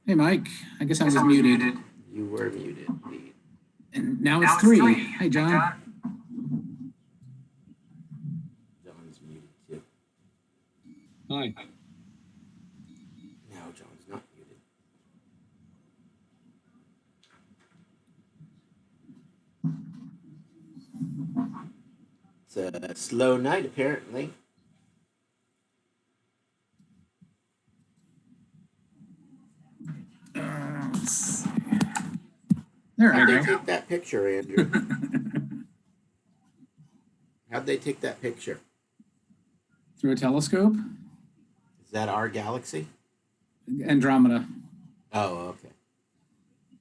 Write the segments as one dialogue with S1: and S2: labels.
S1: Hey, Mike. I guess I was muted.
S2: You were muted, indeed.
S1: And now it's three. Hey, John.
S2: John's muted too.
S3: Hi.
S2: No, John's not muted. It's a slow night, apparently.
S1: Let's see. There I
S2: How'd they
S1: go.
S2: take that picture, Andrew? How'd they take that picture?
S1: Through a telescope?
S2: Is that our galaxy?
S1: Andromeda.
S2: Oh, okay.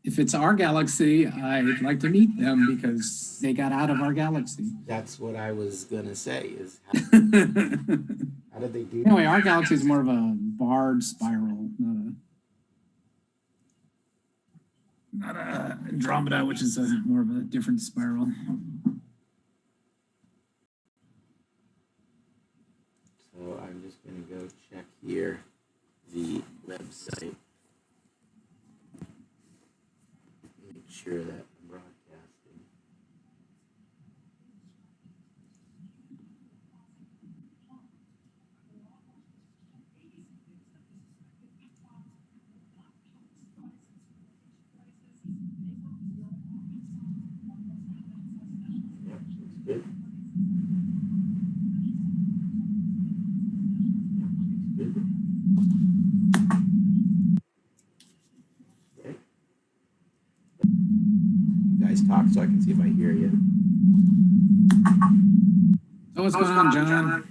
S1: If it's our galaxy, I'd like to meet them because they got out of our galaxy.
S2: That's what I was going to say, is how did they do that?
S1: Anyway, our galaxy is more of a barred spiral, not a Andromeda, which is more of a different spiral.
S2: So I'm just going to go check here the website. Make sure that I'm broadcasting. Yep, looks good. Good. Okay. You guys talk so I can see if I hear you.
S1: So what's going on, John?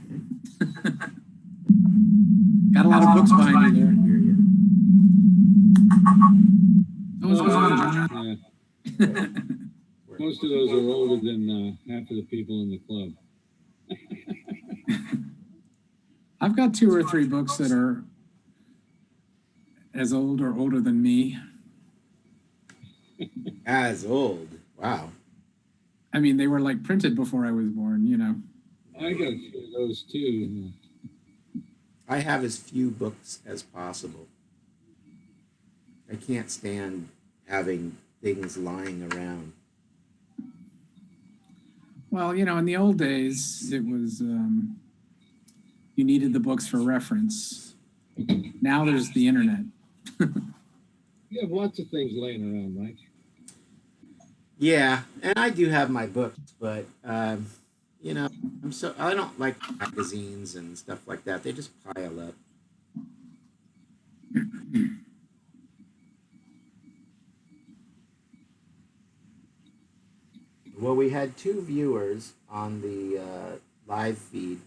S1: Got a lot of books behind you there.
S2: Hear you.
S1: So what's going on, John?
S3: Most of those are older than half of the people in the club.
S1: I've got 2 or 3 books that are as old or older than me.
S2: As old. Wow.
S1: I mean, they were like printed before I was born, you know.
S3: I got a few of those too.
S2: I have as few books as possible. I can't stand having things lying around.
S1: Well, you know, in the old days, it was you needed the books for reference. Now there's the internet.
S3: You have lots of things laying around, Mike.
S2: Yeah, and I do have my books, but you know, I don't like magazines and stuff like that. They just pile up. Well, we had 2 viewers on the live feed,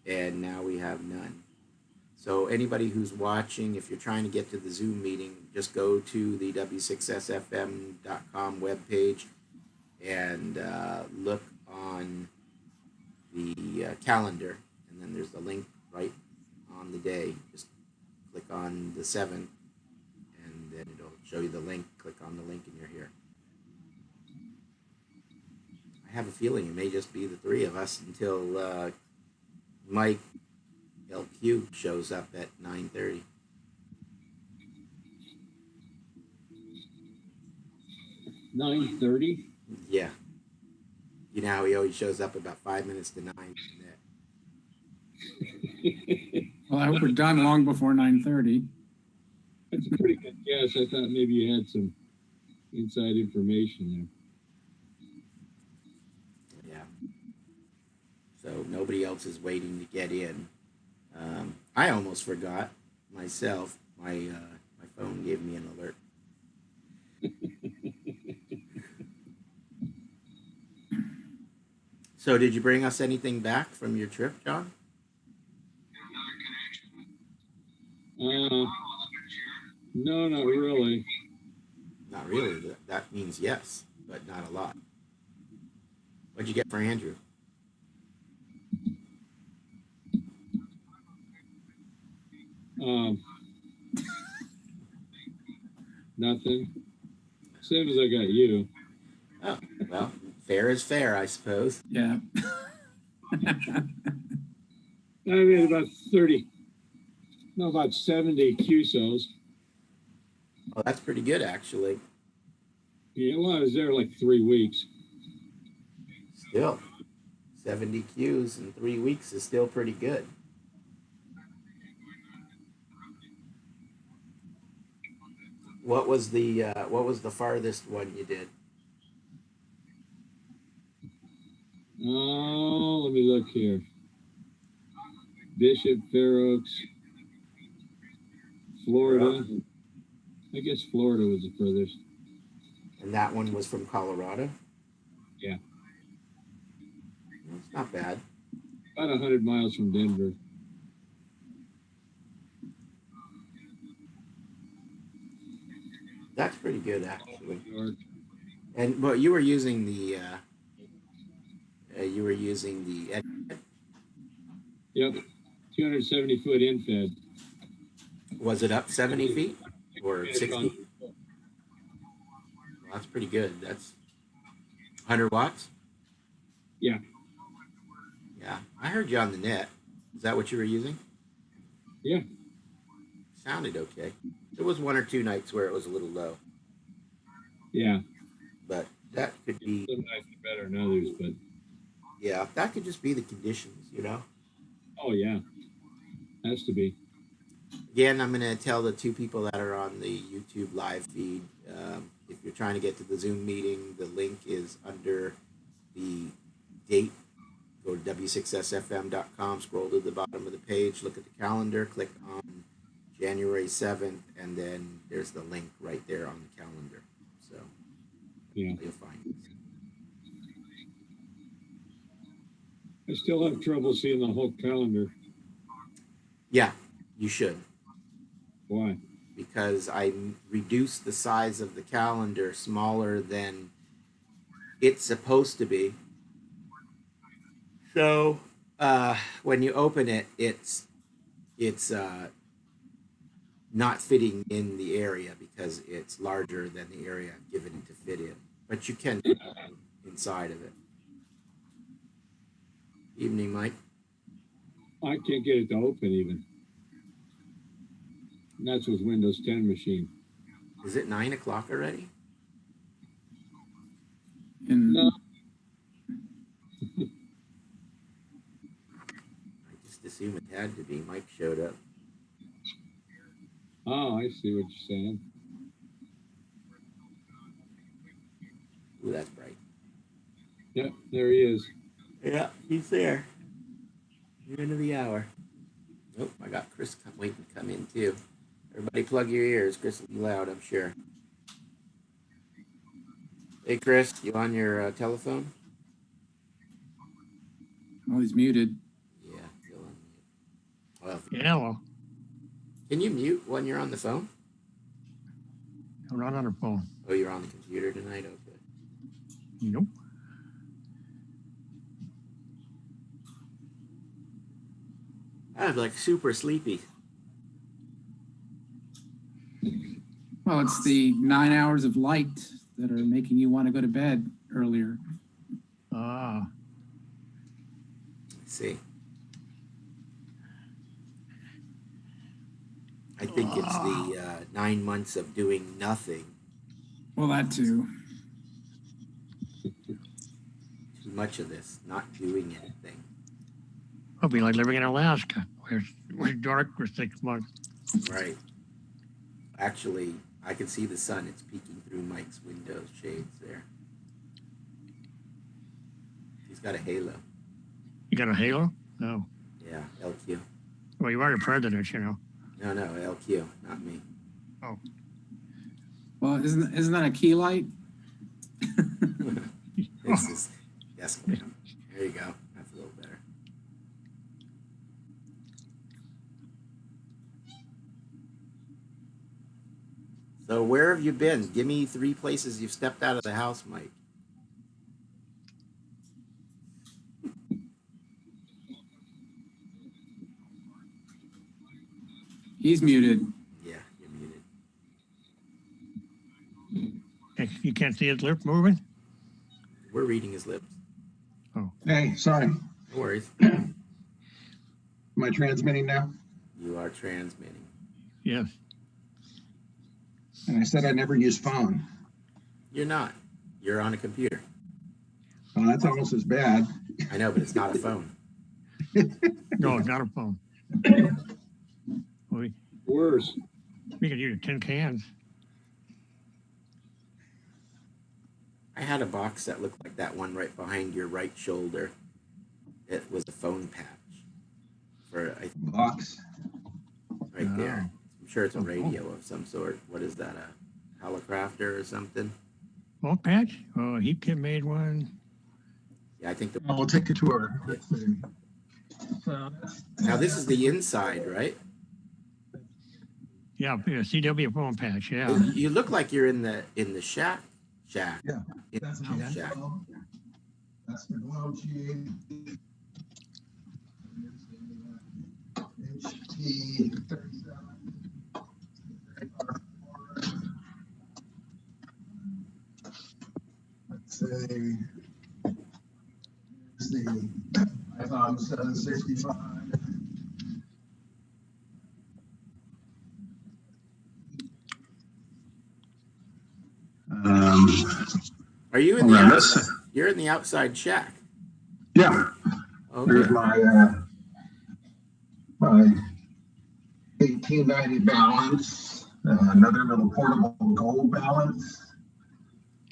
S2: and now we have none. So anybody who's watching, if you're trying to get to the Zoom meeting, just go to the W6SFM.com webpage and look on the calendar, and then there's the link right on the day. Just click on the 7th, and then it'll show you the link. Click on the link, and you're here. I have a feeling it may just be the 3 of us until Mike LQ shows up at 9:30.
S3: 9:30?
S2: Yeah. You know how he always shows up about 5 minutes to 9.
S1: Well, I hope we're done long before 9:30.
S3: That's a pretty good guess. I thought maybe you had some inside information
S2: there. Yeah. So nobody else is waiting to get in. I almost forgot myself. My phone gave me an alert. So did you bring us anything back from your trip, John?
S3: No, not really.
S2: Not really. That means yes, but not a lot. What'd you get for Andrew?
S3: Nothing. Same as I got you.
S2: Oh, well, fair is fair, I suppose.
S1: Yeah.
S3: I made about 30, no, about 70 QSOs.
S2: Oh, that's pretty good, actually.
S3: Yeah, well, I was there like 3 weeks.
S2: Still, 70 Qs in 3 weeks is still pretty good. What was the farthest one you did?
S3: Oh, let me look here. Bishop, Fair Oaks, Florida. I guess Florida was the furthest.
S2: And that one was from Colorado?
S3: Yeah.
S2: Well, it's not bad.
S3: About 100 miles from Denver.
S2: That's pretty good, actually.
S3: New York.
S2: And but you were using the
S3: Yep. 270-foot infed.
S2: was it up 70 feet or
S3: Yeah,
S2: 60? Well, that's pretty good. That's 100 watts?
S3: Yeah.
S2: Yeah. I heard you on the net. Is that what you were using?
S3: Yeah.
S2: Sounded okay. There was one or two nights where it was a little low,
S3: Yeah.
S2: but that could be,
S3: Some nights are better than others, but
S2: yeah, that could just be the conditions, you know?
S3: oh yeah. Has to be.
S2: Again, I'm going to tell the two people that are on the YouTube live feed, if you're trying to get to the Zoom meeting, the link is under the date. Go to W6SFM.com, scroll to the bottom of the page, look at the calendar, click on January 7th, and then there's the link right there on the calendar. So
S3: Yeah.
S2: you'll find it.
S3: I still have trouble seeing the whole calendar.
S2: Yeah, you should.
S3: Why?
S2: Because I reduced the size of the calendar smaller than it's supposed to be. So when you open it, it's not fitting in the area because it's larger than the area I've given it to fit in. But you can do inside of it. Evening, Mike.
S3: I can't get it to open even. And that's with Windows 10 machine.
S2: Is it 9 o'clock already?
S3: No.
S2: I just assume it had to be. Mike showed up.
S3: Oh, I see what you're saying.
S2: Ooh, that's bright.
S3: Yep, there he is.
S2: Yeah, he's there. You're into the hour. Nope, I got Chris waiting to come in too. Everybody plug your ears. Chris will be loud, I'm sure. Hey, Chris, you on your telephone?
S1: Oh, he's muted.
S2: Yeah, still on mute. Well,
S4: Yeah, well,
S2: can you mute when you're on the phone?
S4: I'm not on the phone.
S2: Oh, you're on the computer tonight? Okay.
S4: Nope.
S2: I was like super sleepy.
S1: Well, it's the 9 hours of light that are making you want to go to bed earlier.
S4: Ah,
S2: Let's see. I think it's the 9 months of doing nothing.
S1: Well, that too.
S2: Too much of this, not doing anything.
S4: it'll be like living in Alaska, where it's dark for 6 months.
S2: Right. Actually, I can see the sun. It's peeking through Mike's window shades there. He's got a halo.
S4: You got a halo? No.
S2: Yeah, LQ.
S4: Well, you are the president, you know.
S2: No, LQ, not me.
S4: Oh.
S1: Well, isn't that a key light?
S2: This is, yes, ma'am. There you go. That's a little better. So where have you been? Give me 3 places you've stepped out of the house, Mike.
S1: He's muted.
S2: Yeah, you're muted.
S4: You can't see his lips moving?
S2: We're reading his lips.
S4: Oh.
S5: Hey, sorry.
S2: No worries.
S5: Am I transmitting now?
S2: You are transmitting.
S4: Yes.
S5: And I said I never use phone.
S2: You're not. You're on a computer.
S5: Well, that's almost as bad.
S2: I know, but it's not a phone.
S4: No, it's not a phone. We,
S3: Worse.
S4: we could use tin cans.
S2: I had a box that looked like that one right behind your right shoulder. It was a phone patch for
S5: Box.
S2: right there. I'm sure it's a
S4: Oh.
S2: radio of some sort. What is that? A Helicrafter or something?
S4: Phone patch? Oh, Heap Kit made one.
S2: Yeah, I think the.
S5: Well, we'll take a tour. Let's see. So
S2: Now this is the inside, right?
S4: Yeah, CW phone patch. Yeah.
S2: You look like you're in the shack. Shack.
S5: Yeah,
S2: In
S5: that's
S2: the
S5: the
S2: shack.
S5: globe. That's the globe sheet. HT 37. Let's say it's the Python 765.
S2: Are you in the
S5: Hold on,
S2: outside? You're in the outside shack.
S5: Yeah,
S2: Okay.
S5: there's my 1890 balance, another little portable gold balance.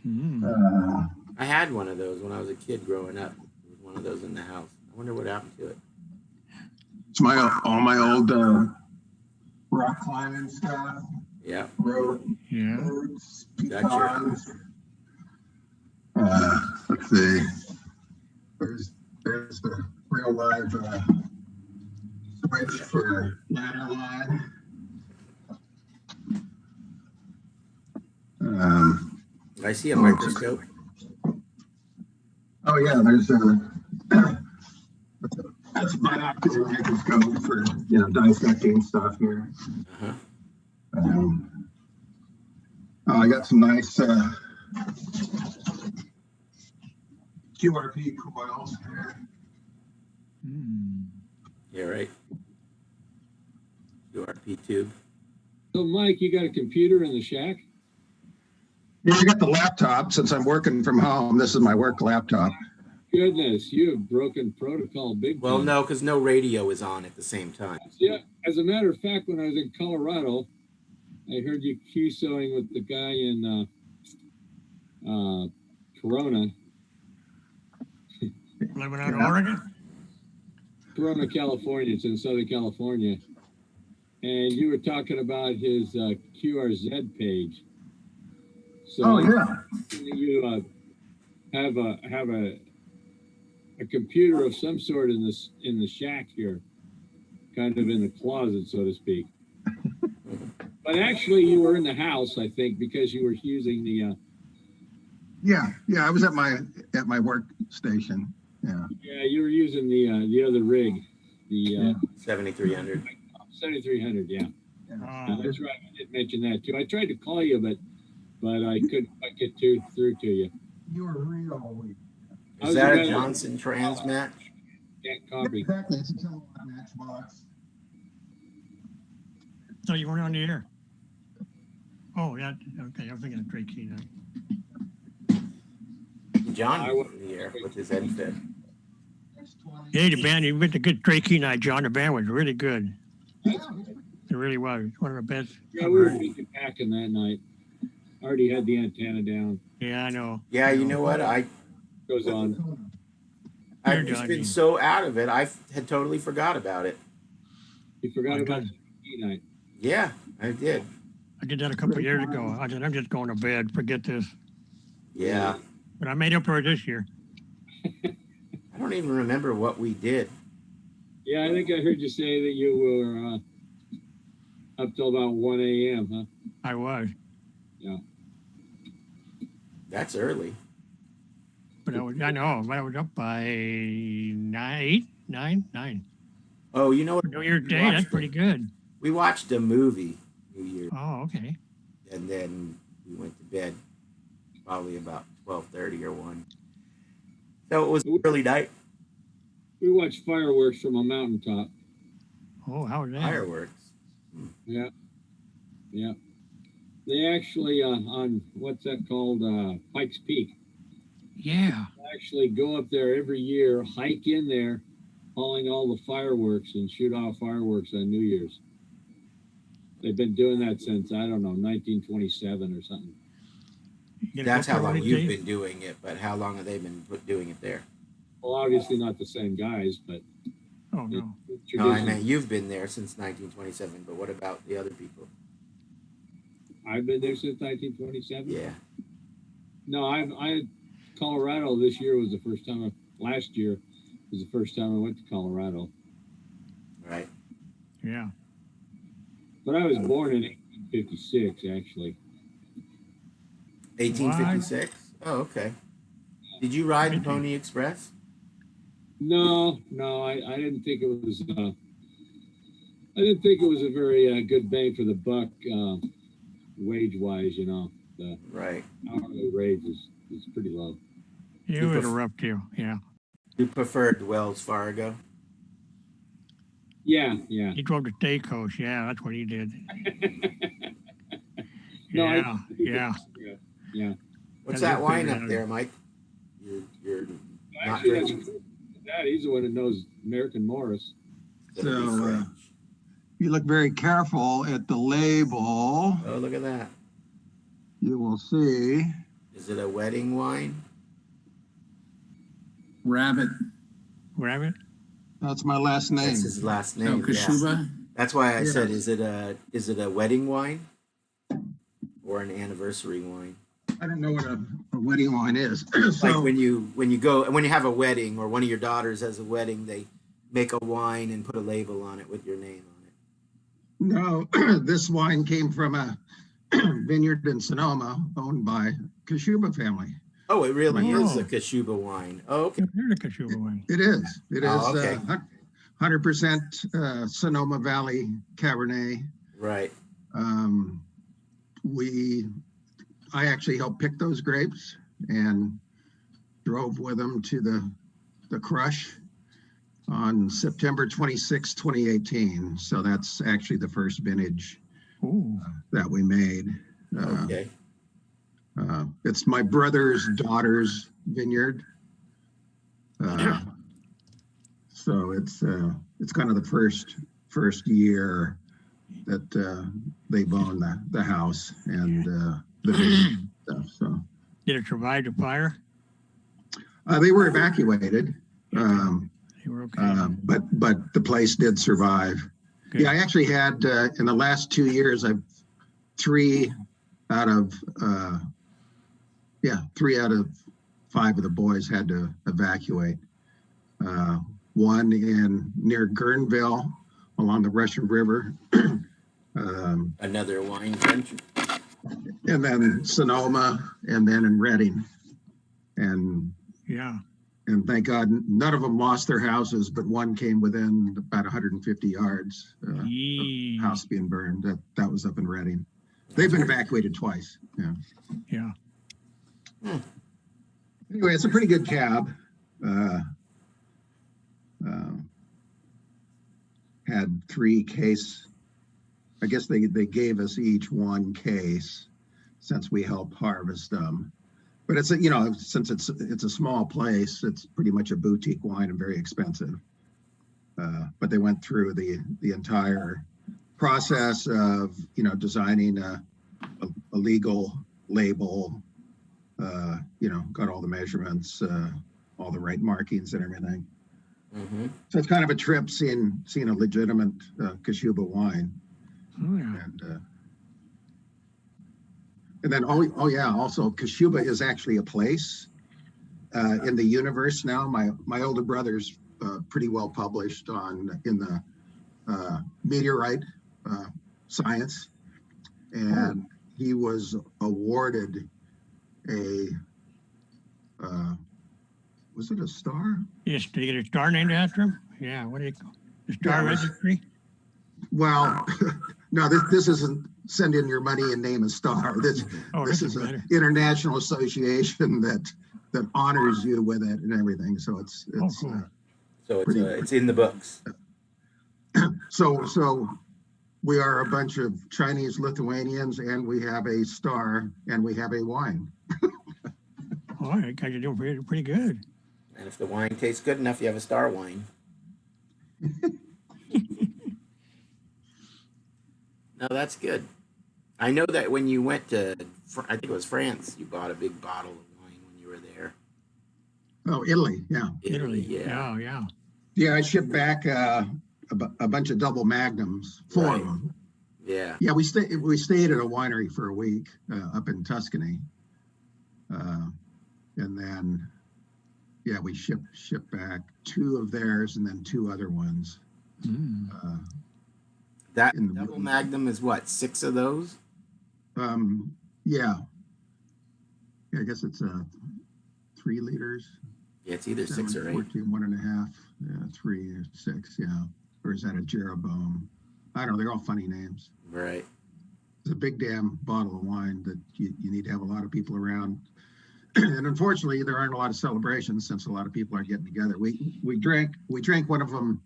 S4: Mm.
S2: I had one of those when I was a kid growing up. There was one of those in the house. I wonder what happened to it.
S5: It's all my old rock climbing stuff,
S2: Yeah.
S5: road
S4: Yeah.
S5: boats,
S2: Gotcha.
S5: pitons. Let's see. There's the real live switch for ladder line.
S2: I see a microscope.
S5: Oh yeah, there's that's binocular microscope for dissecting stuff here.
S2: Uh-huh.
S5: I got some nice QRP coils here.
S4: Mm.
S2: Yeah, right. URP tube.
S3: So, Mike, you got a computer in the shack?
S5: Yeah, I got the laptop since I'm working from home. This is my work laptop.
S3: Goodness, you have broken protocol big
S2: Well,
S3: time.
S2: no, because no radio is on at the same time.
S3: Yeah, as a matter of fact, when I was in Colorado, I heard you QSOing with the guy in Corona,
S4: Living out of Oregon?
S3: Corona, California. It's in Southern California. And you were talking about his QRZ page. So
S5: Oh yeah.
S3: you have a computer of some sort in the shack here, kind of in the closet, so to speak. But actually, you were in the house, I think, because you were using the.
S5: Yeah. I was at my workstation. Yeah.
S3: Yeah, you were using the other rig, the
S2: 7300.
S3: 7300. Yeah,
S4: Oh,
S3: that's right. I did mention that too. I tried to call you, but I couldn't quite get through to you.
S5: You were real weak.
S2: Is that a Johnson Transmat?
S3: Can't copy.
S5: Exactly. It's a kilowatt matchbox.
S4: so you weren't on the air? Oh, yeah. Okay, I'm thinking of Drake Key now.
S2: John
S3: I
S2: was
S3: was-
S2: in the air with his head fit.
S4: Hey, the band, you went to good Drake Key night, John. The band was really good.
S5: Yeah.
S4: It really was. One of the best.
S3: Yeah, we were thinking packing that night. Already had the antenna down.
S4: Yeah, I know.
S2: Yeah, you know what?
S3: Goes on.
S2: I've
S4: You're
S2: just
S4: done,
S2: been
S4: you-
S2: so out of it. I had totally forgot about it.
S3: You forgot
S4: My
S3: about
S4: God.
S3: the night.
S2: Yeah, I did.
S4: I did that a couple of years ago. I said, I'm just going to bed. Forget this.
S2: Yeah.
S4: But I made up for it this year.
S2: I don't even remember what we did.
S3: Yeah, I think I heard you say that you were up till about 1 a.m., huh?
S4: I was.
S2: That's early.
S4: But I know. But I was up by 9.
S2: Oh, you know what?
S4: New Year's
S2: We
S4: Day,
S2: watched
S4: that's pretty
S2: it.
S4: good.
S2: We watched a movie New Year,
S4: Oh, okay.
S2: and then we went to bed probably about 12:30 or 1. So it was an early night.
S3: We watched fireworks from a They actually, on, what's that called, Pikes Peak,
S4: Yeah.
S3: actually go up there every year, hike in there, hauling all the fireworks and shoot off fireworks on New Year's. They've been doing that since, I don't know, 1927 or something.
S4: You gonna
S2: That's
S4: go
S2: how
S4: there one
S2: long
S4: of these
S2: you've
S4: days?
S2: been doing it, but how long have they been doing it there?
S3: Well, obviously not the same guys, but
S4: Oh, no.
S3: it's
S2: No, I
S3: tradition.
S2: meant you've been there since 1927, but what about the other people?
S3: I've been there since 1927.
S2: Yeah.
S3: No, Colorado this year was the first time. Last year was the first time I went to Colorado.
S2: Right.
S4: Yeah.
S3: But I was born in 1856, actually.
S2: 1856? Oh, okay. Did you ride the Pony Express?
S3: No, I didn't think it was. I didn't think it was a very good bang for the buck, wage-wise. You know, the
S2: Right.
S3: hourly wage is pretty low.
S4: You interrupt you. Yeah.
S2: You preferred Wells Fargo?
S3: Yeah.
S4: He drove to Stagecoach. Yeah, that's what he did.
S3: No,
S4: Yeah.
S3: Yeah.
S2: What's
S4: Gotta
S2: that
S4: get
S2: wine
S4: figured
S2: up
S4: out.
S2: there, Mike? You're not
S3: Actually, that's
S2: drinking.
S3: Dad. He's the one that knows American Morris.
S2: It's gonna be
S5: So,
S2: French.
S5: if you look very careful at the label,
S2: Oh, look at that.
S5: you will see.
S2: Is it a wedding wine?
S1: Rabbit.
S4: Rabbit?
S5: That's my last name.
S2: That's his last
S1: No,
S2: name. Yes.
S1: Kashuba.
S2: That's why I said,
S5: Yes.
S2: is it a wedding wine or an anniversary wine?
S5: I don't know what a wedding wine is.
S2: Like
S5: So,
S2: when you have a wedding or one of your daughters has a wedding, they make a wine and put a label on it with your name on it.
S5: no, this wine came from a vineyard in Sonoma owned by Kashuba family.
S2: Oh, it really is
S4: Oh.
S2: a Kashuba wine. Oh, okay.
S4: I've heard of Kashuba wine.
S5: It is. It is
S2: Oh, okay.
S5: 100% Sonoma Valley Cabernet.
S2: Right.
S5: I actually helped pick those grapes and drove with them to the crush on September 26, 2018. So that's actually the first vintage
S4: Ooh.
S5: that we made.
S2: Okay.
S5: It's my brother's daughter's vineyard. So it's kind of the first year that they've owned the house and the vineyard stuff. So
S4: Did it survive the fire?
S5: they were evacuated,
S4: They were okay.
S5: but the place did survive.
S4: Good.
S5: Yeah, I actually had in the last 2 years, I've 3 out of 5 of the boys had to evacuate. One near Guerneville along the Russian River,
S2: Another wine country.
S5: and then Sonoma, and then in Redding. And
S4: Yeah.
S5: thank God none of them lost their houses, but one came within about 150 yards
S4: Yee.
S5: of house being burned. That was up in Redding. They've been evacuated twice. Yeah.
S4: Yeah.
S5: Anyway, it's a pretty good cab. Had 3 case. I guess they gave us each 1 case since we helped harvest them. But it's since it's a small place, it's pretty much a boutique wine and very expensive. But they went through the entire process of designing a legal label. Got all the measurements, all the right markings and everything.
S2: Mm-hmm.
S5: So it's kind of a trip seeing a legitimate Kashuba wine.
S4: Oh, yeah.
S5: And then also Kashuba is actually a place in the universe now. My older brother's pretty well published in the meteorite science, and he was awarded a was it a star?
S4: Yes, did you get a star named after him? Yeah, what do you call the Star
S5: Yeah.
S4: Registry?
S5: Well, no, this isn't send in your money and name a star. This
S4: This
S5: is
S4: is better.
S5: an international association that honors you with it and everything. So it's
S4: Cool.
S2: So
S5: Pretty-
S2: it's in the books.
S5: so We are a bunch of Chinese Lithuanians, and we have a star, and we have a wine.
S4: All right, guys are doing pretty good.
S2: And if the wine tastes good enough, you have a star wine. No, that's good. I know that when you went to, I think it was France, you bought a big bottle of wine when you were there.
S5: Oh, Italy, yeah.
S2: Italy,
S4: Yeah, yeah.
S5: Yeah, I shipped back a bunch of double magnums, four
S2: Right.
S5: of them.
S2: Yeah.
S5: Yeah, we stayed at a winery for a week up in Tuscany, and then we shipped back two of theirs and then two other ones.
S2: That
S5: in the-
S2: double magnum is what, 6 of those?
S5: Yeah, I guess it's 3 liters.
S2: Yeah, it's either 6 or 8.
S5: 14, 1.5, 3 or 6, yeah. Or is that a Jeroboam? I don't know, they're all funny names.
S2: Right.
S5: It's a big damn bottle of wine that you need to have a lot of people around. And unfortunately, there aren't a lot of celebrations since a lot of people aren't getting together. We drank one of them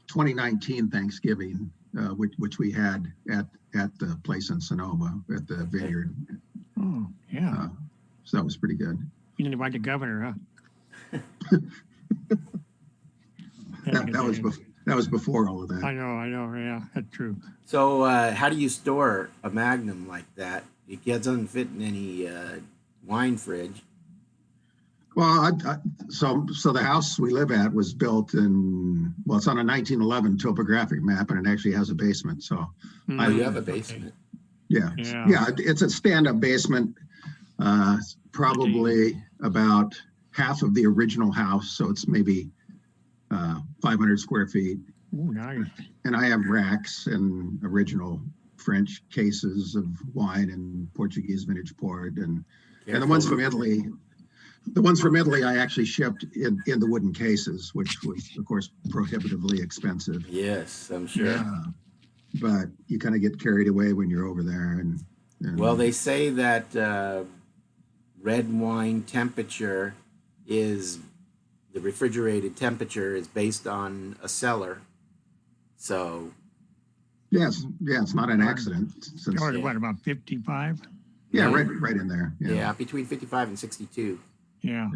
S5: 2019 Thanksgiving, which we had at the place in Sonoma at the vineyard.
S4: Oh, yeah.
S5: So that was pretty good.
S4: You didn't invite the governor, huh?
S5: That was before all of that.
S4: I know. Yeah, that's true.
S2: So how do you store a magnum like that? It doesn't fit in any wine fridge.
S5: Well, so the house we live at was built it's on a 1911 topographic map, and it actually has a basement. So
S2: Oh, you have a basement.
S5: yeah, it's a stand-up basement, probably about half of the original house. So it's maybe 500 square feet.
S4: Ooh, nice.
S5: And I have racks and original French cases of wine and Portuguese vintage port, and the ones from Italy. The ones from Italy I actually shipped in the wooden cases, which was, of course, prohibitively expensive.
S2: Yes, I'm sure.
S5: But you kind of get carried away when you're over there. And
S2: Well, they say that red wine temperature is, the refrigerated temperature is based on a cellar. So.
S5: Yes, it's not an accident. Since,
S4: You're what, about 55?
S5: Yeah, right in there.
S2: Yeah, between 55 and 62.
S4: Yeah.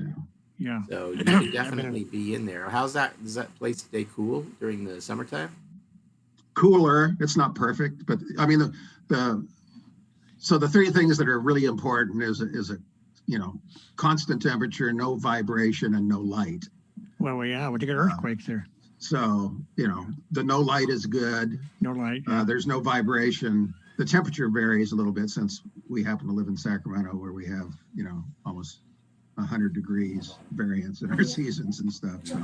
S2: So you could definitely be in there. Does that place stay cool during the summertime?
S5: Cooler. It's not perfect, but I mean so the 3 things that are really important is a constant temperature, no vibration, and no light.
S4: Well, yeah, we get earthquakes there.
S5: So the no light is good.
S4: No light.
S5: There's no vibration. The temperature varies a little bit since we happen to live in Sacramento, where we have almost 100 degrees variance in our seasons and stuff. So.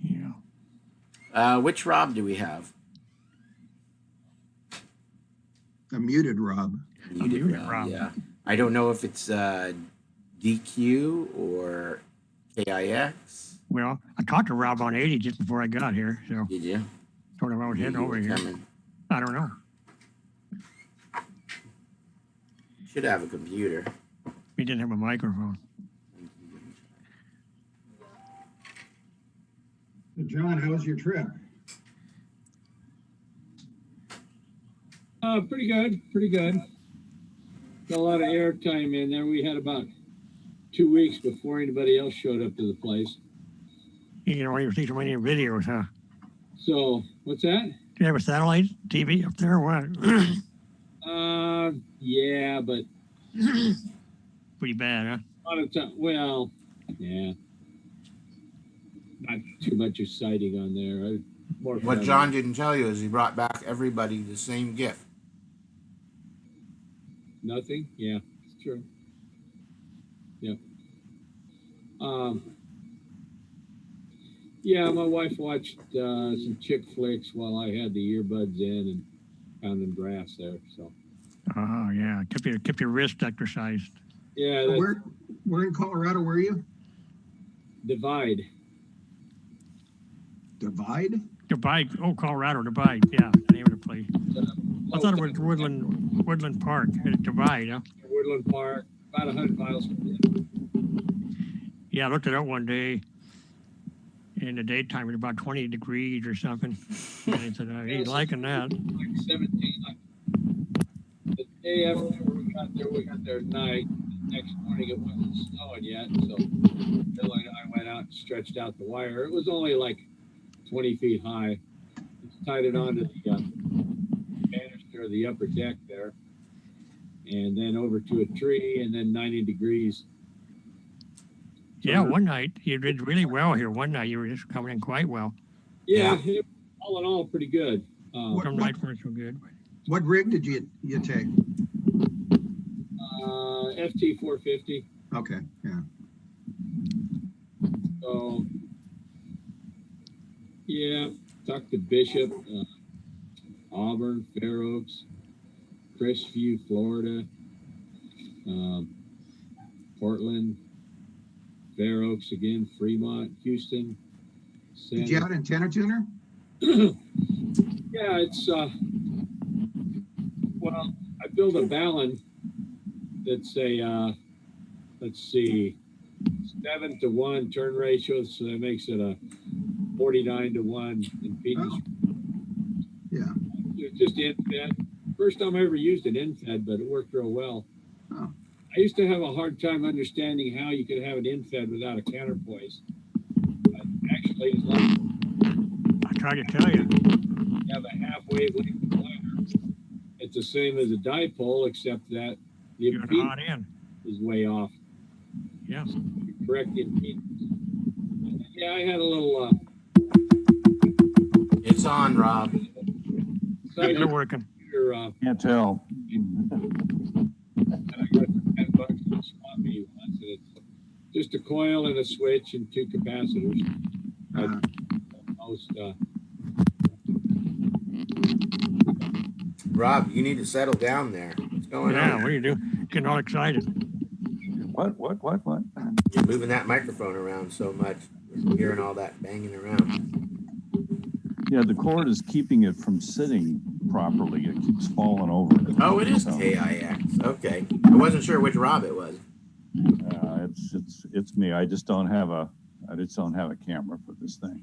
S4: Yeah.
S2: Which Rob do we have?
S5: A muted Rob.
S2: Muted Rob. Yeah. I don't know if it's DQ or KIX.
S4: Well, I talked to Rob on 80 just before I got here, so.
S2: Did you?
S4: Told him I was heading over here.
S2: Coming.
S4: I don't know.
S2: Should have a computer.
S4: He didn't have a microphone.
S5: John, how was your trip?
S3: Pretty good. Got a lot of airtime in there. We had about 2 weeks before anybody else showed up to the place.
S4: You don't even see so many videos, huh?
S3: So, what's that?
S4: Do you have a satellite TV up there or what?
S3: Yeah, but
S4: Pretty bad, huh?
S3: a lot of time. Well, yeah, not too much exciting on there.
S2: What John didn't tell you is he brought back everybody the same gift.
S3: Nothing. Yeah, it's true. Yeah. Yeah, my wife watched some chick flicks while I had the earbuds in and pounding grass there. So.
S4: Oh yeah, kept your wrist exercised.
S3: Yeah.
S5: Where in Colorado were you?
S3: Divide.
S5: Divide?
S4: Divide. Oh, Colorado Divide. Yeah, the name of the place. I thought it was Woodland Park. Divide, huh?
S3: Woodland Park, about 100 miles from here.
S4: Yeah, I looked it up one day, in the daytime, it was about 20 degrees or something. And he said, he's liking that.
S3: Like 17. Like the day after we got there at night. The next morning, it wasn't snowing yet, so Bill and I went out and stretched out the wire. It was only like 20 feet high. Just tied it onto the banister of the upper deck there, and then over to a tree, and then 90 degrees.
S4: Yeah, one night you did really well here. One night you were just coming in quite well.
S3: Yeah, all in all, pretty good.
S4: Some nights weren't so good.
S5: What rig did you take?
S3: FT 450.
S5: Okay, yeah.
S3: So, yeah, talked to Bishop, Auburn, Fair Oaks, Crestview, Florida, Portland, Fair Oaks again, Fremont, Houston.
S5: Did you have an antenna tuner?
S3: Yeah, it's well, I built a Ballon that's a let's see, 7-to-1 turn ratio, so that makes it a 49-to-1 impedance.
S5: Oh. Yeah.
S3: It's just in-fed. First time I ever used an in-fed, but it worked real well.
S5: Oh.
S3: I used to have a hard time understanding how you could have an in-fed without a counterpoise. But actually, it's like
S4: I tried to tell you.
S3: you have a half wavelength wire. It's the same as a dipole, except that the
S4: You're hot
S3: impedance
S4: in.
S3: is way off.
S4: Yeah.
S3: Correct impedance. Yeah, I had a little.
S2: It's on, Rob.
S4: They're working.
S6: Can't tell.
S3: And I got it for $10 at the swap meet once, and it's just a coil and a switch and 2 capacitors. Most,
S2: Rob, you need to settle down there. What's going
S4: Yeah,
S2: on?
S4: what are you doing? Getting all excited.
S6: What?
S2: You're moving that microphone around so much. We're hearing all that banging around.
S6: Yeah, the cord is keeping it from sitting properly. It keeps falling over.
S2: Oh, it is
S6: So,
S2: KIX. Okay. I wasn't sure which Rob it was.
S6: it's me. I just don't have a camera for this thing.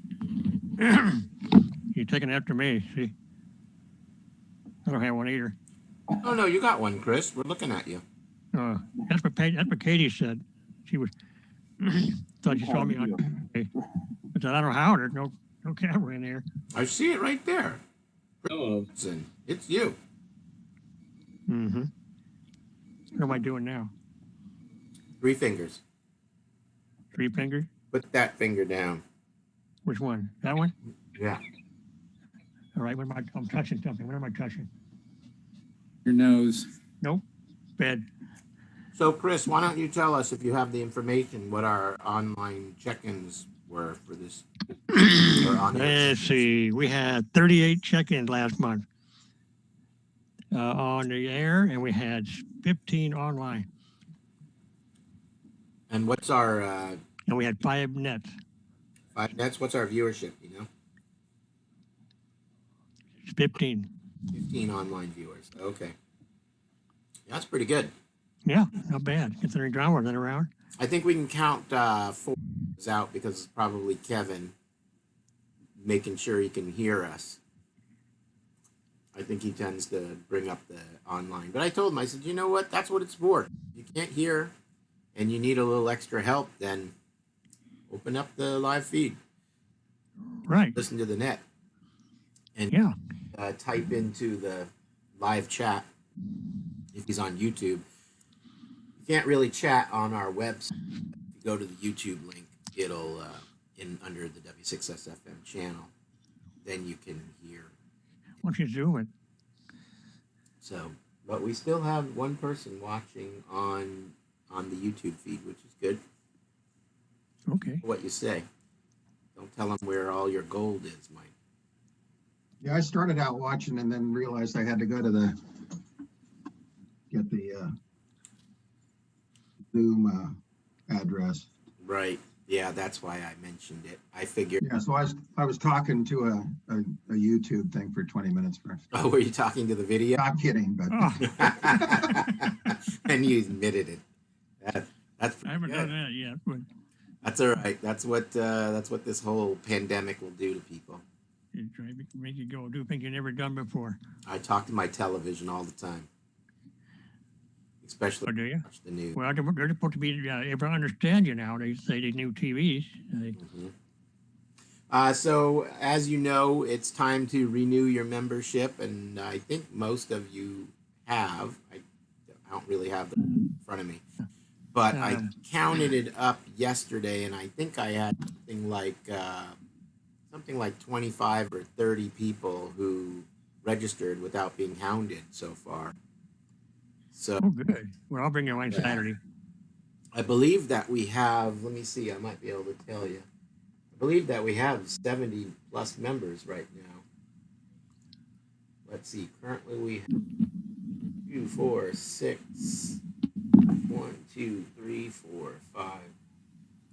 S4: You're taking after me, see? I don't have one either.
S2: Oh, no, you got one, Chris. We're looking at you.
S4: That's what Katie said. She was thought she saw me on. I said, I don't know how. There's no camera in there.
S2: I see it right there.
S3: oh,
S2: Listen, it's you.
S4: Mm-hmm. What am I doing now?
S2: 3 fingers.
S4: 3 fingers?
S2: Put that finger down.
S4: Which one? That one?
S2: Yeah.
S4: All right. What am I'm touching something. What am I touching?
S1: Your nose.
S4: Nope. Bed.
S2: So, Chris, why don't you tell us, if you have the information, what our online check-ins were for this?
S4: Let's see. We had 38 check-ins last month on the air, and we had 15 online.
S2: And what's our
S4: And we had 5 nets.
S2: 5 nets? What's our viewership, you know?
S4: It's 15.
S2: 15 online viewers. Okay. That's pretty good.
S4: Yeah, not bad, considering John wasn't around.
S2: I think we can count 4 out because it's probably Kevin making sure he can hear us. I think he tends to bring up the online. But I told him, I said, you know what? That's what it's for. You can't hear and you need a little extra help, then open up the live feed.
S4: Right.
S2: Listen to the net. And
S4: Yeah.
S2: type into the live chat if he's on YouTube. You can't really chat on our website. If you go to the YouTube link, it'll in under the W6SFM channel. Then you can hear.
S4: Once you zoom it.
S2: So, but we still have one person watching on the YouTube feed, which is good.
S4: Okay.
S2: What you say? Don't tell them where all your gold is, Mike.
S5: Yeah, I started out watching and then realized I had to go to get the Zoom address.
S2: Right. Yeah, that's why I mentioned it. I figured.
S5: Yeah, so I was talking to a YouTube thing for 20 minutes first.
S2: Oh, were you talking to the video?
S5: Not kidding, but
S4: Oh,
S2: And you admitted it. That's
S4: I haven't
S2: good.
S4: done that yet. But
S2: That's all right. That's what this whole pandemic will do to people.
S4: It make you go do things you never done before.
S2: I talk to my television all the time, especially
S4: Oh, do you?
S2: watch the news.
S4: Well, they're supposed to be able to understand you now. They say these new TVs.
S2: So, as you know, it's time to renew your membership, and I think most of you have. I don't really have them in front of me, but I counted it up yesterday, and I think I had something like 25 or 30 people who registered without being hounded so far. So,
S4: Oh, good. Well, I'll bring you one Saturday.
S2: I believe that we have. Let me see. I might be able to tell you. I believe that we have 70 plus members right now. Let's see. Currently, we have 2, 4, 6, 1, 2, 3, 4, 5,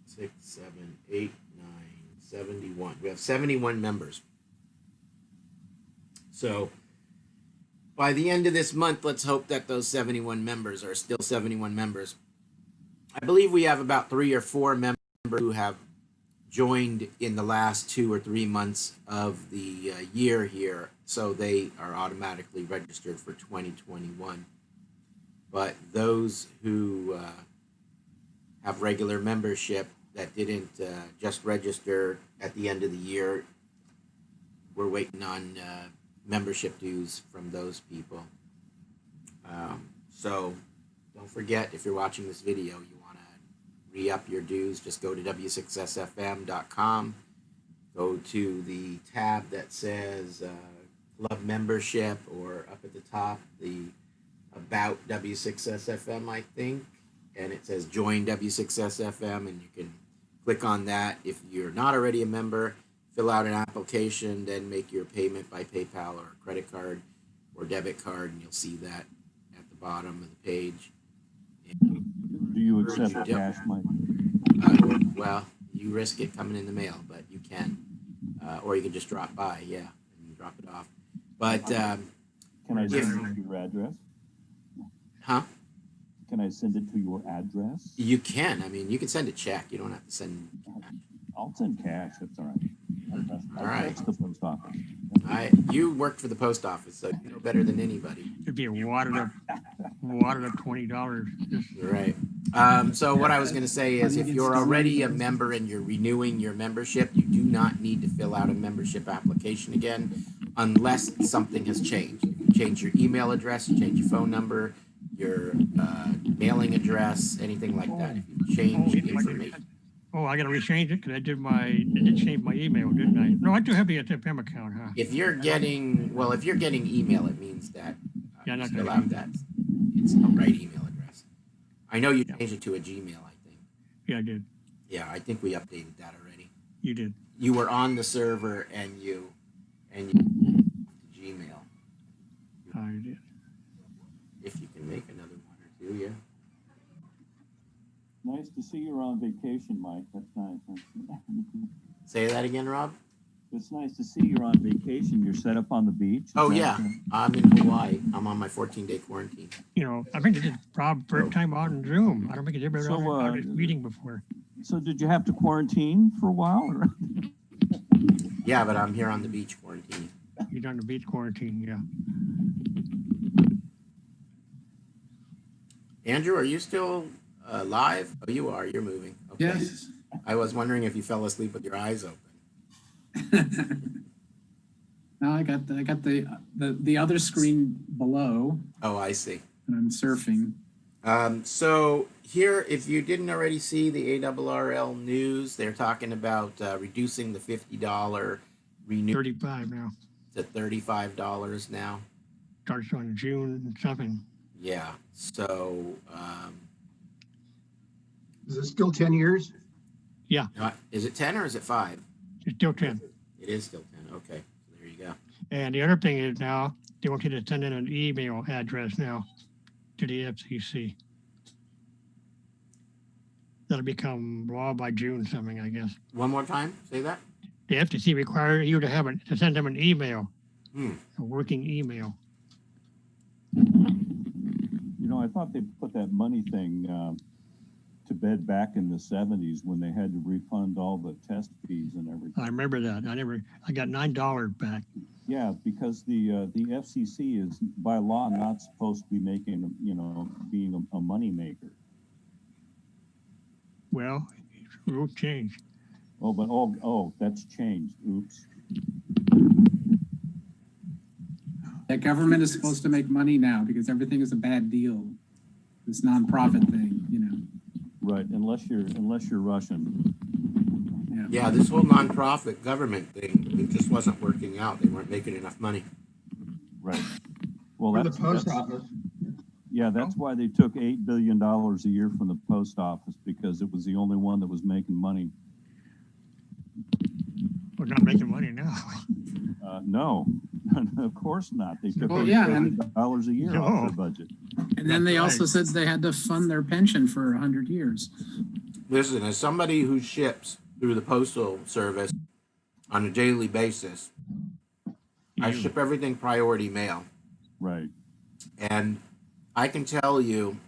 S2: 6, 7, 8, 9, 71. We have 71 members. So by the end of this month, let's hope that those 71 members are still 71 members. I believe we have about 3 or 4 members who have joined in the last 2 or 3 months of the year here, so they are automatically registered for 2021. But those who have regular membership that didn't just register at the end of the year, we're waiting on membership dues from those people. So don't forget, if you're watching this video, you want to re-up your dues, just go to W6SFM.com, go to the tab that says club membership, or up at the top, the about W6SFM, I think, and it says join W6SFM, and you can click on that. If you're not already a member, fill out an application, then make your payment by PayPal or credit card or debit card, and you'll see that at the bottom of the page.
S6: Do you accept cash, Mike?
S2: Well, you risk it coming in the mail, but you can. Or you can just drop by, and drop it off. But
S6: Can I send it to your address?
S2: Huh?
S6: Can I send it to your address?
S2: You can. I mean, you can send a check. You don't have to send cash.
S6: I'll send cash. That's all right.
S2: All right.
S6: That's the post office.
S2: You worked for the post office, so you know better than anybody.
S4: It'd be a watered up $20.
S2: You're right. So what I was going to say is, if you're already a member and you're renewing your membership, you do not need to fill out a membership application again, unless something has changed. If you change your email address, you change your phone number, your mailing address, anything like that. If you change information.
S4: Oh, I got to rechange it because I did change my email, didn't I? No, I do have the SFM account, huh?
S2: If you're getting email, it means that
S4: Yeah, not
S2: fill
S4: gonna-
S2: out that it's the right email address. I know you changed it to a Gmail, I think.
S4: Yeah, I did.
S2: Yeah, I think we updated that already.
S4: You did.
S2: You were on the server and you Gmail.
S4: I did.
S2: If you can make another one or two, yeah.
S6: Nice to see you're on vacation, Mike. That's nice.
S2: Say that again, Rob.
S6: It's nice to see you're on vacation. You're set up on the beach.
S2: Oh yeah, I'm in Hawaii. I'm on my 14-day quarantine.
S4: You know, I think this is Rob first time out in Zoom. I don't think he's ever
S6: So,
S4: out this meeting before.
S6: So did you have to quarantine for a while? Or?
S2: Yeah, but I'm here on the beach quarantine.
S4: He's on the beach quarantine, yeah.
S2: Andrew, are you still live? Oh, you are. You're moving. Okay.
S1: Yes.
S2: I was wondering if you fell asleep with your eyes open.
S1: Now I got the other screen below,
S2: Oh, I see.
S1: and I'm surfing.
S2: So here, if you didn't already see the ARRL news, they're talking about reducing the $50 renew
S4: 35 now.
S2: to $35 now.
S4: Starts on June something.
S2: Yeah. So
S5: Is it still 10 years?
S2: is it 10 or is it 5?
S4: It's still 10.
S2: It is still 10. Okay. So there you go.
S4: And the other thing is now, they want you to send in an email address now to the FCC. That'll become law by June something, I guess.
S2: One more time. Say that.
S4: The FCC requires you to send them an email,
S2: Hmm.
S4: a working email.
S6: You know, I thought they put that money thing to bed back in the 70s when they had to refund all the test fees and everything.
S4: I remember that. I got $9 back.
S6: Yeah, because the FCC is by law not supposed to be making, being a money maker.
S4: Well, rules changed.
S6: Oh, but that's changed. Oops.
S1: That government is supposed to make money now because everything is a bad deal. This nonprofit thing,
S6: Right, unless you're Russian.
S2: Yeah, this whole nonprofit government thing, it just wasn't working out. They weren't making enough money.
S6: Right. Well,
S5: For the
S6: that's
S5: post office.
S6: yeah, that's why they took $8 billion a year from the post office, because it was the only one that was making money.
S4: We're not making money now.
S6: No, of course not. They took
S1: Well,
S6: $8
S1: yeah,
S6: billion a year off
S4: No.
S6: their budget.
S1: And then they
S4: That's
S1: also
S4: right.
S1: said they had to fund their pension for 100 years.
S2: Listen, as somebody who ships through the postal service on a daily basis, I
S4: You.
S2: ship everything priority mail.
S6: Right.
S2: And I can tell you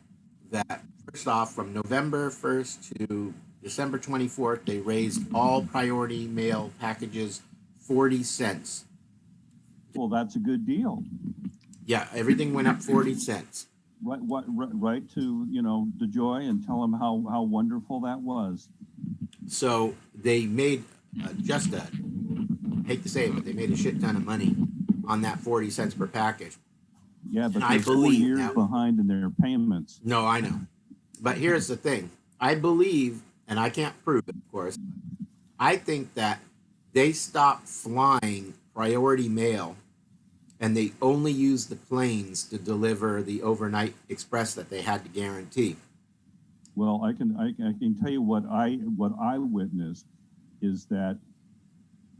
S2: that, first off, from November 1st to December 24th, they raised all priority mail packages 40 cents.
S6: Well, that's a good deal.
S2: Yeah, everything went up 40 cents.
S6: Right to, DeJoy and tell them how wonderful that was.
S2: So they made just a, hate to say it, but they made a shit ton of money on that 40 cents per package.
S6: Yeah, but
S2: And I
S6: they're 4
S2: believe
S6: years
S2: that-
S6: behind in their payments.
S2: No, I know. But here's the thing. I believe, and I can't prove it, of course, I think that they stopped flying priority mail and they only used the planes to deliver the overnight express that they had to guarantee.
S6: Well, I can tell you what I witnessed is that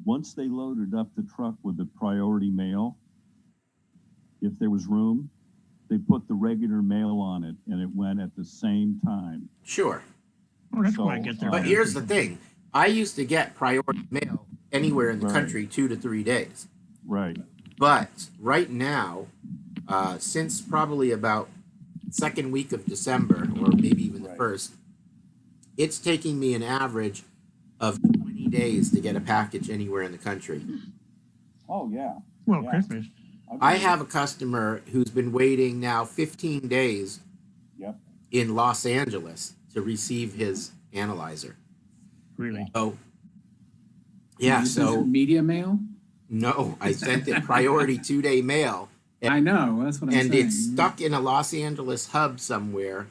S6: once they loaded up the truck with the priority mail, if there was room, they put the regular mail on it and it went at the same time.
S2: Sure.
S4: Oh, that's
S6: So,
S4: why I get there.
S2: But here's the thing. I used to get priority mail anywhere in the
S6: Right.
S2: country 2 to 3 days.
S6: Right.
S2: But right now, since probably about second week of December, or maybe even the
S6: Right.
S2: first, it's taking me an average of 20 days to get a package anywhere in the country.
S6: Oh yeah.
S4: Well,
S6: Yeah.
S4: Christmas.
S2: I have a customer who's been waiting now 15 days
S6: Yep.
S2: in Los Angeles to receive his analyzer.
S4: Really.
S2: So, yeah,
S1: This is
S2: so
S1: media mail.
S2: no, I sent it priority 2-day mail.
S1: I know. That's what I'm
S2: And
S1: saying.
S2: it's stuck in a Los Angeles hub somewhere,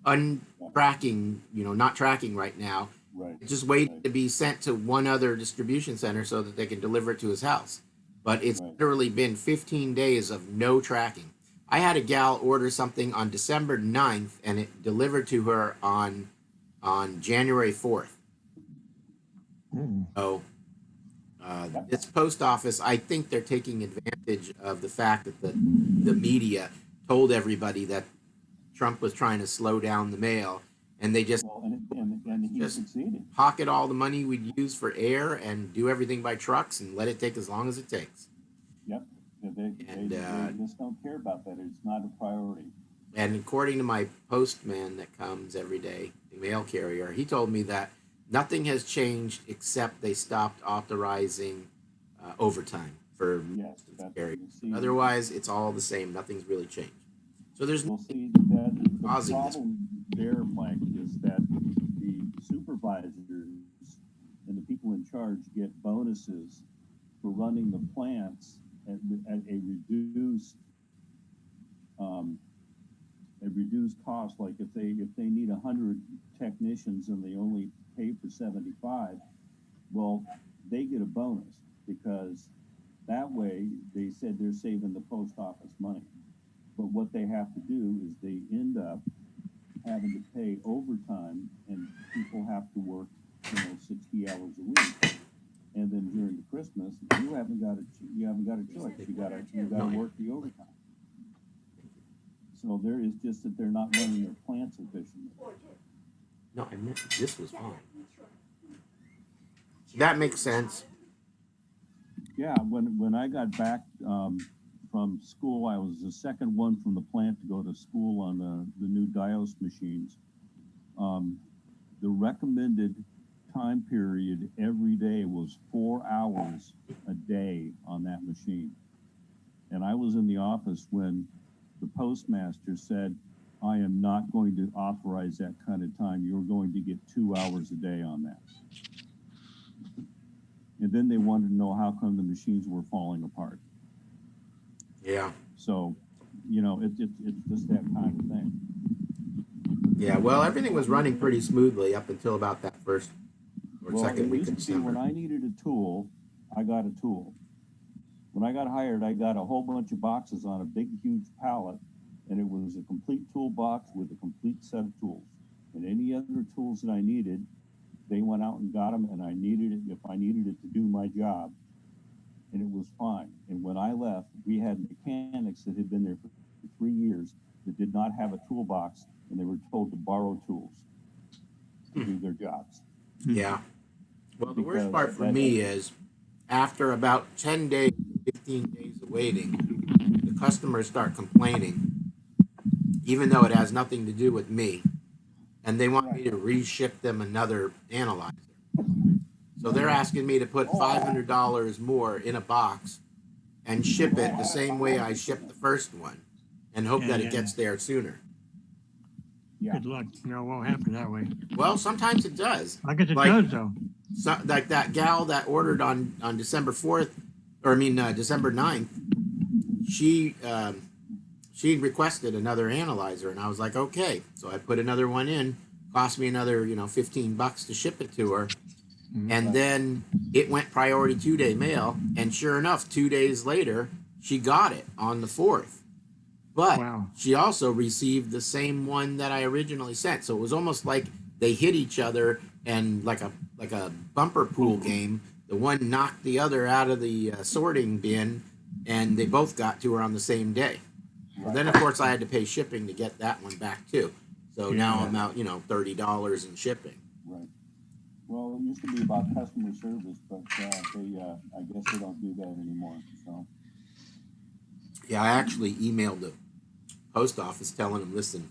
S2: untracking, not tracking right now,
S6: Right.
S2: just waiting to be sent to one other distribution center so that they can deliver it to his house. But it's
S6: Right.
S2: literally been 15 days of no tracking. I had a gal order something on December 9th and it delivered to her on January 4th.
S4: Mm.
S2: So this post office, I think they're taking advantage of the fact that the media told everybody that Trump was trying to slow down the mail, and they just
S6: Well, and he
S2: Just-
S6: succeeded.
S2: pocket all the money we'd use for air and do everything by trucks and let it take as long as it takes.
S6: Yep. They just don't care about that. It's not a priority.
S2: And according to my postman that comes every day, the mail carrier, he told me that nothing has changed except they stopped authorizing overtime for
S6: Yes.
S2: carriers.
S6: See,
S2: Otherwise, it's all the same. Nothing's really changed. So there's
S6: We'll see that the
S2: Causing this.
S6: problem there, Mike, is that the supervisors and the people in charge get bonuses for running the plants at a reduced cost. Like if they need 100 technicians and they only pay for 75, well, they get a bonus because that way they said they're saving the post office money. But what they have to do is they end up having to pay overtime, and people have to work, 60 hours a week. And then during the Christmas, you haven't got a choice. You gotta work the overtime. So there is just that they're not running their plants efficiently.
S2: no, I meant this was fine. That makes sense.
S6: Yeah, when I got back from school, I was the second one from the plant to go to school on the new Dios machines. the recommended time period every day was 4 hours a day on that machine. And I was in the office when the postmaster said, I am not going to authorize that kind of time. You're going to get 2 hours a day on that. And then they wanted to know how come the machines were falling apart.
S2: Yeah.
S6: So, you know, it's just that kind of thing.
S2: Yeah. Well, everything was running pretty smoothly up until about that first or second
S6: it
S2: week
S6: used
S2: of
S6: to be when
S2: December.
S6: I needed a tool, I got a tool. When I got hired, I got a whole bunch of boxes on a big, huge pallet, and it was a complete toolbox with a complete set of tools. And any other tools that I needed, they went out and got them, and I needed it if I needed it to do my job, and it was fine. And when I left, we had mechanics that had been there for 3 years that did not have a toolbox, and they were told to borrow tools to do their jobs.
S2: Yeah. Well, the worst
S6: Because
S2: part for
S6: that-
S2: me is after about 10 days, 15 days of waiting, the customers start complaining, even though it has nothing to do with me, and they want me to reship them another analyzer. So they're asking me to put $500 more in a box and ship it the same way I shipped the first one and hope that it gets there sooner.
S6: Yeah.
S4: Good luck. No, it won't happen that way.
S2: Well, sometimes it does.
S4: I guess it
S2: Like-
S4: does, though.
S2: So, like that gal that ordered on December 4th, or December 9th, she requested another analyzer, and I was like, okay. So I put another one in, cost me another, $15 to ship it to her. And then it went priority 2-day mail, and sure enough, 2 days later, she got it on the 4th. But
S4: Wow.
S2: she also received the same one that I originally sent. So it was almost like they hit each other, and like a bumper pool game, the one knocked the other out of the sorting bin, and they both got to her on the same day. Well, then of course I had to pay shipping to get that one back too. So now I'm out, $30 in shipping.
S6: Right. Well, it used to be about customer service, but I guess they don't do that anymore. So
S2: Yeah, I actually emailed the post office telling them, listen,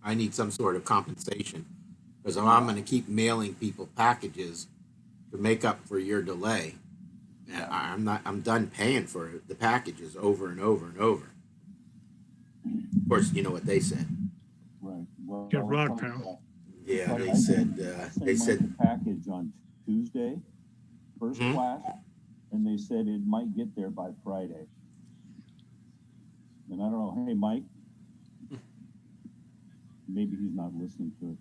S2: I need some sort of compensation because I'm going to keep mailing people packages to make up for your delay. And I'm done paying for the packages over and over and over. Of course, you know what they said.
S6: right. Well,
S4: Good luck, pal.
S2: Yeah,
S6: I
S2: they
S6: sent
S2: said,
S6: the package on Tuesday, first
S2: Mhm.
S6: class, and they said it might get there by Friday. And I don't know. Hey, Mike. Maybe he's not listening to it.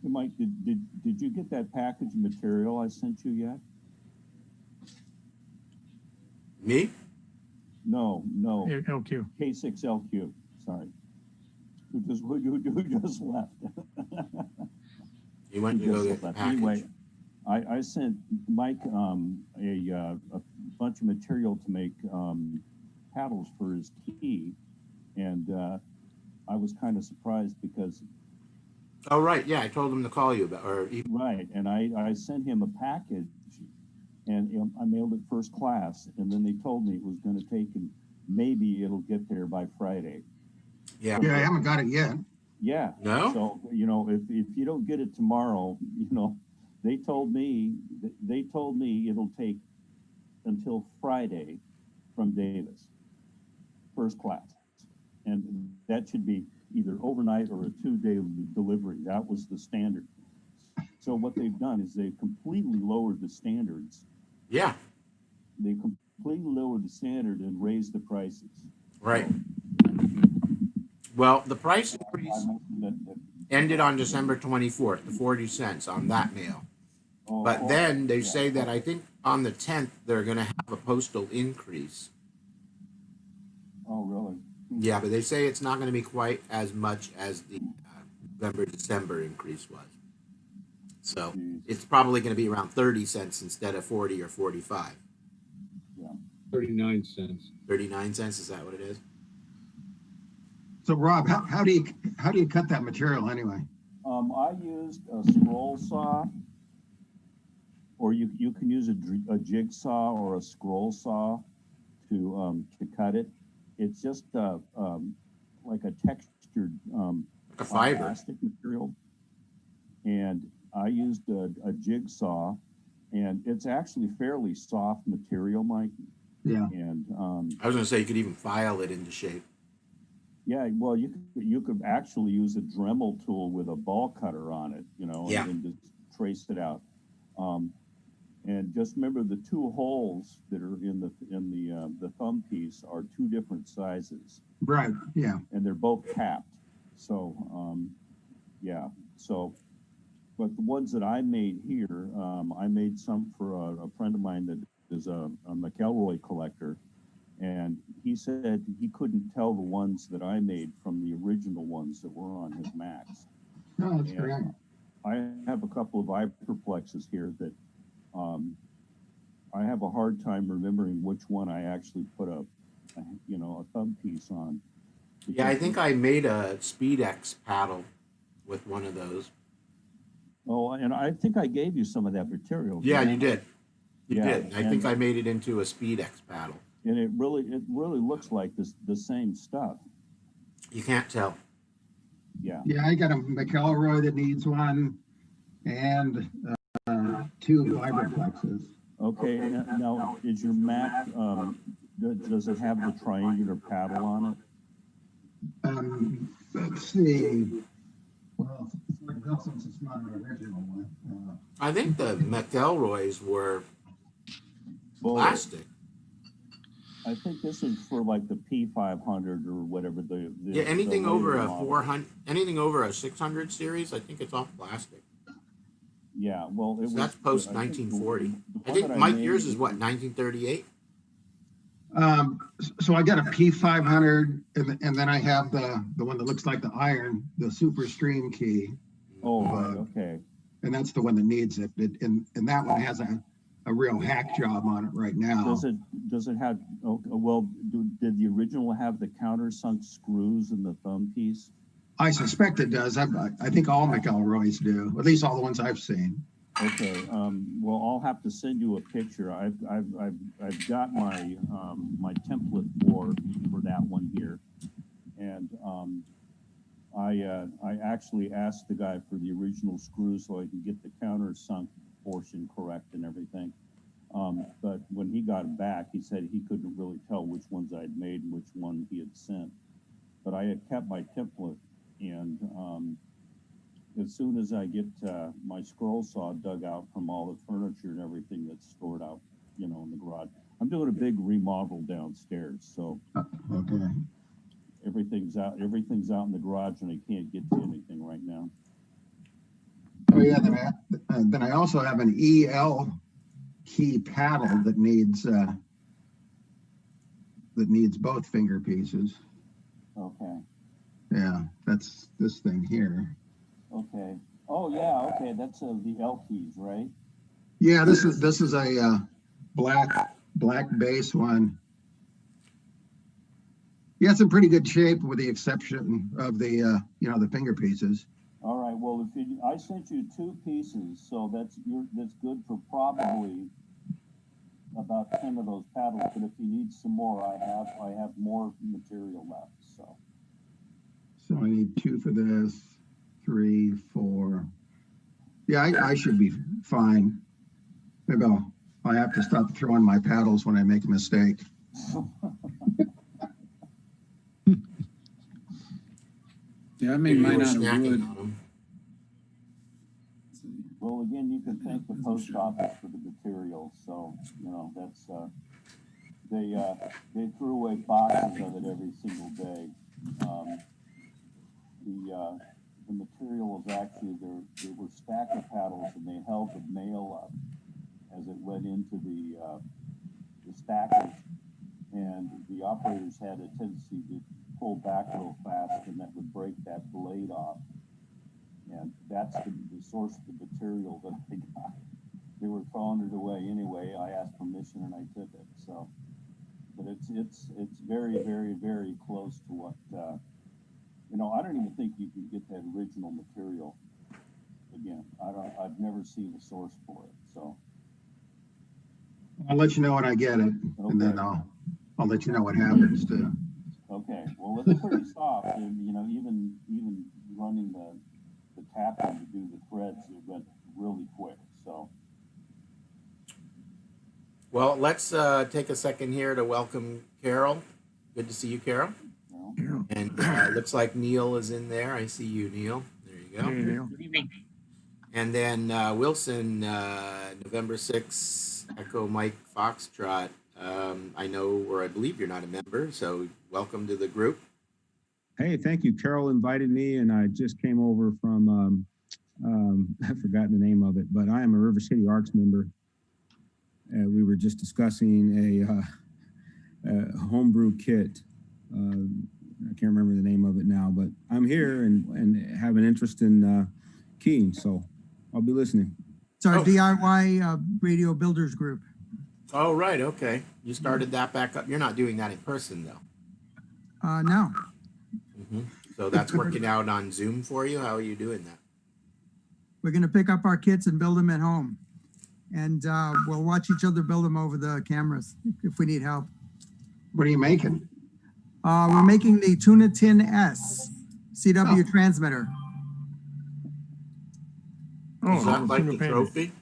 S6: Hey, Mike, did you get that package material I sent you yet?
S2: me?
S6: No.
S4: LQ.
S6: K6LQ. Sorry. Who just left?
S2: He went to go get the package.
S6: Anyway, I sent Mike a bunch of material to make paddles for his key, and I was kind of surprised because
S2: Oh, right. Yeah, I told him to call you about,
S6: right, and I sent him a package, and I mailed it first class, and then they told me it was going to take, and maybe it'll get there by Friday.
S2: yeah.
S5: Yeah, I haven't got it yet.
S6: Yeah.
S2: No?
S6: So, if you don't get it tomorrow, they told me it'll take until Friday from Davis, first class. And that should be either overnight or a 2-day delivery. That was the standard. So what they've done is they've completely lowered the standards.
S2: Yeah,
S6: They completely lowered the standard and raised the prices.
S2: right. Well, the price increase
S6: I mentioned that
S2: ended on December 24th, the 40 cents on that mail. But then they say that I think on the 10th, they're going to have a postal increase.
S6: Oh, really?
S2: Yeah, but they say it's not going to be quite as much as the November-December increase was. So it's probably going to be around 30 cents instead of 40 or 45.
S3: 39 cents.
S2: 39 cents, is that what it is?
S5: So Rob, how do you cut that material anyway?
S6: I used a scroll saw, or you can use a jigsaw or a scroll saw to cut it. It's just like a textured
S2: A fiber.
S6: plastic material. and I used a jigsaw, and it's actually fairly soft material, Mike.
S5: Yeah.
S6: And
S2: I was gonna say you could even file it into shape.
S6: yeah, well, you could actually use a Dremel tool with a ball cutter on it,
S2: Yeah.
S6: and just trace it out. And just remember the two holes that are in the thumb piece are two different sizes,
S5: Right. Yeah.
S6: and they're both capped. So yeah. So, but the ones that I made here, I made some for a friend of mine that is a McElroy collector, and he said he couldn't tell the ones that I made from the original ones that were on his Macs.
S5: No, that's
S6: And
S5: correct.
S6: I have a couple of hyperplexes here that I have a hard time remembering which one I actually put a thumb piece on.
S2: Yeah, I think I made a SpeedX paddle with one of those.
S6: Oh, and I think I gave you some of that material.
S2: Yeah,
S6: didn't
S2: you
S6: I?
S2: did. You
S6: Yeah,
S2: did. I think I made it into a SpeedX paddle.
S6: And it really looks like the same stuff.
S2: You can't tell.
S6: Yeah.
S5: Yeah, I got a McElroy that needs one, and two Vibraplexes.
S6: Okay. Now, is your Mac does it have the triangular paddle on it?
S5: Let's see. Well, since it's not an original one.
S2: I think the McElroys were
S6: Well,
S2: plastic.
S6: I think this is for like the P500 or whatever the
S2: Yeah, anything
S6: the
S2: over
S6: later
S2: a
S6: model.
S2: 400, anything over a 600 series, I think it's all plastic.
S6: Yeah, well, it was,
S2: That's post
S6: I think
S2: 1940.
S6: the
S2: I
S6: one
S2: think
S6: that
S2: Mike,
S6: made
S2: yours is
S6: was-
S2: what, 1938?
S5: So I got a P500, and then I have the one that looks like the iron, the Super Stream key,
S6: Oh, right, okay.
S5: and that's the one that needs it. And that one has a real hack job on it right now.
S6: Does it have? Oh, well, did the original have the countersunk screws in the thumb piece?
S5: I suspect it does. I think all McElroys do, at least all the ones I've seen.
S6: Okay. Well, I'll have to send you a picture. I've got my my template for that one here, and I actually asked the guy for the original screws so I can get the countersunk portion correct and everything. But when he got it back, he said he couldn't really tell which ones I'd made and which one he had sent. But I had kept my template, and as soon as I get my scroll saw dug out from all the furniture and everything that's stored out, in the garage, I'm doing a big remodel downstairs, so
S5: Okay.
S6: everything's out in the garage, and I can't get to anything right now.
S5: Oh yeah. Then I also have an EL key paddle that needs both finger pieces.
S6: Okay.
S5: Yeah, that's this thing here.
S6: Okay. Oh yeah. Okay. That's the L keys, right?
S5: Yeah, this is a black base one. Yeah, it's in pretty good shape with the exception of the the finger pieces.
S6: All right. Well, I sent you two pieces, so that's good for probably about 10 of those paddles. But if you need some more, I have more material left.
S5: So I need two for this, 3, 4. Yeah, I should be fine. Maybe I have to stop throwing my paddles when I make a mistake.
S1: Yeah, I made
S2: You
S1: mine
S2: were
S1: out of
S2: snacking
S1: wood.
S2: on them.
S6: Well, again, you can thank the post office for the materials. So that's they threw away boxes of it every single day. The material was actually there were stacker paddles, and they held the mail up as it went into the stackers, and the operators had a tendency to pull back real fast, and that would break that blade off. And that's the source of the material that I got. They were throwing it away anyway. I asked permission and I took it. So, but it's very, very, very close to what I don't even think you can get that original material again. I've never seen a source for it. So
S5: I'll let you know when I get it, and then I'll let you know what happens too.
S6: okay. Well, it's pretty soft, and even running the tap them to do the threads, they went really quick, so.
S2: Well, let's take a second here to welcome Carol. Good to see you, Carol.
S6: You know.
S4: Yeah.
S2: And looks like Neil is in there. I see you, Neil. There you go.
S4: Yeah.
S2: And then Wilson, November 6th, Echo Mike Foxtrot. I know, or I believe you're not a member, so welcome to the group.
S7: Hey, thank you. Carol invited me, and I just came over from, I've forgotten the name of it, but I am a River City Arts member. We were just discussing a homebrew kit. I can't remember the name of it now, but I'm here and have an interest in keying, so I'll be listening.
S8: It's our
S2: Oh.
S8: DIY radio builders group.
S2: Oh, right. Okay. You started that back up. You're not doing that in person, though.
S8: No,
S2: So that's working out on Zoom for you. How are you doing that?
S8: we're going to pick up our kits and build them at home. And we'll watch each other build them over the cameras if we need help.
S5: What are you making?
S8: We're making the Tuna Tin S CW transmitter.
S4: Oh,
S2: Is that like the
S4: independent.
S2: trophy?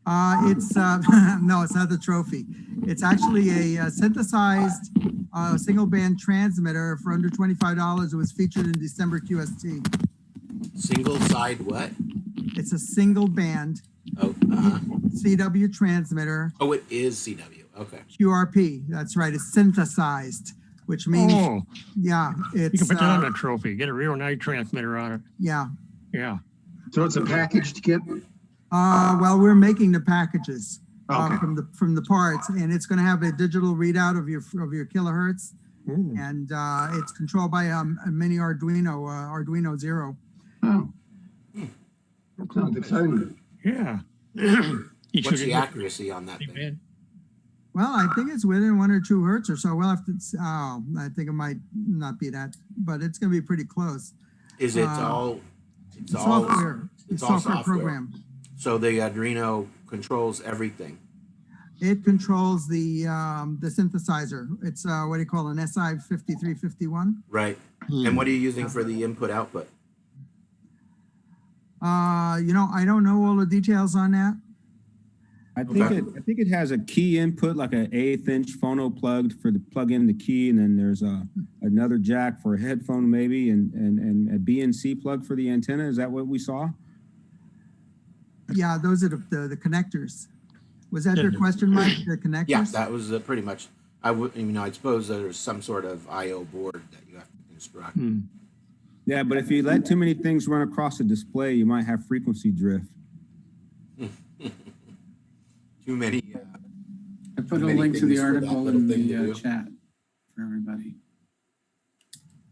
S8: It's no, it's not the trophy. It's actually a synthesized single band transmitter for under $25. It was featured in December QST.
S2: Single side what?
S8: It's a single band
S2: Oh,
S8: CW transmitter,
S2: oh, it is CW. Okay.
S8: QRP. That's right. It's synthesized, which means,
S4: Oh,
S8: yeah,
S4: you
S8: it's,
S4: can put that on a trophy. Get a real nice transmitter on it.
S8: yeah.
S4: Yeah.
S5: So it's a packaged kit?
S8: Well, we're making the packages
S5: Okay.
S8: from the parts, and it's going to have a digital readout of your kilohertz,
S4: Ooh.
S8: and it's controlled by a mini Arduino Zero.
S5: Oh. Sounds exciting.
S4: Yeah.
S2: What's the accuracy on that thing?
S8: Well, I think it's within 1 or 2 hertz or so. We'll have to. I think it might not be that, but it's going to be pretty close.
S2: Is it all? It's all
S8: Software.
S2: It's all
S8: software
S2: software.
S8: program.
S2: So the Arduino controls everything.
S8: It controls the synthesizer. It's what do you call an SI 5351?
S2: Right. And what are you using for the input output?
S8: I don't know all the details on that.
S7: I think it has a key input, like an 1/8 inch phono plugged for the plug in the key, and then there's another jack for a headphone maybe, and a BNC plug for the antenna. Is that what we saw?
S8: Yeah, those are the connectors. Was that your question, Mike? The connectors?
S2: Yeah, that was pretty much. I suppose there's some sort of I/O board that you have to construct.
S7: Yeah, but if you let too many things run across the display, you might have frequency drift.
S2: Too many.
S1: I put a
S2: Many
S1: link to
S2: things
S1: the
S2: for that
S1: article
S2: little
S1: in
S2: thing to
S1: the
S2: do.
S1: chat for everybody.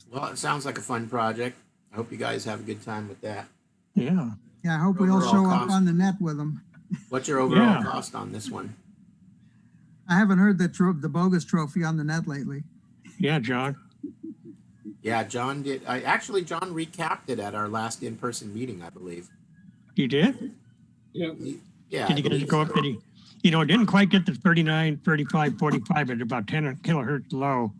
S2: Well, it sounds like a fun project. I hope you guys have a good time with that.
S4: Yeah.
S8: Yeah, I hope we all
S2: Overall
S8: show up
S2: cost.
S8: on the net with them.
S2: What's your overall
S4: Yeah.
S2: cost on this one?
S8: I haven't heard the bogus trophy on the net lately.
S4: Yeah, John.
S2: Yeah, John did. John recapped it at our last in-person meeting, I believe.
S4: You did?
S3: Yeah.
S2: Yeah.
S4: Did
S2: I
S4: you get it to
S2: believe
S4: go up?
S2: so.
S4: Did he? It didn't quite get to 39, 35, 45, but about 10 kilohertz low.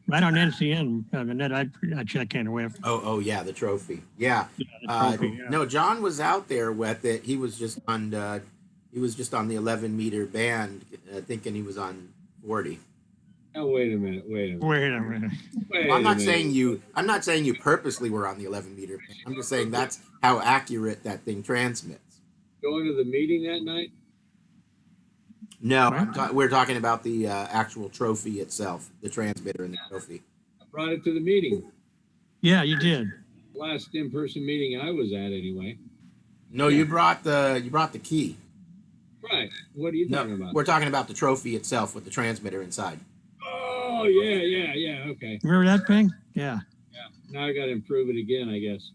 S4: Right on NCN, the net I check in with.
S2: Oh, yeah, the trophy. Yeah.
S4: Yeah, the trophy, yeah.
S2: No, John was out there with it. He was just on the 11-meter band, thinking he was on 40.
S3: Oh, wait a minute.
S4: Wait a minute.
S3: Wait
S2: Well, I'm
S3: a
S2: not
S3: minute.
S2: saying you purposely were on the 11-meter band. I'm just saying that's how accurate that thing transmits.
S3: Going to the meeting that night?
S2: No,
S4: What?
S2: we're talking about the actual trophy itself, the transmitter and the trophy.
S3: I brought it to the meeting.
S4: Yeah, you did.
S3: Last in-person meeting I was at anyway.
S2: No, you brought the key.
S3: Right. What are you talking
S2: No,
S3: about?
S2: we're talking about the trophy itself with the transmitter inside.
S3: Oh, yeah. Okay.
S4: Remember that thing? Yeah.
S3: Now I got to improve it again, I guess.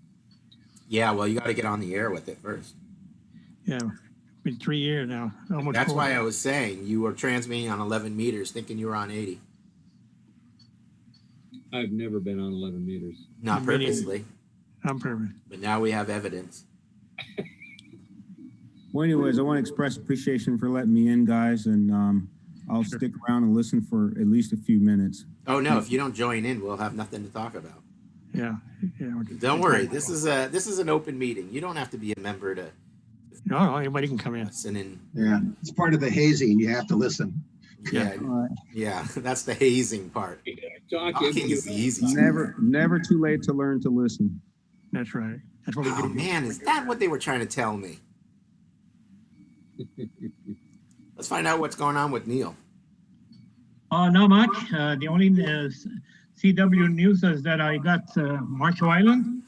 S2: Yeah, well, you got to get on the air with it first.
S4: Yeah. Been 3 years now. Almost
S2: That's
S4: 4.
S2: why I was saying you were transmitting on 11 meters, thinking you were on 80.
S3: I've never been on 11 meters.
S2: Not
S4: Me neither.
S2: purposely,
S4: I'm perfect.
S2: but now we have evidence.
S7: Well, anyways, I want to express appreciation for letting me in, guys, and I'll
S4: Sure.
S7: stick around and listen for at least a few minutes.
S2: Oh no, if you don't join in, we'll have nothing to talk about.
S4: Yeah.
S2: Don't worry. This is an open meeting. You don't have to be a member to
S4: No, anybody can come in.
S2: listen in.
S5: Yeah, it's part of the hazing. You have to listen.
S2: Yeah,
S6: All right.
S2: yeah. That's the hazing part. Talking is the easy stuff.
S7: Never too late to learn to listen.
S4: That's right. That's what we
S2: Oh
S4: do.
S2: man, is that what they were trying to tell me? Let's find out what's going on with Neil.
S9: Not much. The only CW news is that I got Marshall Island,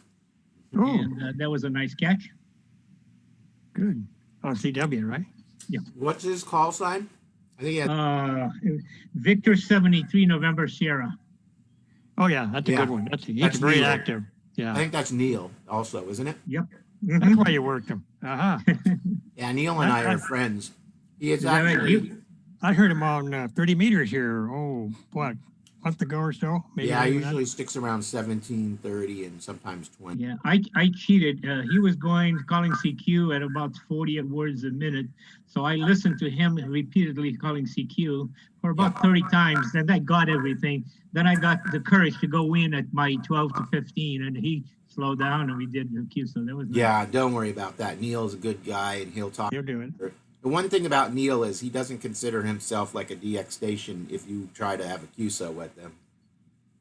S4: Oh,
S9: and that was a nice catch.
S4: good. On CW, right?
S2: What's his call sign? I think he has,
S9: Victor 73 November Sierra.
S4: Oh, yeah, that's a
S2: Yeah.
S4: good one. He's
S2: That's
S4: very
S2: Neil.
S4: active.
S2: I
S4: Yeah,
S2: think that's Neil also, isn't it?
S4: that's why you worked him. Uh-huh.
S2: Yeah, Neil and I are friends. He is
S9: Is that right?
S2: actually.
S4: I heard him on 30 meters here. Oh, what, a month ago or so? Maybe
S2: Yeah,
S4: not even
S2: usually sticks around 17, 30, and sometimes 20.
S9: Yeah, I cheated. He was calling CQ at about 40 words a minute. So I listened to him repeatedly calling CQ for about 30 times. Then I got everything. Then I got the courage to go in at my 12 to 15, and he slowed down and we did the Q. So that was nice.
S2: Yeah, don't worry about that. Neil's a good guy, and he'll talk.
S4: that. He'll do it.
S2: The one thing about Neil is he doesn't consider himself like a DX station if you try to have a QSO with them.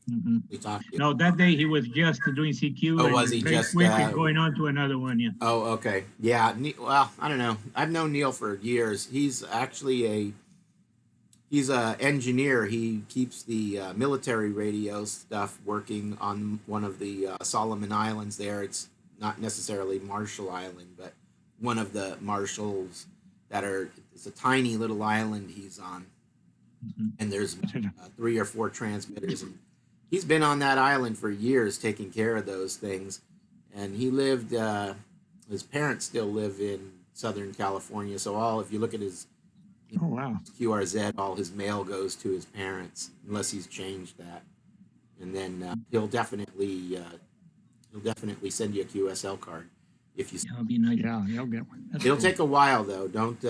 S9: Mhm.
S2: He talk to you.
S9: No, that day he was just doing CQ.
S2: Oh,
S9: and
S2: was he
S9: very
S2: just,
S9: quickly going on to another one? Yeah.
S2: Oh, okay. Yeah. Well, I don't know. I've known Neil for years. He's actually he's a engineer. He keeps the military radio stuff working on one of the Solomon Islands there. It's not necessarily Marshall Island, but one of the Marshalls it's a tiny little island he's on.
S9: Mhm.
S2: And there's 3 or 4 transmitters. And he's been on that island for years taking care of those things. And he lived, his parents still live in Southern California. So if you look at his
S4: Oh, wow.
S2: QRZ, all his mail goes to his parents, unless he's changed that. And then he'll definitely send you a QSL card if you.
S9: That'll be nice.
S4: Yeah, he'll get one. That's
S2: It'll
S4: cool.
S2: take a while though. Don't.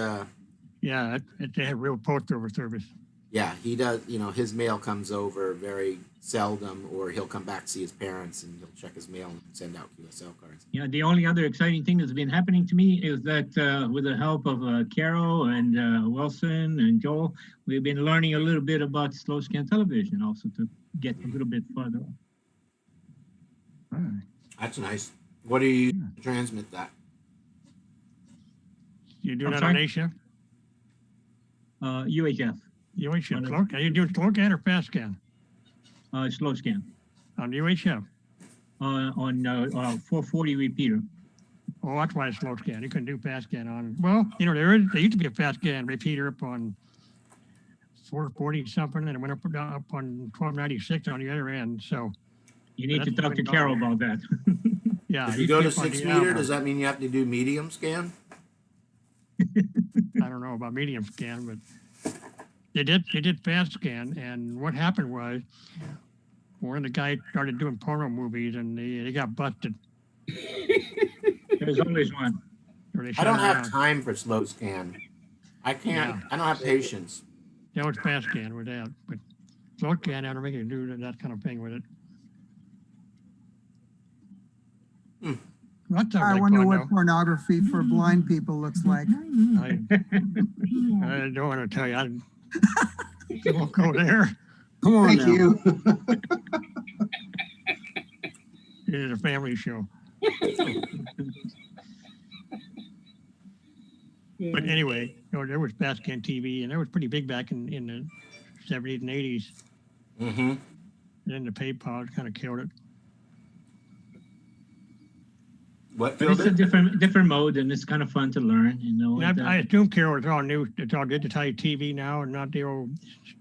S4: Yeah, they have real post over service.
S2: Yeah, he does. His mail comes over very seldom, or he'll come back to see his parents and he'll check his mail and send out QSL cards.
S9: Yeah, the only other exciting thing that's been happening to me is that with the help of Carol and Wilson and Joel, we've been learning a little bit about slow scan television also to get a little bit further.
S4: All right.
S2: That's nice. What do you use to transmit that?
S4: You do
S9: I'm
S4: that
S9: sorry?
S4: on A-shift?
S9: UHF,
S4: UHF. Are you doing slow scan or fast scan?
S9: slow scan
S4: On UHF?
S9: on 440 repeater.
S4: Oh, that's why it's slow scan. You couldn't do fast scan on. Well, there used to be a fast scan repeater up on 440 something, and it went up on 1296 on the other end. So
S9: You need to
S4: That's
S9: talk to
S4: been
S9: Carol
S4: gone.
S9: about that.
S4: yeah,
S2: If you go to
S4: keep on
S2: 6
S4: the
S2: meter,
S4: hour.
S2: does that mean you have to do medium scan?
S4: I don't know about medium scan, but they did fast scan, and what happened was one of the guys started doing porno movies, and they got busted.
S9: There's always one.
S4: Or they
S2: I
S4: shut
S2: don't
S4: it
S2: have
S4: down.
S2: time for slow scan. I can't.
S4: Yeah.
S2: I don't have patience.
S4: That was fast scan with that, but slow scan, I don't make you do that kind of thing with it.
S2: Hmm.
S4: That sounds
S8: I
S4: like
S8: wonder
S4: fun,
S8: what pornography for blind people looks like.
S4: though. I don't want to tell you. I won't go there.
S7: Come on
S5: Thank
S7: now.
S5: you.
S4: It is a family show. But anyway, there was fast scan TV, and that was pretty big back in the 70s and 80s.
S2: Mm-hmm.
S4: And then the PayPal kind of killed it.
S2: What
S9: But
S2: killed
S9: it's a
S2: it?
S9: different mode, and it's kind of fun to learn.
S4: And I assume, Carol, it's all new. It's all digitized TV now, and not the old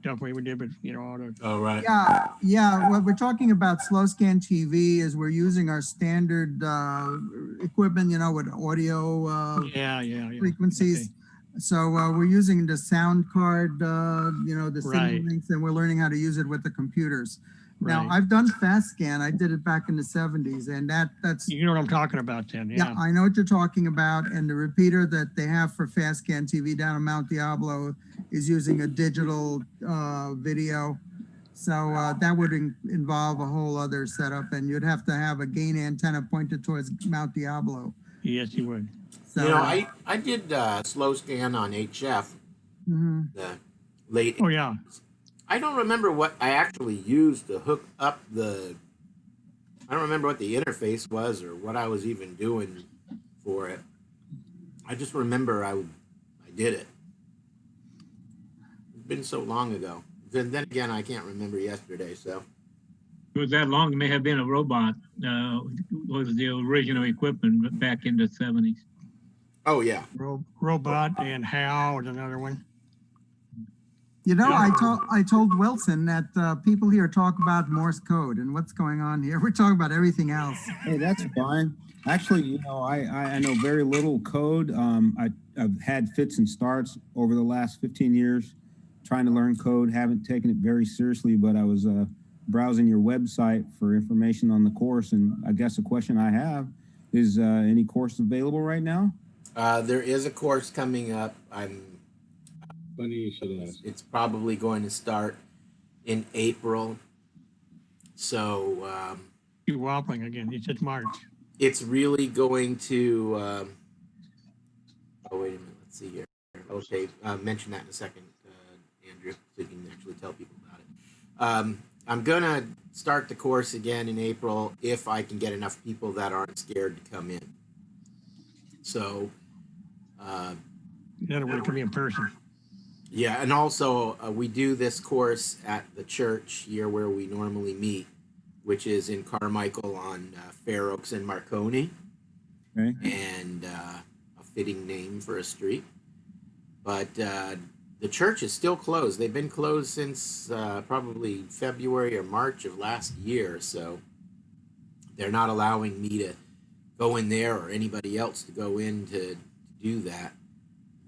S4: stuff we did, but all the.
S2: Oh, right.
S8: Yeah, what we're talking about slow scan TV is we're using our standard equipment, with audio
S4: Yeah.
S8: frequencies.
S4: Okay.
S8: So we're using the sound card, the
S4: Right.
S8: signal links, and we're learning how to use it with the computers. Now,
S4: Right.
S8: I've done fast scan. I did it back in the 70s, and that's
S4: You know what I'm talking about then,
S8: yeah, I know what you're talking about. And the repeater that they have for fast scan TV down in Mount Diablo is using a digital video. So that would involve a whole other setup, and you'd have to have a gain antenna pointed towards Mount Diablo.
S4: Yes, you would.
S8: So,
S2: You know, I did slow scan on HF,
S8: mhm.
S2: the late.
S4: Oh, yeah.
S2: I don't remember what I actually used to hook up the. I don't remember what the interface was or what I was even doing for it. I just remember I did it. It's been so long ago. Then again, I can't remember yesterday. So
S9: It was that long, it may have been a robot, was the original equipment back in the 70s.
S2: oh yeah,
S4: Robot and Hal is another one.
S8: You know,
S4: Yeah.
S8: I told Wilson that people here talk about Morse code and what's going on here. We're talking about everything else.
S7: Hey, that's fine. Actually, you know, I know very little code. I've had fits and starts over the last 15 years trying to learn code. Haven't taken it very seriously, but I was browsing your website for information on the course, and I guess a question I have is any course available right now?
S2: there is a course coming up.
S3: Funny you should ask.
S2: It's probably going to start in April. So
S4: You're wobbling again. It's at March.
S2: it's really going to. Oh wait a minute. Let's see here. Okay, mention that in a second, Andrew, so you can actually tell people about it. I'm gonna start the course again in April if I can get enough people that aren't scared to come in. So.
S4: In other words, to be in person.
S2: Yeah, and also we do this course at the church here where we normally meet, which is in Carmichael on Fair Oaks and Marconi,
S7: Okay.
S2: and a fitting name for a street. But the church is still closed. They've been closed since probably February or March of last year, so they're not allowing me to go in there or anybody else to go in to do that.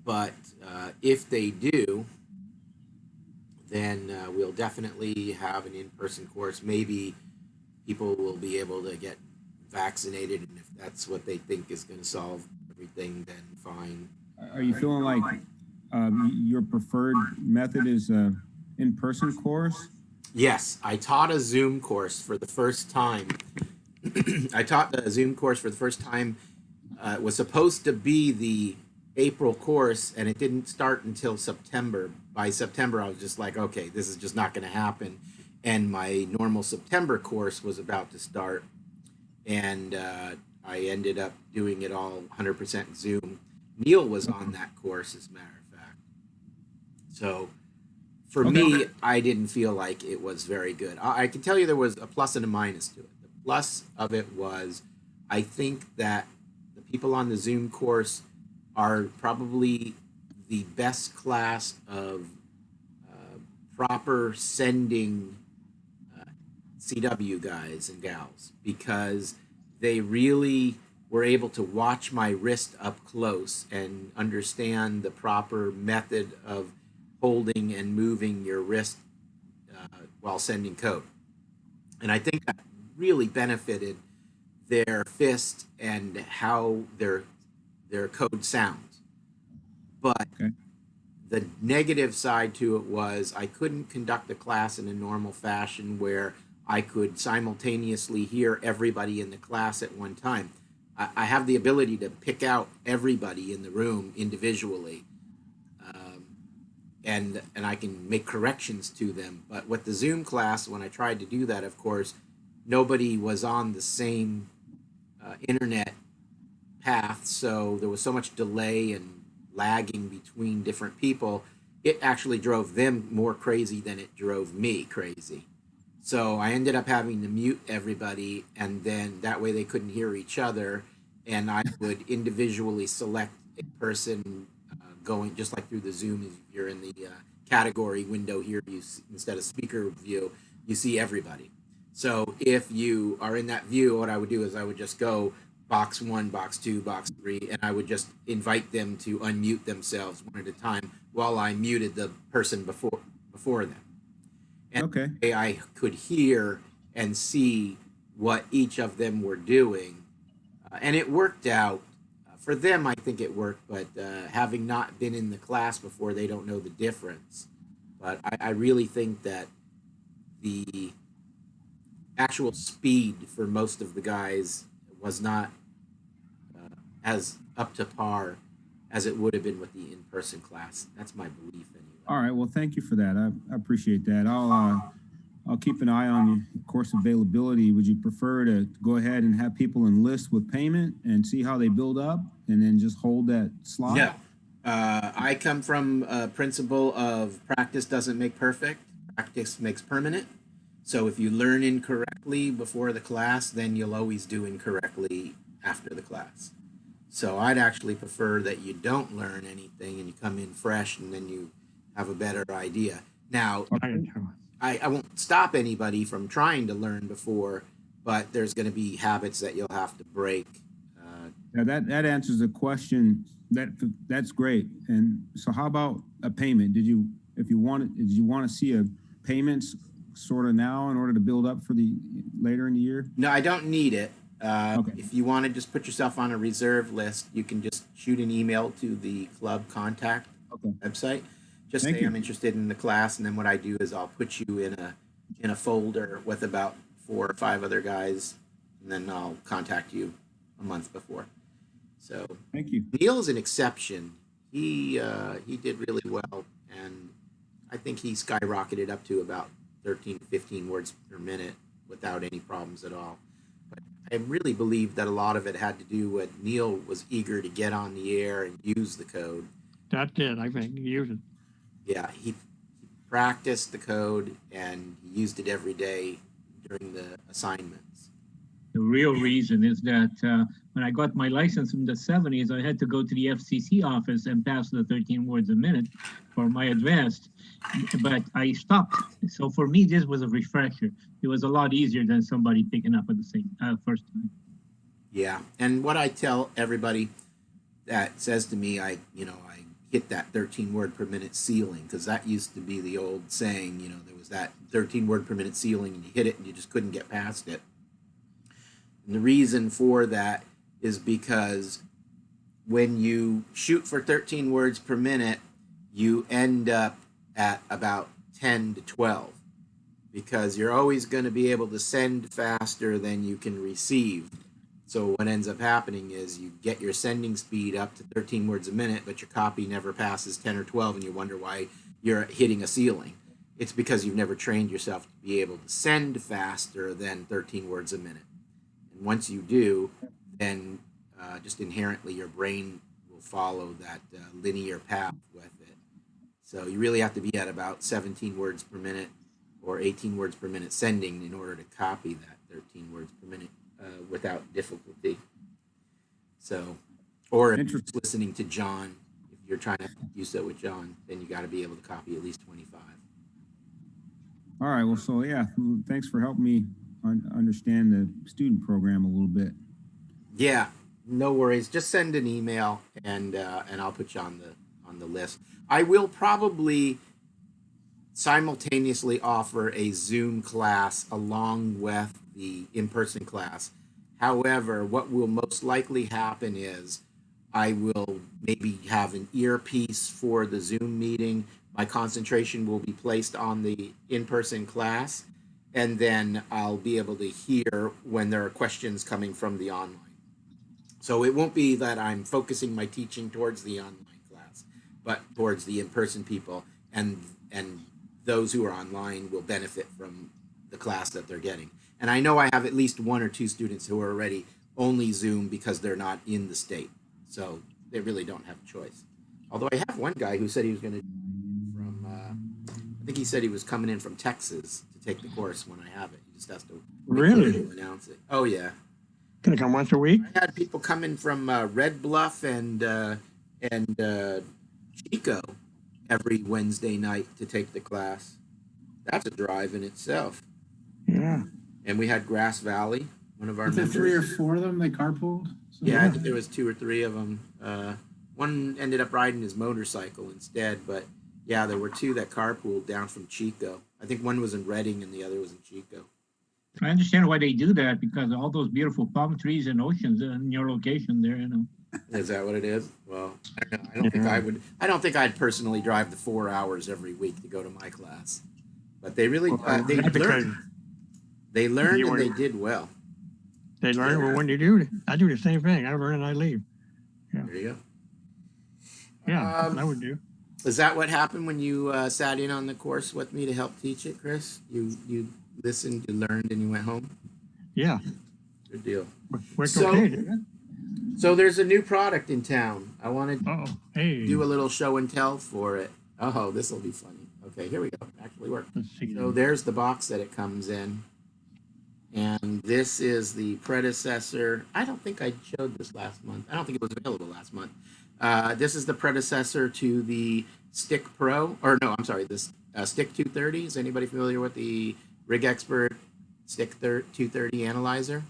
S2: But if they do, then we'll definitely have an in-person course. Maybe people will be able to get vaccinated, and if that's what they think is going to solve everything, then fine.
S7: Are you feeling like your preferred method is in-person course?
S2: Yes, I taught a Zoom course for the first time. I taught a Zoom course for the first time. It was supposed to be the April course, and it didn't start until September. By September, I was just like, okay, this is just not going to happen. And my normal September course was about to start, and I ended up doing it all 100% Zoom. Neil was on that course, as a matter of fact. So for me, I didn't feel like it was very good. I can tell you there was a plus and a minus to it. The plus of it was I think that the people on the Zoom course are probably the best class of proper sending CW guys and gals, because they really were able to watch my wrist up close and understand the proper method of holding and moving your wrist while sending code. And I think that really benefited their fist and how their code sounds. But the negative side to it was I couldn't conduct a class in a normal fashion where I could simultaneously hear everybody in the class at one time. I have the ability to pick out everybody in the room individually, and I can make corrections to them. But with the Zoom class, when I tried to do that, of course, nobody was on the same internet path, so there was so much delay and lagging between different people. It actually drove them more crazy than it drove me crazy. So I ended up having to mute everybody, and then that way they couldn't hear each other, and I would individually select a person going just like through the Zoom. If you're in the category window here, instead of speaker view, you see everybody. So if you are in that view, what I would do is I would just go box 1, box 2, box 3, and I would just invite them to unmute themselves one at a time while I muted the person before them. And I could hear and see what each of them were doing. And it worked out. For them, I think it worked, but having not been in the class before, they don't know the difference. But I really think that the actual speed for most of the guys was not as up to par as it would have been with the in-person class. That's my belief anyway.
S7: All right. Well, thank you for that. I appreciate that. I'll keep an eye on your course availability. Would you prefer to go ahead and have people enlist with payment and see how they build up and then just hold that slot?
S2: No. I come from a principle of practice doesn't make perfect. Practice makes permanent. So if you learn incorrectly before the class, then you'll always do incorrectly after the class. So I'd actually prefer that you don't learn anything and you come in fresh and then you have a better idea. Now, I won't stop anybody from trying to learn before, but there's going to be habits that you'll have to break.
S7: Now that answers the question. That's great. And so how about a payment? Did you want to see a payments sort of now in order to build up for the later in the year?
S2: No, I don't need it.
S7: Okay.
S2: If you want to just put yourself on a reserve list, you can just shoot an email to the club contact website. Just
S7: Thank
S2: say
S7: you.
S2: I'm interested in the class, and then what I do is I'll put you in a folder with about 4 or 5 other guys, and then I'll contact you a month before. So
S7: Thank you.
S2: Neil's an exception. He did really well, and I think he skyrocketed up to about 13, 15 words per minute without any problems at all. But I really believe that a lot of it had to do with Neil was eager to get on the air and use the code.
S4: That's it, I think. Use it.
S2: Yeah, he practiced the code and he used it every day during the assignments.
S9: The real reason is that when I got my license in the 70s, I had to go to the FCC office and pass the 13 words a minute for my advanced, but I stopped. So for me, this was a refresher. It was a lot easier than somebody picking up at the same first time.
S2: Yeah, and what I tell everybody that says to me, I hit that 13 word per minute ceiling, because that used to be the old saying, there was that 13 word per minute ceiling and you hit it and you just couldn't get past it. And the reason for that is because when you shoot for 13 words per minute, you end up at about 10 to 12, because you're always going to be able to send faster than you can receive. So what ends up happening is you get your sending speed up to 13 words a minute, but your copy never passes 10 or 12, and you wonder why you're hitting a ceiling. It's because you've never trained yourself to be able to send faster than 13 words a minute. And once you do, then just inherently your brain will follow that linear path with it. So you really have to be at about 17 words per minute or 18 words per minute sending in order to copy that 13 words per minute without difficulty. So, or if you're listening to John, if you're trying to use that with John, then you got to be able to copy at least 25.
S7: All right. Well, so yeah, thanks for helping me understand the student program a little bit.
S2: Yeah, no worries. Just send an email and I'll put you on the list. I will probably simultaneously offer a Zoom class along with the in-person class. However, what will most likely happen is I will maybe have an earpiece for the Zoom meeting. My concentration will be placed on the in-person class, and then I'll be able to hear when there are questions coming from the online. So it won't be that I'm focusing my teaching towards the online class, but towards the in-person people, and those who are online will benefit from the class that they're getting. And I know I have at least 1 or 2 students who are already only Zoom because they're not in the state. So they really don't have a choice. Although I have one guy who said he was going to from, I think he said he was coming in from Texas to take the course when I have it. He just has to
S4: Really?
S2: announce it. Oh, yeah.
S4: Can it come once a week?
S2: I had people come in from Red Bluff and Chico every Wednesday night to take the class. That's a drive in itself.
S4: Yeah.
S2: And we had Grass Valley, one of our
S1: Was there
S2: members.
S1: 3 or 4 of them? They carpooled?
S2: Yeah, I think there was 2 or 3 of them. One ended up riding his motorcycle instead, but yeah, there were 2 that carpooled down from Chico. I think one was in Redding and the other was in Chico.
S9: I understand why they do that, because all those beautiful palm trees and oceans in your location there,
S2: Is that what it is? Well, I don't know. I don't think I would. I don't think I'd personally drive the 4 hours every week to go to my class. But they really
S4: Well,
S2: they
S4: that's because
S2: learned. They learned
S4: you
S2: and
S4: were-
S2: they did well.
S4: they learn, well, when you do, I do the same thing. I learn and I leave.
S2: There you go.
S4: Yeah, I would do.
S2: Is that what happened when you sat in on the course with me to help teach it, Chris? You listened, you learned, and you went home?
S4: Yeah,
S2: Good deal.
S4: worked
S2: So-
S4: okay, didn't it?
S2: So there's a new product in town. I wanted to
S4: Oh, hey,
S2: do a little show and tell for it. Oh, this will be funny. Okay, here we go. Actually worked.
S4: let's see.
S2: So there's the box that it comes in. And this is the predecessor. I don't think I showed this last month. I don't think it was available last month. This is the predecessor to the Stick Pro, or no, I'm sorry, this Stick 230. Is anybody familiar with the Rig Expert Stick 230 analyzer?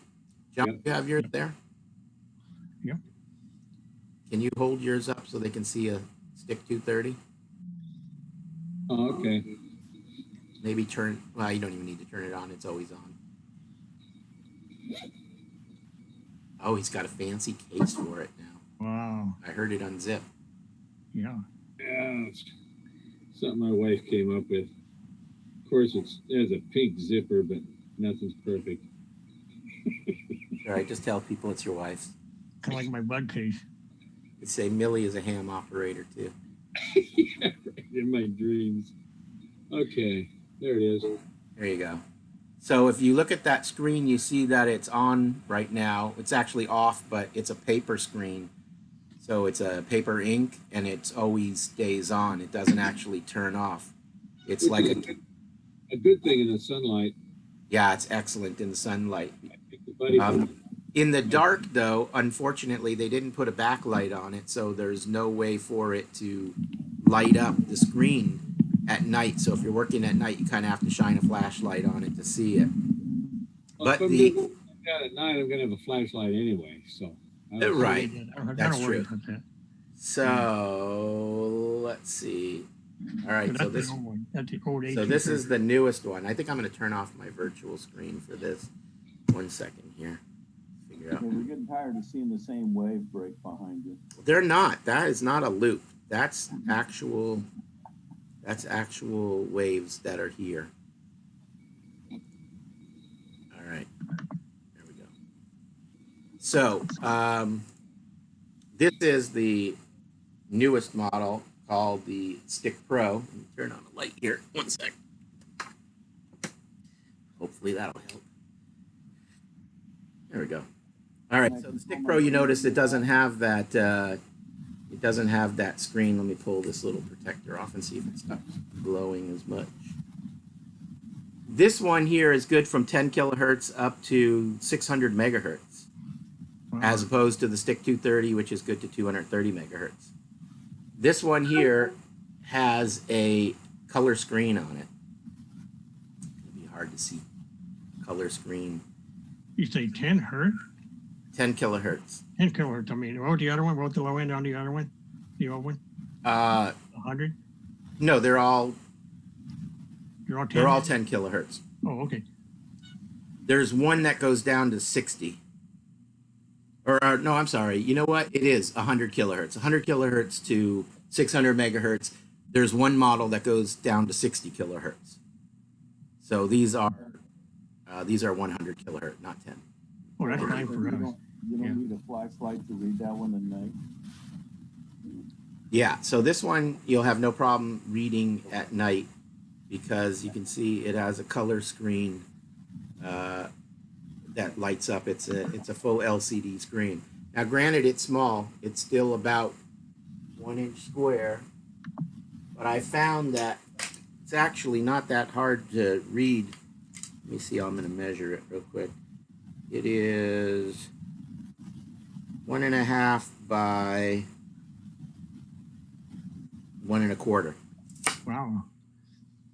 S2: John,
S3: Yep.
S2: you have yours there?
S4: Yep.
S2: Can you hold yours up so they can see a Stick 230?
S3: Oh, okay.
S2: Maybe turn, well, you don't even need to turn it on. It's always on. Oh, he's got a fancy case for it now.
S4: Wow,
S2: I heard it unzip.
S4: yeah.
S3: Yeah, it's something my wife came up with. Of course, it has a pink zipper, but nothing's perfect.
S2: All right, just tell people it's your wife's.
S4: Kind of like my bud case.
S2: You say Millie is a ham operator too.
S3: Yeah, right in my dreams. Okay, there it is.
S2: There you go. So if you look at that screen, you see that it's on right now. It's actually off, but it's a paper screen. So it's a paper ink, and it always stays on. It doesn't actually turn off. It's like
S3: A good thing in the sunlight.
S2: yeah, it's excellent in the sunlight.
S3: Buddy,
S2: In the dark, though, unfortunately, they didn't put a backlight on it, so there's no way for it to light up the screen at night. So if you're working at night, you kind of have to shine a flashlight on it to see it.
S3: well,
S2: But
S3: if I'm
S2: the
S3: doing that at night, I'm gonna have a flashlight anyway. So I don't-
S2: right.
S4: I
S2: That's
S4: don't worry
S2: true.
S4: about that.
S2: So let's see. All right,
S4: But
S2: so
S4: that's
S2: this
S4: the old one. That's the old
S2: so this
S4: 1830.
S2: is the newest one. I think I'm going to turn off my virtual screen for this. 1 second here. Figure out.
S6: Okay, we're getting tired of seeing the same wave break behind you.
S2: They're not. That is not a loop. That's actual waves that are here. All right. There we go. So, this is the newest model called the Stick Pro. Let me turn on the light here. 1 sec. Hopefully that'll help. There we go. All right. So the Stick Pro, you notice it doesn't have that. It doesn't have that screen. Let me pull this little protector off and see if it stops glowing as much. This one here is good from 10 kilohertz up to 600 megahertz, as opposed to the Stick 230, which is good to 230 megahertz. This one here has a color screen on it. It's going to be hard to see. Color screen.
S4: You say 10 hertz?
S2: 10 kilohertz.
S4: 10 kilohertz. I mean, what was the other one? What was the low end on the other one? The old one? 100?
S2: No, they're all
S4: You're all 10?
S2: they're all 10 kilohertz.
S4: Oh, okay.
S2: There's one that goes down to 60. Or no, I'm sorry. You know what? It is 100 kilohertz. 100 kilohertz to 600 megahertz. There's one model that goes down to 60 kilohertz. So these are 100 kilohertz, not 10.
S4: Oh, that's
S6: So
S4: fine for us.
S6: You don't
S4: Yeah.
S6: need a flashlight to read that one at night.
S2: Yeah, so this one you'll have no problem reading at night because you can see it has a color screen that lights up. It's a full LCD screen. Now, granted, it's small. It's still about 1 inch square, but I found that it's actually not that hard to read. Let me see. I'm going to measure it real quick. It is 1.5 by 1 1/4.
S4: Wow.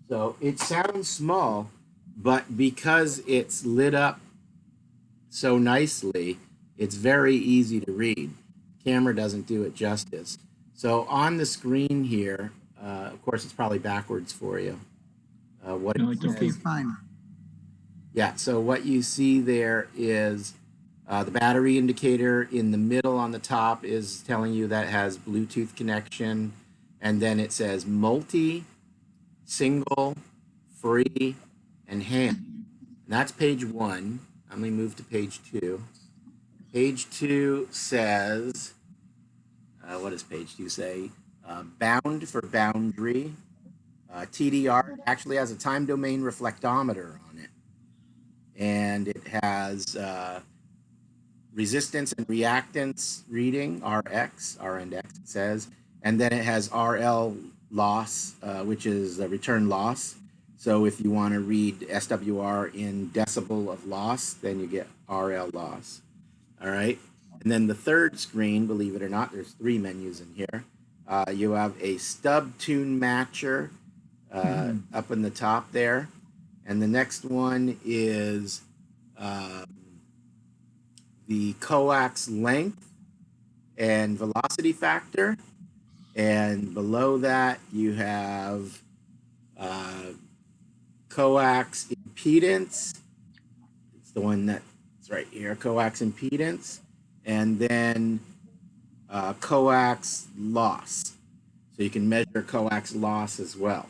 S2: So it sounds small, but because it's lit up so nicely, it's very easy to read. Camera doesn't do it justice. So on the screen here, of course, it's probably backwards for you. What
S4: No,
S2: it
S4: it's
S2: says-
S4: okay.
S8: It's fine.
S2: Yeah, so what you see there is the battery indicator in the middle on the top is telling you that it has Bluetooth connection. And then it says multi, single, free, and hand. And that's page 1. I'm going to move to page 2. Page 2 says, what does page 2 say? Bound for boundary. TDR actually has a time domain reflectometer on it. And it has resistance and reactance reading, RX, R and X it says. And then it has RL loss, which is a return loss. So if you want to read SWR in decibel of loss, then you get RL loss. All right. And then the third screen, believe it or not, there's 3 menus in here. You have a Stub Tune matcher up in the top there. And the next one is the Coax length and velocity factor. And below that, you have Coax impedance. It's the one that's right here, Coax impedance. And then Coax loss. So you can measure Coax loss as well.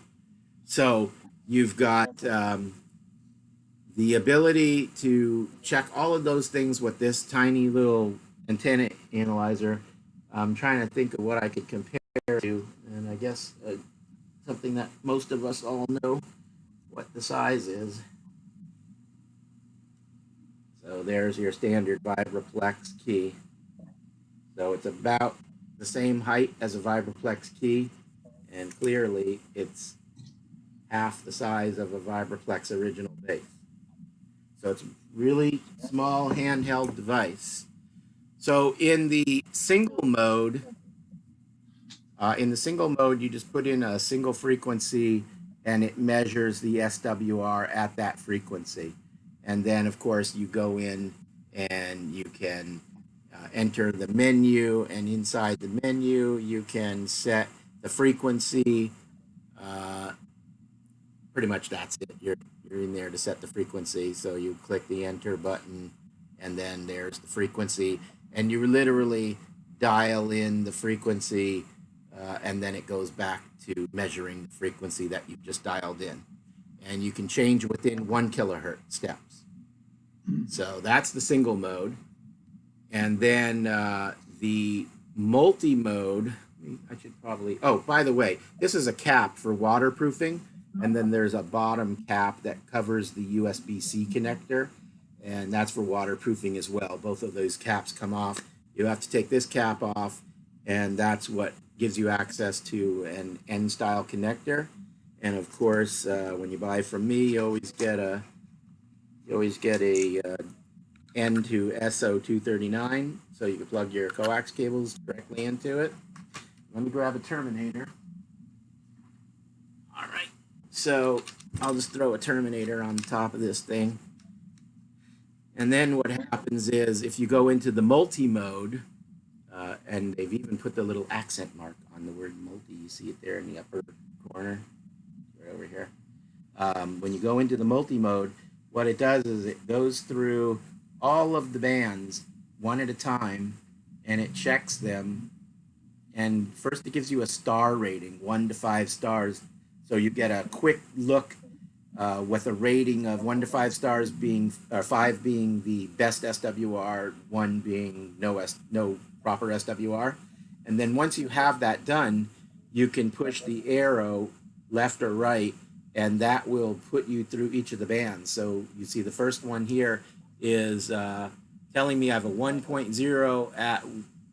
S2: So you've got the ability to check all of those things with this tiny little antenna analyzer. I'm trying to think of what I could compare to, and I guess something that most of us all know what the size is. So there's your standard Vibraplex key. So it's about the same height as a Vibraplex key, and clearly it's half the size of a Vibraplex original base. So it's a really small handheld device. So in the single mode, you just put in a single frequency and it measures the SWR at that frequency. And then, of course, you go in and you can enter the menu, and inside the menu, you can set the frequency. Pretty much that's it. You're in there to set the frequency. So you click the enter button, and then there's the frequency. And you literally dial in the frequency, and then it goes back to measuring the frequency that you've just dialed in. And you can change within 1 kilohertz steps. So that's the single mode. And then the multi-mode, I should probably, oh, by the way, this is a cap for waterproofing. And then there's a bottom cap that covers the USB-C connector. And that's for waterproofing as well. Both of those caps come off. You have to take this cap off, and that's what gives you access to an N-style connector. And of course, when you buy from me, you always get a N to SO239, so you can plug your coax cables directly into it. Let me grab a terminator. All right, so I'll just throw a terminator on the top of this thing. And then what happens is if you go into the multi-mode, and they've even put the little accent mark on the word multi, you see it there in the upper corner, right over here. When you go into the multi-mode, what it does is it goes through all of the bands one at a time, and it checks them. And first it gives you a star rating, 1 to 5 stars. So you get a quick look with a rating of 1 to 5 stars being, or 5 being the best SWR, 1 being no proper SWR. And then once you have that done, you can push the arrow left or right, and that will put you through each of the bands. So you see the first one here is telling me I have a 1.0 at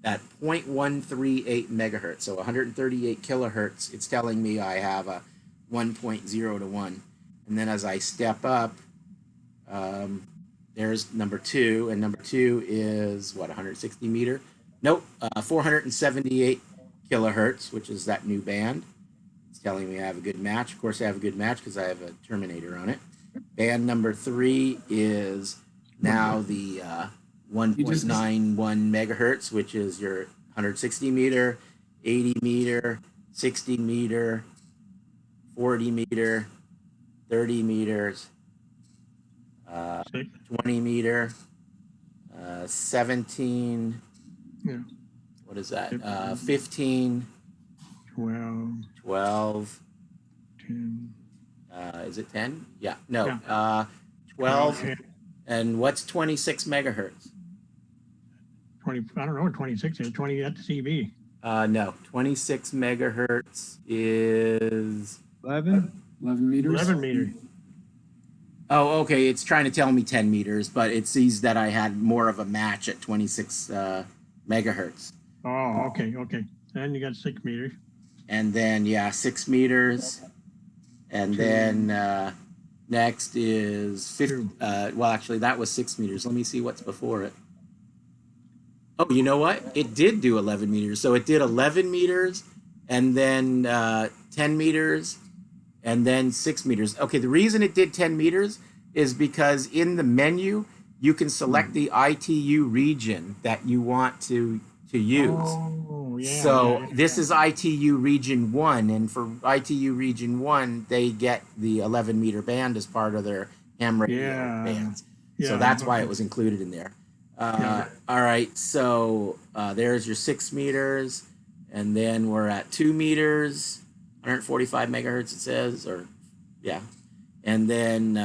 S2: 0.138 megahertz. So 138 kilohertz, it's telling me I have a 1.0 to 1. And then as I step up, there's number 2, and number 2 is what, 160 meter? Nope, 478 kilohertz, which is that new band. It's telling me I have a good match. Of course, I have a good match because I have a terminator on it. Band number 3 is now the 1.91 megahertz, which is your 160 meter, 80 meter, 60 meter, 40 meter, 30 meters, 20 meter, 17,
S4: Yeah.
S2: what is that? 15,
S4: 12,
S2: 12,
S4: 10,
S2: Is it 10? Yeah, no,
S4: Yeah.
S2: 12.
S4: Okay.
S2: And what's 26 megahertz?
S4: 20, I don't know what 26 is, 20 at the CB.
S2: No, 26 megahertz is.
S7: 11?
S1: 11 meters.
S4: 11 meters.
S2: Oh, okay. It's trying to tell me 10 meters, but it sees that I had more of a match at 26 megahertz.
S4: Oh, okay, okay. Then you got 6 meters.
S2: And then, yeah, 6 meters. And then next is 50. Well, actually, that was 6 meters. Let me see what's before it. Oh, you know what? It did do 11 meters. So it did 11 meters and then 10 meters and then 6 meters. Okay, the reason it did 10 meters is because in the menu, you can select the ITU region that you want to use.
S4: Oh, yeah.
S2: So
S4: yeah.
S2: this is ITU region 1, and for ITU region 1, they get the 11 meter band as part of their ham radio bands. So
S4: Yeah,
S2: that's why
S4: okay.
S2: it was included in there.
S4: Yeah.
S2: All right, so there's your 6 meters, and then we're at 2 meters, 145 megahertz it says, or yeah. And then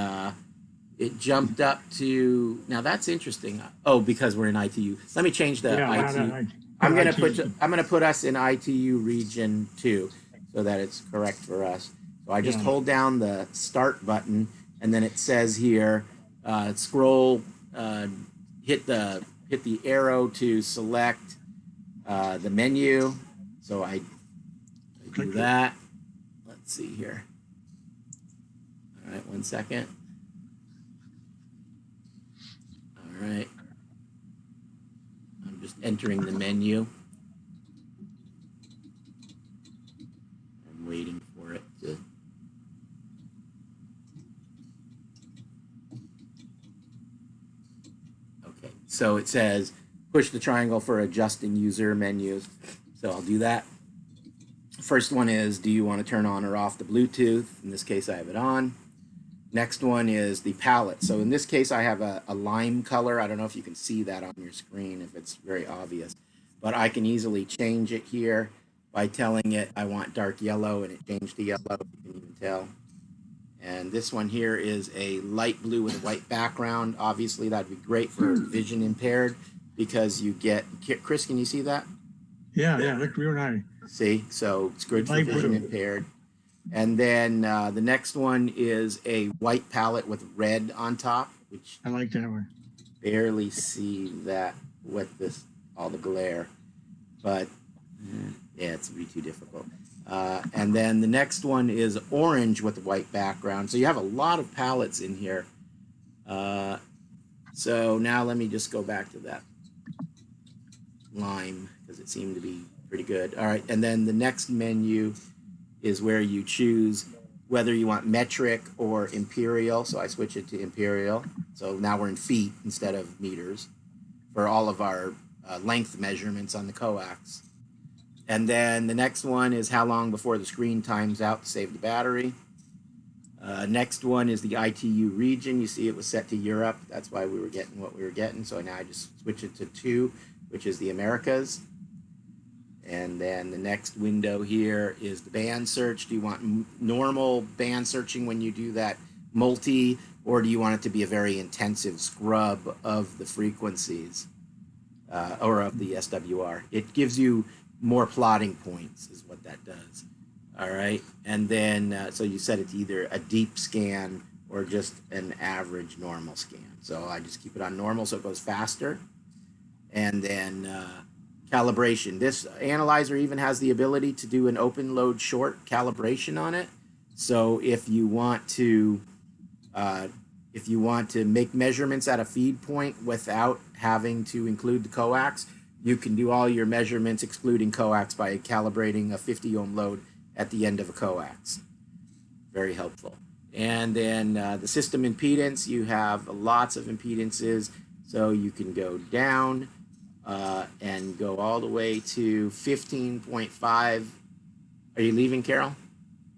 S2: it jumped up to, now that's interesting. Oh, because we're in ITU. Let me change the ITU. I'm gonna put us in ITU region 2 so that it's correct for us. So I just hold down the start button, and then it says here, scroll, hit the arrow to select the menu. So I do that. Let's see here. All right, 1 second. All right. I'm just entering the menu. I'm waiting for it to. Okay, so it says push the triangle for adjusting user menus. So I'll do that. First one is, do you want to turn on or off the Bluetooth? In this case, I have it on. Next one is the palette. So in this case, I have a lime color. I don't know if you can see that on your screen, if it's very obvious, but I can easily change it here by telling it I want dark yellow, and it changed to yellow. You can even tell. And this one here is a light blue with a white background. Obviously, that'd be great for vision impaired because you get, Chris, can you see that?
S4: Yeah, looks real nice.
S2: See, so it's good for
S4: Light
S2: vision
S4: blue.
S2: impaired. And then the next one is a white palette with red on top, which
S4: I like that one.
S2: barely see that with this, all the glare, but yeah, it's be too difficult. And then the next one is orange with a white background. So you have a lot of palettes in here. So now let me just go back to that lime because it seemed to be pretty good. All right, and then the next menu is where you choose whether you want metric or imperial. So I switch it to imperial. So now we're in feet instead of meters for all of our length measurements on the coax. And then the next one is how long before the screen times out to save the battery. Next one is the ITU region. You see it was set to Europe. That's why we were getting what we were getting. So now I just switch it to 2, which is the Americas. And then the next window here is the band search. Do you want normal band searching when you do that multi, or do you want it to be a very intensive scrub of the frequencies or of the SWR? It gives you more plotting points is what that does. All right. And then, so you set it to either a deep scan or just an average normal scan. So I just keep it on normal so it goes faster. And then calibration. This analyzer even has the ability to do an open load short calibration on it. So if you want to make measurements at a feed point without having to include the coax, you can do all your measurements excluding coax by calibrating a 50 ohm load at the end of a coax. Very helpful. And then the system impedance, you have lots of impedances. So you can go down and go all the way to 15.5. Are you leaving, Carol?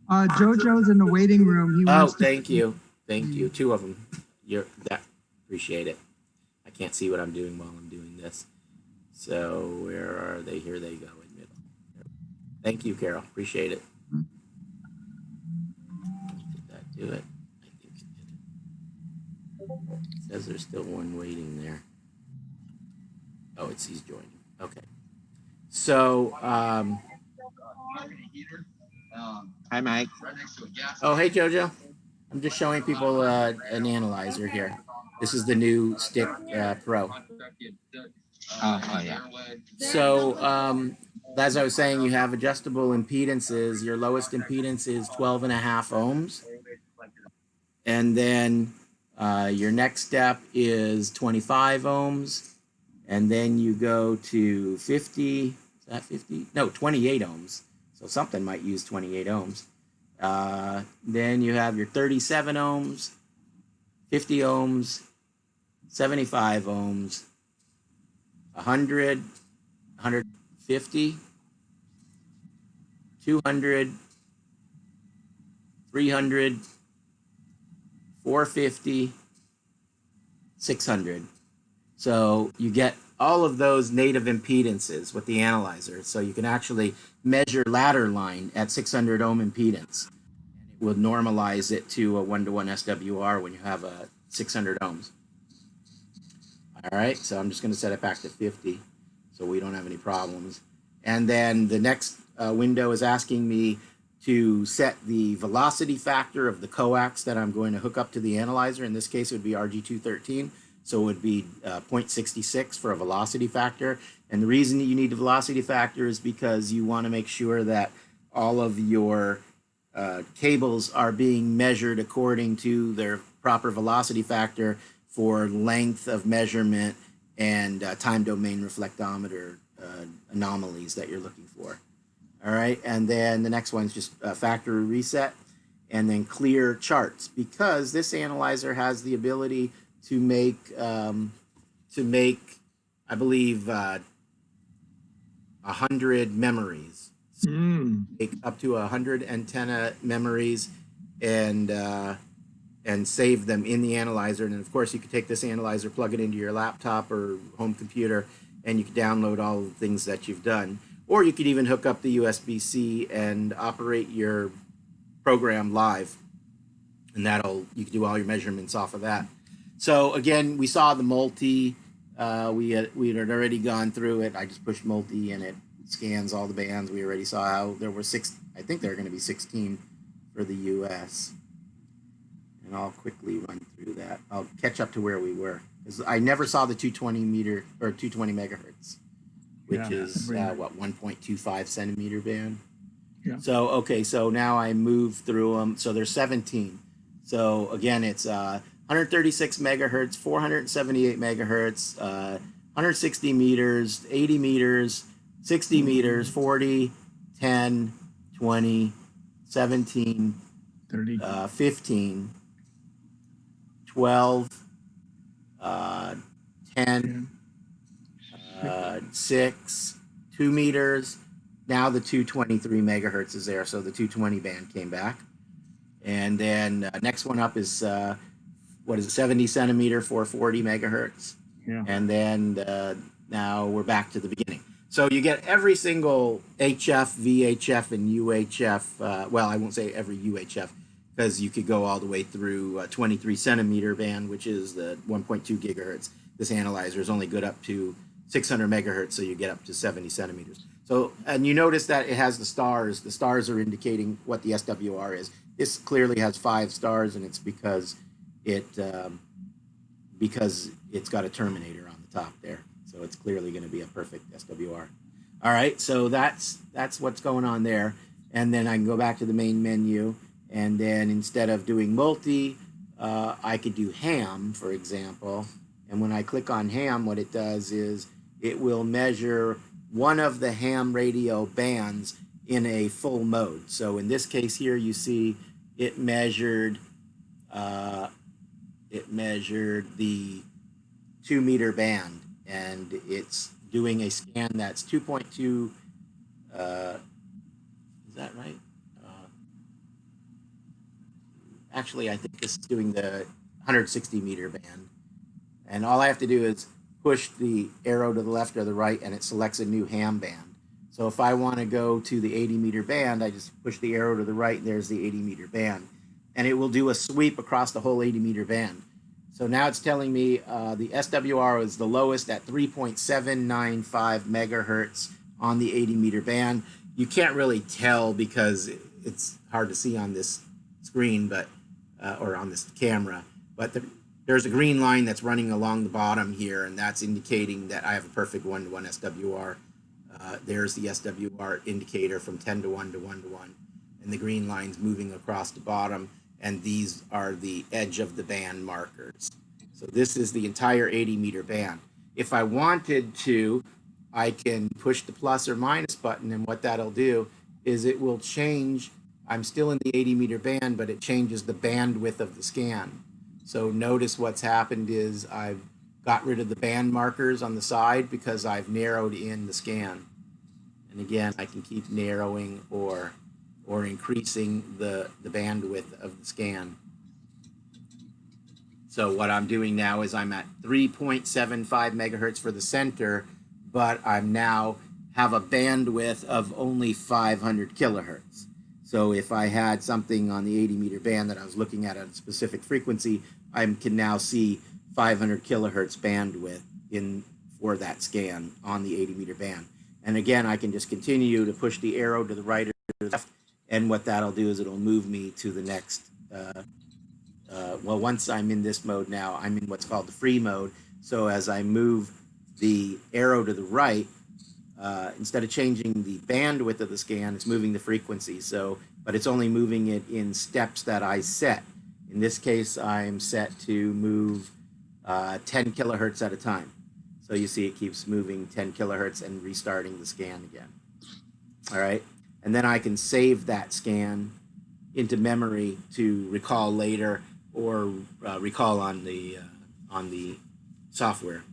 S8: Jojo's in the waiting room. He wants to.
S2: Thank you. Thank you. 2 of them. Appreciate it. I can't see what I'm doing while I'm doing this. So where are they? Here they go in middle. Thank you, Carol. Appreciate it. Put that do it? I think it did. It says there's still one waiting there. Oh, he's joining. Okay. So,
S10: Hi, Mike.
S2: oh, hey, Jojo. I'm just showing people an analyzer here. This is the new Stick Pro.
S10: Oh, yeah.
S2: So, as I was saying, you have adjustable impedances. Your lowest impedance is 12 and a half ohms. And then your next step is 25 ohms. And then you go to 50, is that 50? No, 28 ohms. So something might use 28 ohms. Then you have your 37 ohms, 50 ohms, 75 ohms, 100, 150, 200, 300, 450, 600. So you get all of those native impedances with the analyzer. So you can actually measure ladder line at 600 ohm impedance. And it will normalize it to a 1-to-1 SWR when you have a 600 ohms. All right, so I'm just going to set it back to 50 so we don't have any problems. And then the next window is asking me to set the velocity factor of the coax that I'm going to hook up to the analyzer. In this case, it would be RG213. So it would be 0.66 for a velocity factor. And the reason that you need a velocity factor is because you want to make sure that all of your cables are being measured according to their proper velocity factor for length of measurement and time domain reflectometer anomalies that you're looking for. All right, and then the next one's just factory reset and then clear charts, because this analyzer has the ability to make, I believe, 100 memories. So make up to 100 antenna memories and save them in the analyzer. And of course, you could take this analyzer, plug it into your laptop or home computer, and you can download all the things that you've done. Or you could even hook up the USB-C and operate your program live, and you can do all your measurements off of that. So again, we saw the multi. We had already gone through it. I just pushed multi, and it scans all the bands. We already saw how there were 6. I think there are going to be 16 for the U.S. And I'll quickly run through that. I'll catch up to where we were, because I never saw the 220 megahertz, which is 1.25 centimeter band.
S4: Yeah.
S2: So okay, so now I move through them. So there's 17. So again, it's 136 megahertz, 478 megahertz, 160 meters, 80 meters, 60 meters, 40, 10, 20, 17,
S4: 30.
S2: 15, 12, 10, 6, 2 meters. Now the 223 megahertz is there, so the 220 band came back. And then next one up is 70 centimeter, 440 megahertz.
S4: Yeah.
S2: And then now we're back to the beginning. So you get every single HF, VHF, and UHF. Well, I won't say every UHF, because you could go all the way through 23 centimeter band, which is the 1.2 gigahertz. This analyzer is only good up to 600 megahertz, so you get up to 70 centimeters. So, and you notice that it has the stars. The stars are indicating what the SWR is. This clearly has 5 stars, and it's because it's got a terminator on the top there. So it's clearly going to be a perfect SWR. All right, so that's what's going on there. And then I can go back to the main menu, and then instead of doing multi, I could do ham, for example. And when I click on ham, what it does is it will measure one of the ham radio bands in a full mode. So in this case here, you see it measured the 2 meter band, and it's doing a scan that's 2.2. Is that right? Actually, I think this is doing the 160 meter band. And all I have to do is push the arrow to the left or the right, and it selects a new ham band. So if I want to go to the 80 meter band, I just push the arrow to the right, and there's the 80 meter band. and it will do a sweep across the whole 80 meter band. So now it's telling me the SWR is the lowest at 3.795 megahertz on the 80 meter band. You can't really tell because it's hard to see on this screen, but or on this camera. But there's a green line that's running along the bottom here, and that's indicating that I have a perfect 1-to-1 SWR. There's the SWR indicator from 10 to 1 to 1 to 1, and the green line's moving across the bottom, and these are the edge of the band markers. So this is the entire 80 meter band. If I wanted to, I can push the plus or minus button, and what that'll do is it will change. I'm still in the 80 meter band, but it changes the bandwidth of the scan. So notice what's happened is I've got rid of the band markers on the side because I've narrowed in the scan. And again, I can keep narrowing or increasing the bandwidth of the scan. So what I'm doing now is I'm at 3.75 megahertz for the center, but I'm now have a bandwidth of only 500 kilohertz. So if I had something on the 80 meter band that I was looking at a specific frequency, I can now see 500 kilohertz bandwidth for that scan on the 80 meter band. And again, I can just continue to push the arrow to the right or the left, and what that'll do is it'll move me to the next. Well, once I'm in this mode now, I'm in what's called the free mode. So as I move the arrow to the right, instead of changing the bandwidth of the scan, it's moving the frequency. So, but it's only moving it in steps that I set. In this case, I'm set to move 10 kilohertz at a time. So you see it keeps moving 10 kilohertz and restarting the scan again. All right. And then I can save that scan into memory to recall later or recall on the software.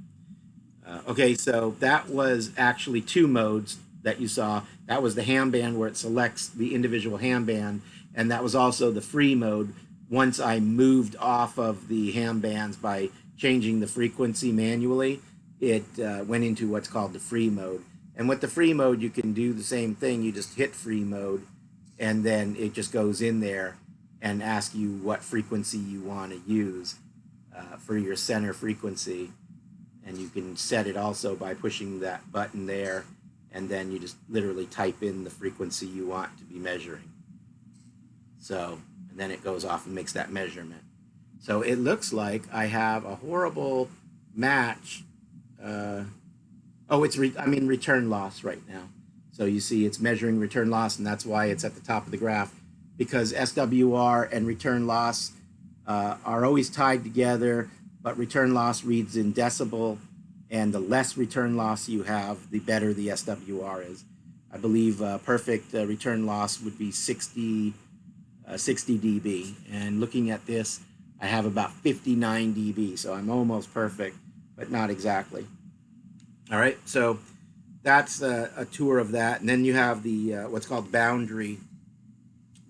S2: Okay, so that was actually two modes that you saw. That was the ham band where it selects the individual ham band, and that was also the free mode. Once I moved off of the ham bands by changing the frequency manually, it went into what's called the free mode. And with the free mode, you can do the same thing. You just hit free mode, and then it just goes in there and asks you what frequency you want to use for your center frequency. And you can set it also by pushing that button there, and then you just literally type in the frequency you want to be measuring. So, and then it goes off and makes that measurement. So it looks like I have a horrible match. I'm in return loss right now. So you see it's measuring return loss, and that's why it's at the top of the graph, because SWR and return loss are always tied together, but return loss reads in decibel, and the less return loss you have, the better the SWR is. I believe perfect return loss would be 60 dB, and looking at this, I have about 59 dB, so I'm almost perfect, but not exactly. All right, so that's a tour of that. And then you have the what's called boundary.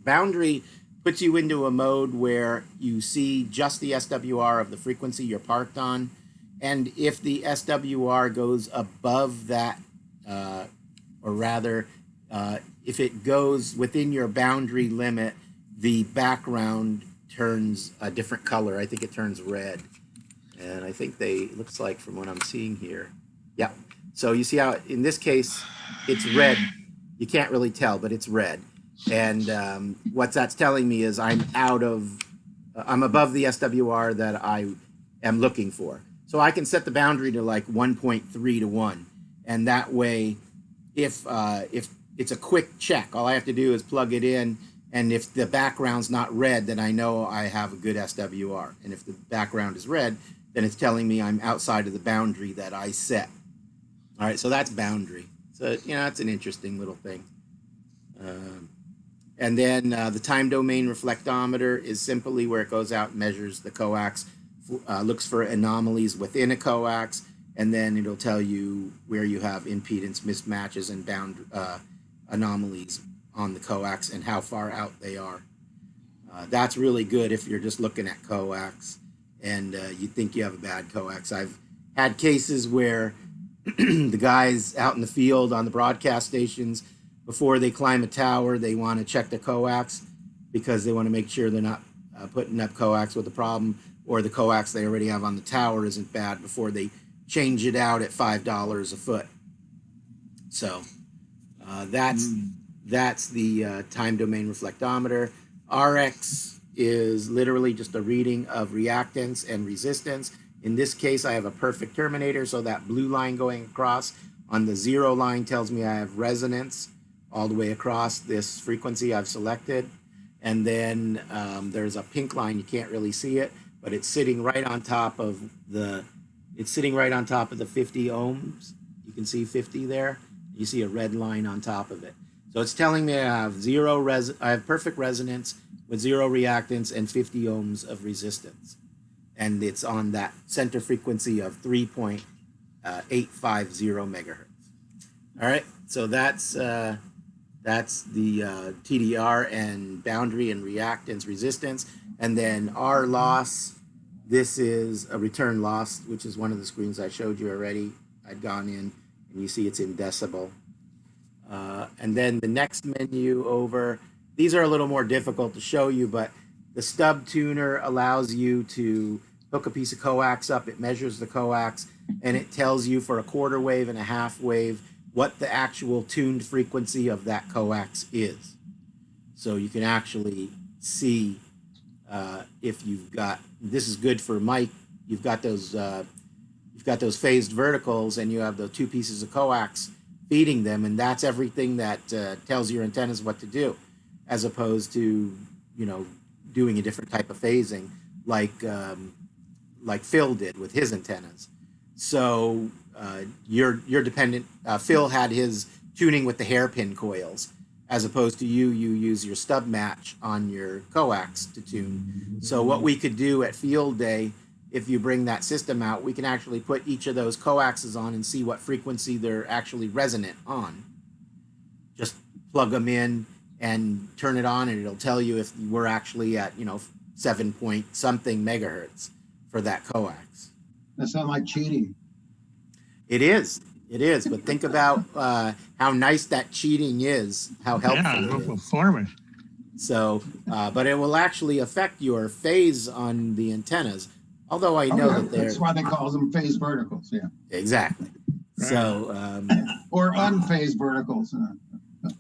S2: Boundary puts you into a mode where you see just the SWR of the frequency you're parked on. And if the SWR goes above that, or rather, if it goes within your boundary limit, the background turns a different color. I think it turns red. And I think looks like from what I'm seeing here. Yeah. So you see how in this case, it's red. You can't really tell, but it's red. And what that's telling me is I'm above the SWR that I am looking for. So I can set the boundary to like 1.3 to 1. And that way, if it's a quick check, all I have to do is plug it in. And if the background's not red, then I know I have a good SWR. And if the background is red, then it's telling me I'm outside of the boundary that I set. All right, so that's boundary. So, it's an interesting little thing. And then the time domain reflectometer is simply where it goes out and measures the coax, looks for anomalies within a coax, and then it'll tell you where you have impedance mismatches and bound anomalies on the coax and how far out they are. That's really good if you're just looking at coax and you think you have a bad coax. I've had cases where the guys out in the field on the broadcast stations, before they climb a tower, they want to check the coax because they want to make sure they're not putting up coax with a problem, or the coax they already have on the tower isn't bad before they change it out at $5 a foot. So that's the time domain reflectometer. RX is literally just a reading of reactance and resistance. In this case, I have a perfect terminator, so that blue line going across on the 0 line tells me I have resonance all the way across this frequency I've selected. And then there's a pink line, you can't really see it, but it's sitting right on top of the 50 ohms. You can see 50 there. You see a red line on top of it. So it's telling me I have I have perfect resonance with 0 reactance and 50 ohms of resistance. And it's on that center frequency of 3.850 megahertz. All right, so that's the TDR and boundary and reactance resistance. And then R loss, this is a return loss, which is one of the screens I showed you already. I'd gone in, and you see it's in decibel. And then the next menu over, these are a little more difficult to show you, but the Stub Tuner allows you to hook a piece of coax up, it measures the coax, and it tells you for a quarter wave and a half wave what the actual tuned frequency of that coax is. So you can actually see if you've got, this is good for Mike, you've got those phased verticals and you have the 2 pieces of coax feeding them, and that's everything that tells your antennas what to do, as opposed to, you know, doing a different type of phasing like Phil did with his antennas. So you're dependent. Phil had his tuning with the hairpin coils, as opposed to you use your stub match on your coax to tune. So what we could do at field day, if you bring that system out, we can actually put each of those coaxes on and see what frequency they're actually resonant on. Just plug them in and turn it on, and it'll tell you if we're actually at, you know, 7 point something megahertz for that coax.
S5: That sounds like cheating.
S2: It is, but think about how nice that cheating is, how helpful it is.
S4: Performance.
S2: So, but it will actually affect your phase on the antennas. Although I know that they're...
S5: That's why they call them phased verticals, yeah.
S2: Exactly. Right. So...
S5: or unphased verticals.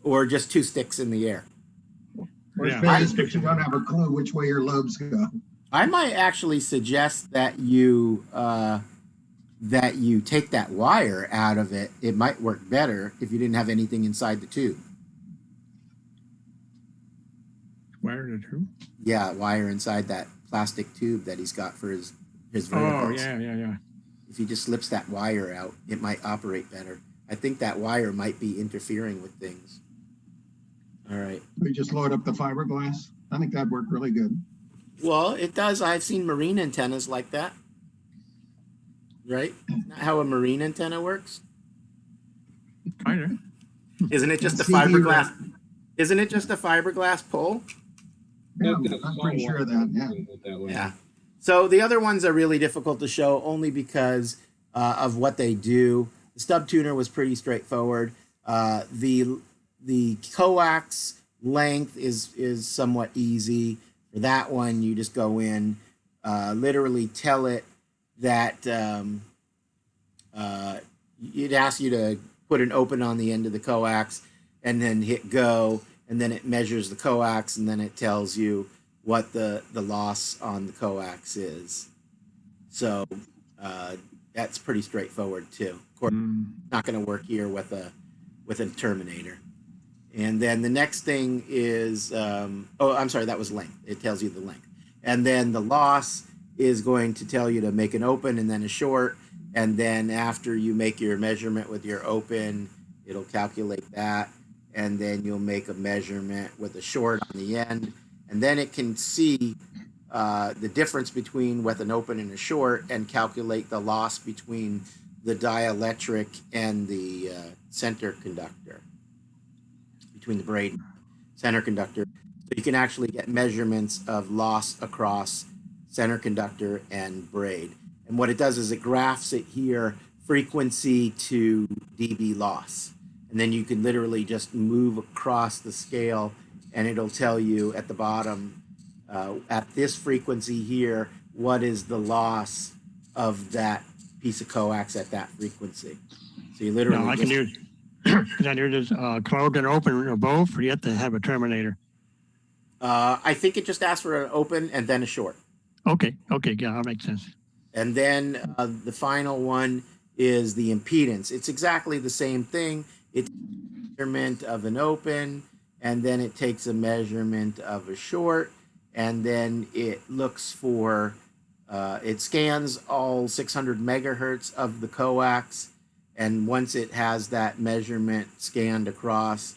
S2: Or just 2 sticks in the air.
S5: Or phased, but you don't have a clue which way your lobes go.
S2: I might actually suggest that you take that wire out of it. It might work better if you didn't have anything inside the tube.
S4: Wire in the tube?
S2: Yeah, wire inside that plastic tube that he's got for his verticals.
S4: Oh, yeah.
S2: If he just slips that wire out, it might operate better. I think that wire might be interfering with things. All right.
S5: We just load up the fiberglass. I think that'd work really good.
S2: Well, it does. I've seen marine antennas like that. Right? Isn't that how a marine antenna works?
S4: Kind of.
S2: Isn't it just a fiberglass? Isn't it just a fiberglass pole?
S5: Yeah, I'm pretty sure of that. Yeah.
S2: Yeah. So the other ones are really difficult to show only because of what they do. The Stub Tuner was pretty straightforward. The coax length is somewhat easy. For that one, you just go in, literally tell it that it asks you to put an open on the end of the coax and then hit go, and then it measures the coax, and then it tells you what the loss on the coax is. So that's pretty straightforward too. Of course, it's not going to work here with a terminator. And then the next thing is, I'm sorry, that was length. It tells you the length. And then the loss is going to tell you to make an open and then a short. And then after you make your measurement with your open, it'll calculate that. And then you'll make a measurement with a short on the end. And then it can see the difference between with an open and a short and calculate the loss between the dielectric and the center conductor, between the braid and center conductor. So you can actually get measurements of loss across center conductor and braid. And what it does is it graphs it here, frequency to dB loss. And then you can literally just move across the scale and it'll tell you at the bottom at this frequency here, what is the loss of that piece of coax at that frequency? So you literally
S4: No, I can do. Can I do this closed and open or both, or you have to have a terminator?
S2: I think it just asks for an open and then a short.
S4: Okay, yeah, that makes sense.
S2: And then the final one is the impedance. It's exactly the same thing. It's a measurement of an open, and then it takes a measurement of a short, and then it looks for, it scans all 600 megahertz of the coax, and once it has that measurement scanned across,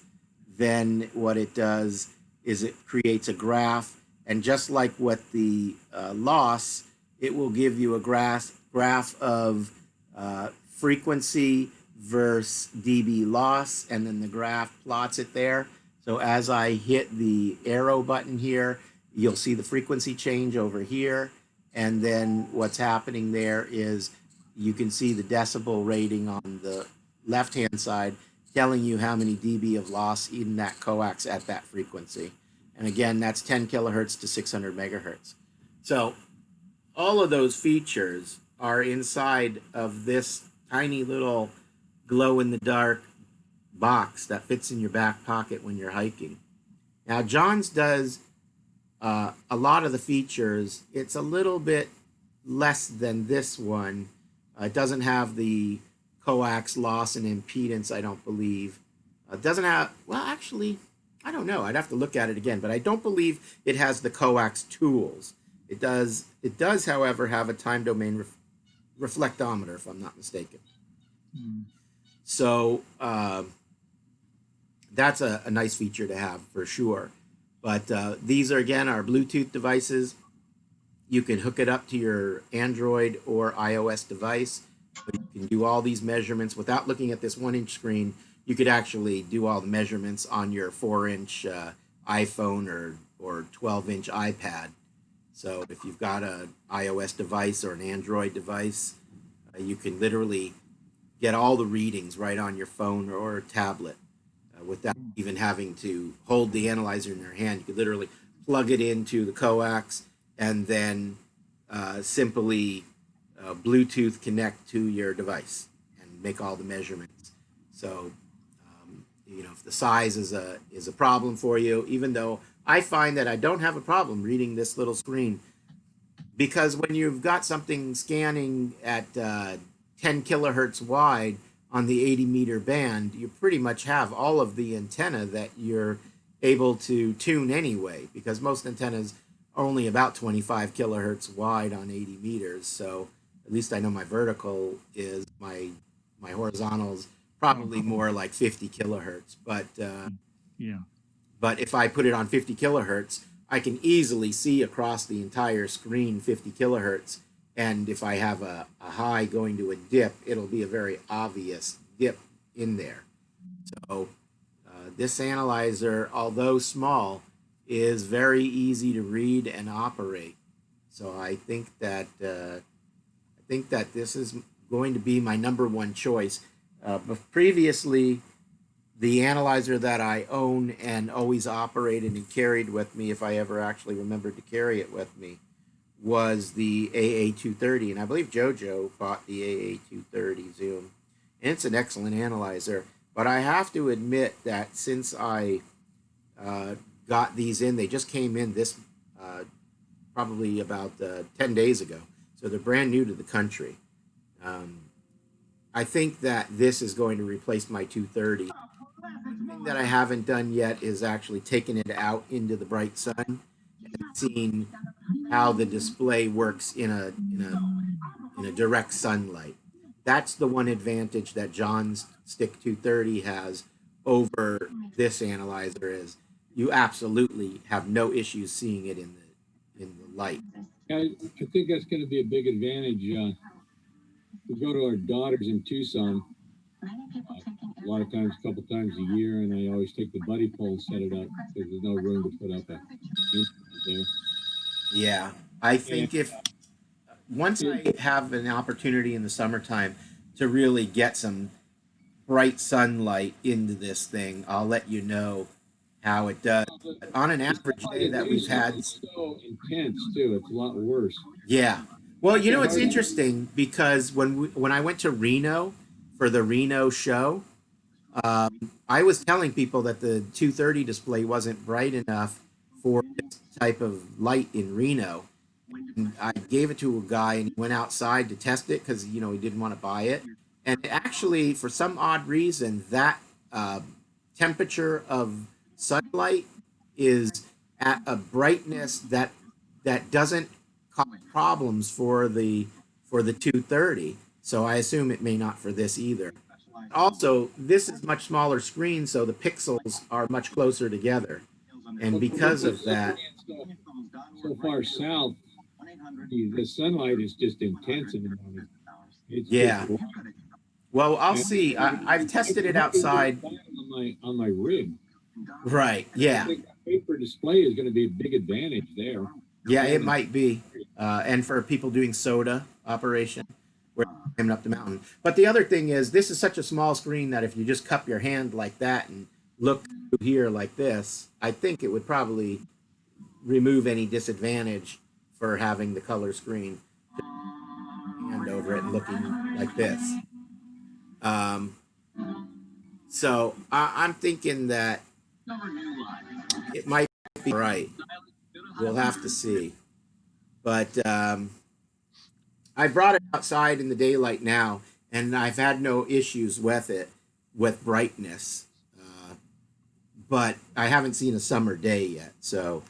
S2: then what it does is it creates a graph, and just like what the loss, it will give you a graph of frequency versus dB loss, and then the graph plots it there. So as I hit the arrow button here, you'll see the frequency change over here, and then what's happening there is you can see the decibel rating on the left-hand side telling you how many dB of loss in that coax at that frequency. And again, that's 10 kilohertz to 600 megahertz. So all of those features are inside of this tiny little glow-in-the-dark box that fits in your back pocket when you're hiking. Now, John's does a lot of the features. It's a little bit less than this one. It doesn't have the coax loss and impedance, I don't believe. It doesn't have, well, actually, I don't know. I'd have to look at it again, but I don't believe it has the coax tools. It does, however, have a time domain reflectometer, if I'm not mistaken. So that's a nice feature to have for sure. But these are, again, our Bluetooth devices. You can hook it up to your Android or iOS device. But you can do all these measurements without looking at this 1-inch screen. You could actually do all the measurements on your 4-inch iPhone or 12-inch iPad. So if you've got an iOS device or an Android device, you can literally get all the readings right on your phone or a tablet without even having to hold the analyzer in your hand. You could literally plug it into the coax and then simply Bluetooth connect to your device and make all the measurements. So, you know, if the size is a problem for you, even though I find that I don't have a problem reading this little screen, because when you've got something scanning at 10 kilohertz wide on the 80-meter band, you pretty much have all of the antenna that you're able to tune anyway, because most antennas are only about 25 kilohertz wide on 80 meters. So at least I know my vertical is, my horizontal's probably more like 50 kilohertz. But
S4: Yeah.
S2: but if I put it on 50 kilohertz, I can easily see across the entire screen 50 kilohertz. And if I have a high going to a dip, it'll be a very obvious dip in there. So this analyzer, although small, is very easy to read and operate. So I think that this is going to be my #1 choice. But previously, the analyzer that I own and always operated and carried with me, if I ever actually remembered to carry it with me, was the AA230. And I believe JoJo bought the AA230 Zoom. And it's an excellent analyzer. But I have to admit that since I got these in, they just came in this probably about 10 days ago. So they're brand new to the country. I think that this is going to replace my 230. The thing that I haven't done yet is actually taken it out into the bright sun and seen how the display works in a direct sunlight. That's the one advantage that John's Stick 230 has over this analyzer, is you absolutely have no issues seeing it in the light.
S3: I think that's going to be a big advantage. We go to our daughters in Tucson a lot of times, a couple times a year, and I always take the buddy pole and set it up because there's no room to put up a there.
S2: Yeah, I think if once I have an opportunity in the summertime to really get some bright sunlight into this thing, I'll let you know how it does. On an average day that we've had,
S3: It's so intense too. It's a lot worse.
S2: yeah. Well, you know, it's interesting because when I went to Reno for the Reno show, I was telling people that the 230 display wasn't bright enough for this type of light in Reno. And I gave it to a guy and he went outside to test it because, you know, he didn't want to buy it. And actually, for some odd reason, that temperature of sunlight is at a brightness that doesn't cause problems for the 230. So I assume it may not for this either. Also, this is much smaller screen, so the pixels are much closer together. And because of that,
S3: So far south, the sunlight is just intense in the morning. It's
S2: yeah.
S3: just-
S2: Well, I'll see. I've tested it outside.
S3: On my rig.
S2: Right. Yeah.
S3: I think a paper display is going to be a big advantage there.
S2: Yeah, it might be. And for people doing soda operation, we're climbing up the mountain. But the other thing is, this is such a small screen that if you just cup your hand like that and look through here like this, I think it would probably remove any disadvantage for having the color screen. Hand over it and looking like this. So I'm thinking that it might be right. We'll have to see. But I brought it outside in the daylight now, and I've had no issues with it, with brightness. But I haven't seen a summer day yet. So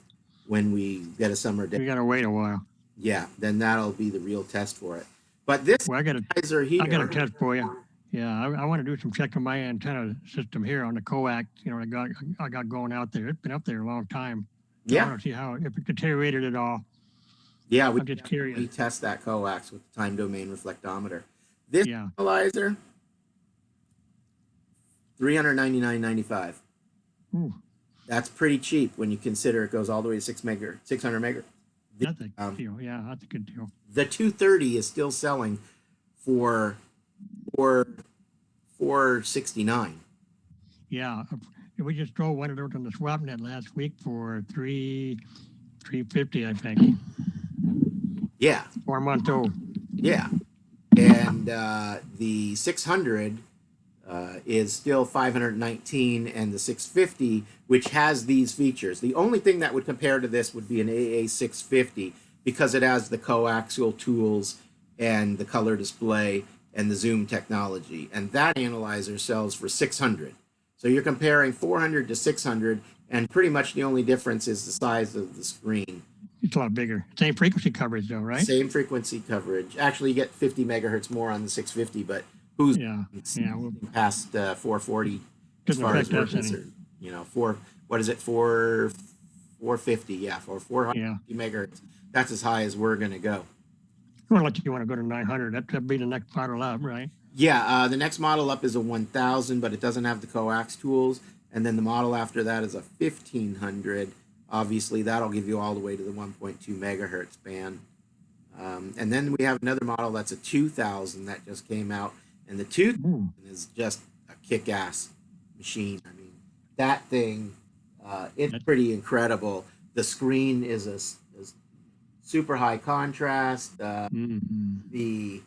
S2: when we get a summer day,
S4: You gotta wait a while.
S2: yeah, then that'll be the real test for it. But this
S4: Well, I got
S2: are here.
S4: a test for you. Yeah, I want to do some check on my antenna system here on the Coax. You know, I got going out there. It's been up there a long time. So I
S2: Yeah,
S4: want to see how if it deteriorated at all.
S2: yeah,
S4: I'm just curious.
S2: we test that coax with the time domain reflectometer. This
S4: Yeah.
S2: analyzer, $399.95.
S4: Ooh,
S2: That's pretty cheap when you consider it goes all the way to 600 megahertz.
S4: that's a good deal. Yeah, that's a good deal.
S2: The 230 is still selling for $469.
S4: Yeah, we just drove one of those on the swap net last week for $350, I think.
S2: Yeah,
S4: 4 months old.
S2: yeah, and the 600 is still 519, and the 650, which has these features. The only thing that would compare to this would be an AA 650 because it has the coaxial tools and the color display and the zoom technology, and that analyzer sells for 600. So you're comparing 400 to 600, and pretty much the only difference is the size of the screen.
S4: It's a lot bigger. Same frequency coverage though, right?
S2: Same frequency coverage. Actually, you get 50 megahertz more on the 650, but who's
S4: Yeah. Well,
S2: past 440 as
S4: doesn't
S2: far as
S4: affect
S2: we're
S4: us any.
S2: concerned? You know, 450, yeah, for 450
S4: Yeah.
S2: megahertz. That's as high as we're going to go.
S4: Well, like you want to go to 900. That'd be the next model up, right?
S2: Yeah, the next model up is a 1000, but it doesn't have the coax tools. And then the model after that is a 1500. Obviously, that'll give you all the way to the 1.2 megahertz band. And then we have another model that's a 2000 that just came out. And the 2000 is just a kick-ass machine. I mean, that thing, it's pretty incredible. The screen is a super high contrast. The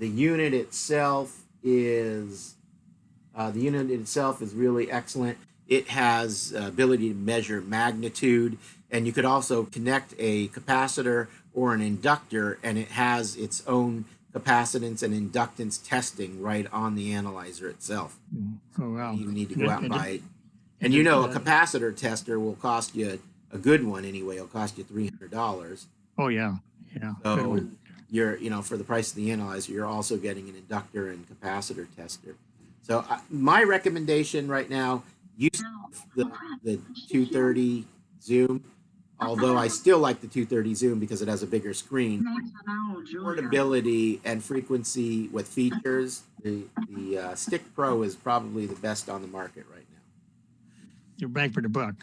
S2: unit itself is really excellent. It has ability to measure magnitude, and you could also connect a capacitor or an inductor, and it has its own capacitance and inductance testing right on the analyzer itself.
S4: Oh wow!
S2: You need to go out and buy it. And you know, a capacitor tester will cost you, a good one anyway, will cost you $300.
S4: Oh yeah, yeah. Good
S2: So
S4: one.
S2: you're, you know, for the price of the analyzer, you're also getting an inductor and capacitor tester. So my recommendation right now, use the 230 zoom, although I still like the 230 zoom because it has a bigger screen. Portability and frequency with features, the Stick Pro is probably the best on the market right now.
S4: Your bang for the buck.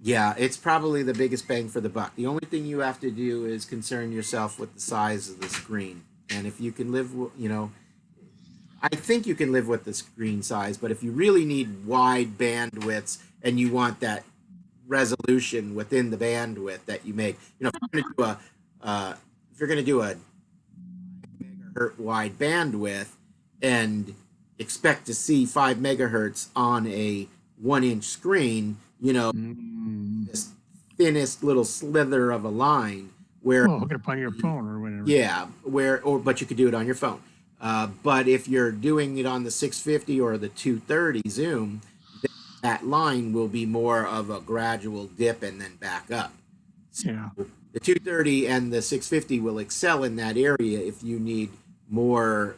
S2: Yeah, it's probably the biggest bang for the buck. The only thing you have to do is concern yourself with the size of the screen. And if you can live, you know, I think you can live with the screen size, but if you really need wide bandwidths and you want that resolution within the bandwidth that you make, if you're going to do a megahertz wide bandwidth and expect to see 5 megahertz on a 1-inch screen, this thinnest little slither of a line where
S4: Well, hook it up on your phone or whatever.
S2: yeah, but you could do it on your phone. But if you're doing it on the 650 or the 230 zoom, then that line will be more of a gradual dip and then back up. So
S4: Yeah.
S2: the 230 and the 650 will excel in that area if you need more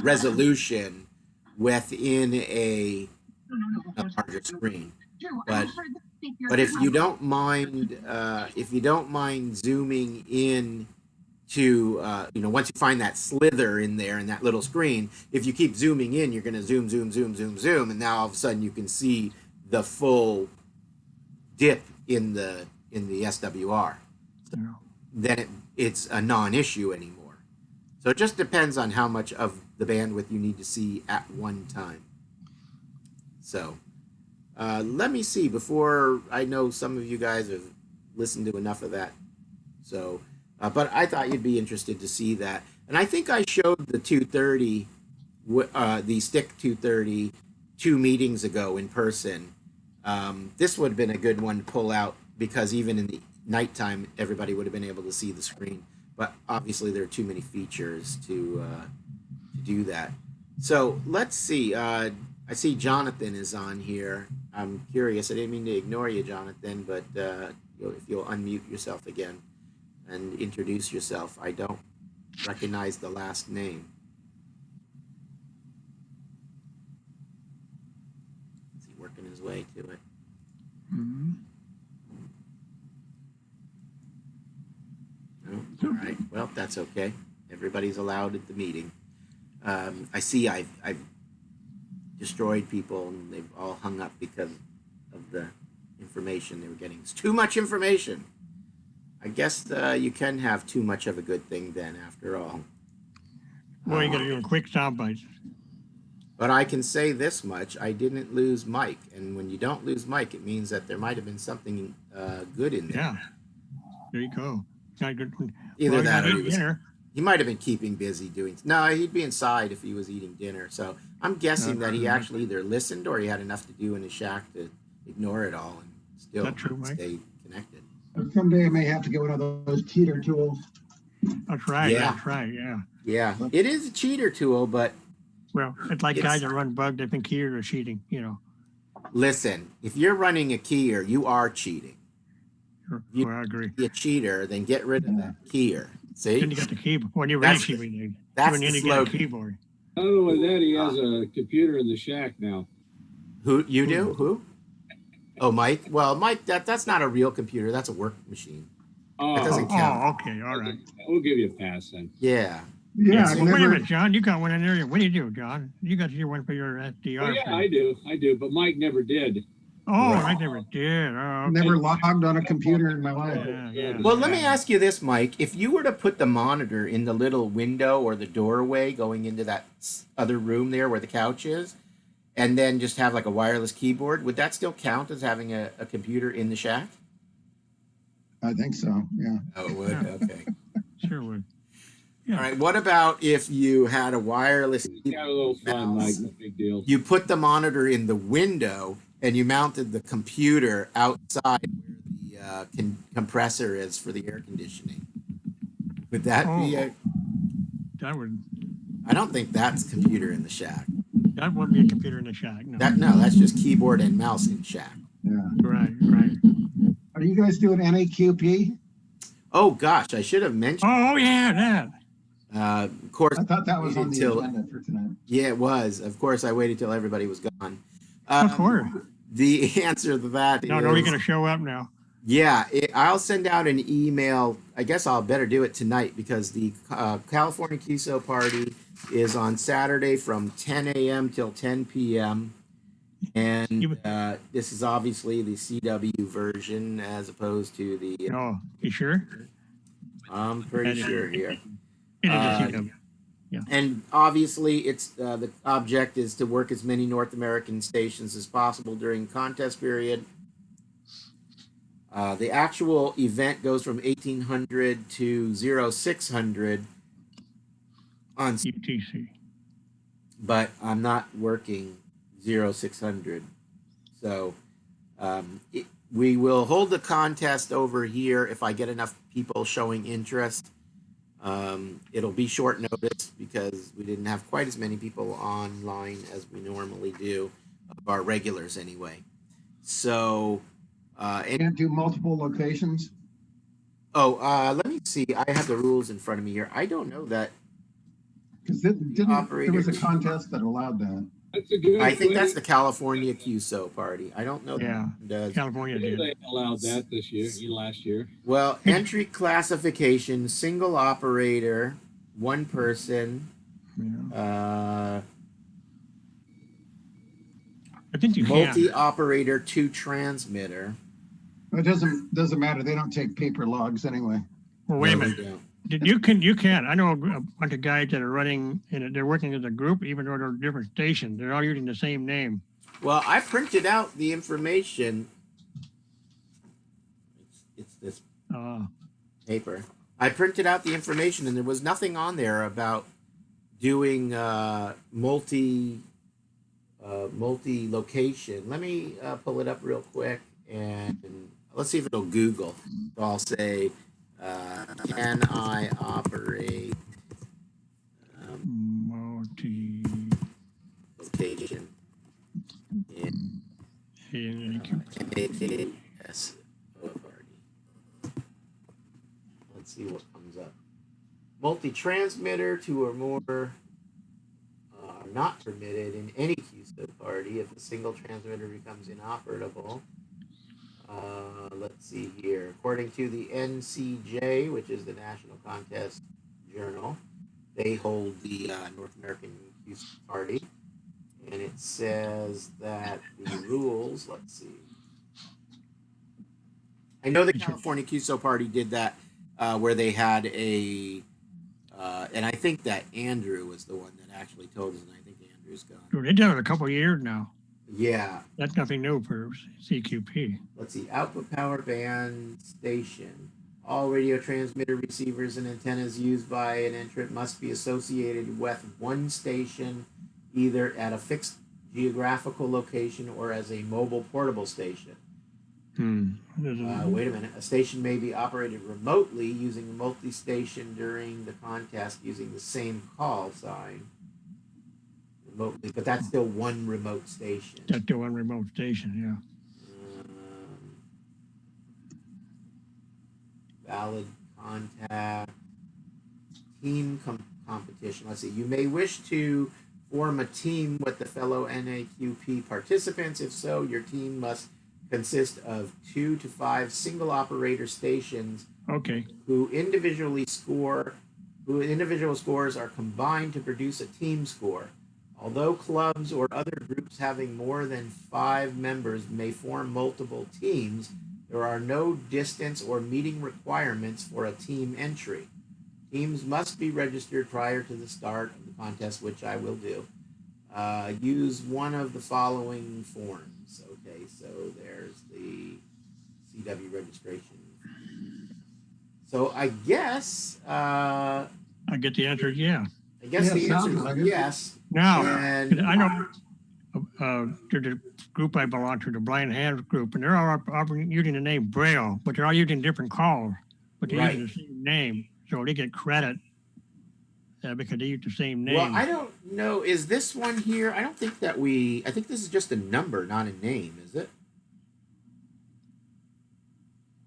S2: resolution within a larger screen. But if you don't mind zooming in to once you find that slither in there in that little screen, if you keep zooming in, you're going to zoom, and now all of a sudden you can see the full dip in the SWR. So
S4: Yeah.
S2: then it's a non-issue anymore. So it just depends on how much of the bandwidth you need to see at one time. So let me see, before I know some of you guys have listened to enough of that. So, but I thought you'd be interested to see that. And I think I showed the 230, the stick 230 2 meetings ago in person. This would have been a good one to pull out because even in the nighttime, everybody would have been able to see the screen. But obviously there are too many features to do that. So let's see. I see Jonathan is on here. I'm curious. I didn't mean to ignore you, Jonathan, but if you'll unmute yourself again and introduce yourself. I don't recognize the last name. Is he working his way to it?
S4: Mm-hmm.
S2: No? All right. Well, that's okay. Everybody's allowed at the meeting. I see I've destroyed people and they've all hung up because of the information they were getting. It's too much information. I guess you can have too much of a good thing then, after all.
S4: Well, you got to do quick sound bites.
S2: But I can say this much: I didn't lose Mike, and when you don't lose Mike, it means that there might have been something good in there.
S4: Yeah. There you go. Not good.
S2: Either that or he might have been keeping busy doing. No, he'd be inside if he was eating dinner. So I'm guessing that he actually either listened or he had enough to do in his shack to ignore it all and still stay connected.
S5: Someday I may have to get one of those cheater tools.
S4: That's right.
S2: Yeah.
S4: That's right. Yeah.
S2: Yeah, it is a cheater tool, but
S4: well, it's like guys that run bug. They think keyers are cheating.
S2: Listen, if you're running a keyer, you are cheating.
S4: Well, I agree.
S2: Be a cheater, then get rid of that keyer. See?
S4: Then you got the keyboard. When you're really cheating,
S2: that's
S4: the
S2: the slogan.
S4: Keyboard.
S3: I don't know with that. He has a computer in the shack now.
S2: Who you do? Who? Oh, Mike. Well, Mike, that's not a real computer. That's a work machine. That doesn't count.
S4: Oh, okay, all right.
S3: We'll give you a pass then.
S2: Yeah.
S5: Yeah.
S4: So wait a minute, John. You got one in there. What do you do, John? You got your one for your SDR.
S3: Oh, yeah, I do, but Mike never did.
S4: Oh, I never did. Oh, okay.
S5: Never logged on a computer in my life.
S4: Yeah.
S2: Well, let me ask you this, Mike. If you were to put the monitor in the little window or the doorway going into that other room there where the couch is, and then just have like a wireless keyboard, would that still count as having a computer in the shack?
S5: I think so. Yeah.
S2: Oh, it would. Okay.
S4: Sure would.
S2: Yeah. All right. What about if you had a wireless?
S3: Got a little fun, Mike. No big deal.
S2: You put the monitor in the window and you mounted the computer outside where the compressor is for the air conditioning. Would that be a?
S4: That would.
S2: I don't think that's computer in the shack.
S4: That wouldn't be a computer in the shack. No.
S2: That's just keyboard and mouse in shack.
S5: Yeah.
S4: Right.
S5: Are you guys doing NAQP?
S2: Oh gosh, I should have mentioned.
S4: Oh yeah, that.
S2: Of course.
S5: I thought that was on the agenda for tonight.
S2: Yeah, it was. Of course, I waited till everybody was gone.
S4: Of course.
S2: The answer to that is...
S4: No, you're going to show up now.
S2: Yeah, I'll send out an email. I guess I'll better do it tonight because the California QSO party is on Saturday from 10 a.m. till 10 p.m. And this is obviously the CW version as opposed to the...
S4: Oh, you sure?
S2: I'm pretty sure here.
S4: It is a CW.
S2: And obviously, it's the object is to work as many North American stations as possible during contest period. The actual event goes from 1800 to 0600 on,
S4: UTC.
S2: but I'm not working 0600. So we will hold the contest over here if I get enough people showing interest. It'll be short notice because we didn't have quite as many people online as we normally do, of our regulars anyway. So,
S5: Can't do multiple locations?
S2: let me see. I have the rules in front of me here. I don't know that.
S5: Because there was a contest that allowed that.
S3: That's a good.
S2: I think that's the California QSO party. I don't know.
S4: Yeah,
S2: Does.
S4: California did.
S3: They allowed that this year, last year.
S2: Well, entry classification, single operator, one person.
S4: Yeah. I think you can.
S2: Multi-operator, two transmitter.
S5: It doesn't matter. They don't take paper logs anyway.
S4: Well, wait a
S2: No, they
S4: minute.
S2: don't.
S4: You can. I know a bunch of guys that are running and they're working as a group, even though they're different stations. They're all using the same name.
S2: Well, I printed out the information. It's this paper. I printed out the information, and there was nothing on there about doing multi-location. Let me pull it up real quick, and let's see if it'll Google. So I'll say, can I operate multi-location in AKS? Let's see what comes up. Multi-transmitter, two or more are not permitted in any QSO party if a single transmitter becomes inoperable. Let's see here. According to the NCJ, which is the National Contest Journal, they hold the North American QSO party, and it says that the rules. Let's see. I know the California QSO party did that, where they had a, and I think that Andrew was the one that actually told us, and I think Andrew's gone.
S4: They've done it a couple of years now.
S2: Yeah.
S4: That's nothing new for CQP.
S2: Let's see. Output power band station. All radio transmitter receivers and antennas used by an entrant must be associated with one station, either at a fixed geographical location or as a mobile portable station. Wait a minute. A station may be operated remotely using a multi-station during the contest using the same call sign. Remotely, but that's still one remote station.
S4: That's still one remote station, yeah.
S2: Valid contact. Team competition. Let's see. You may wish to form a team with the fellow NAQP participants. If so, your team must consist of 2 to 5 single operator stations.
S4: Okay.
S2: Whose individual scores are combined to produce a team score. Although clubs or other groups having more than 5 members may form multiple teams, there are no distance or meeting requirements for a team entry. Teams must be registered prior to the start of the contest, which I will do. Use one of the following forms. Okay, so there's the CW registration. So I guess...
S4: I get the answer, yeah.
S2: I guess the answer is yes.
S4: Now,
S2: And
S4: I know there's a group I belong to, the Blind Hands group, and they're all using the name Braille, but they're all using different calls, but they're using the same name, so they get credit because they use the same name.
S2: Well, I don't know. Is this one here? I don't think that I think this is just a number, not a name, is it?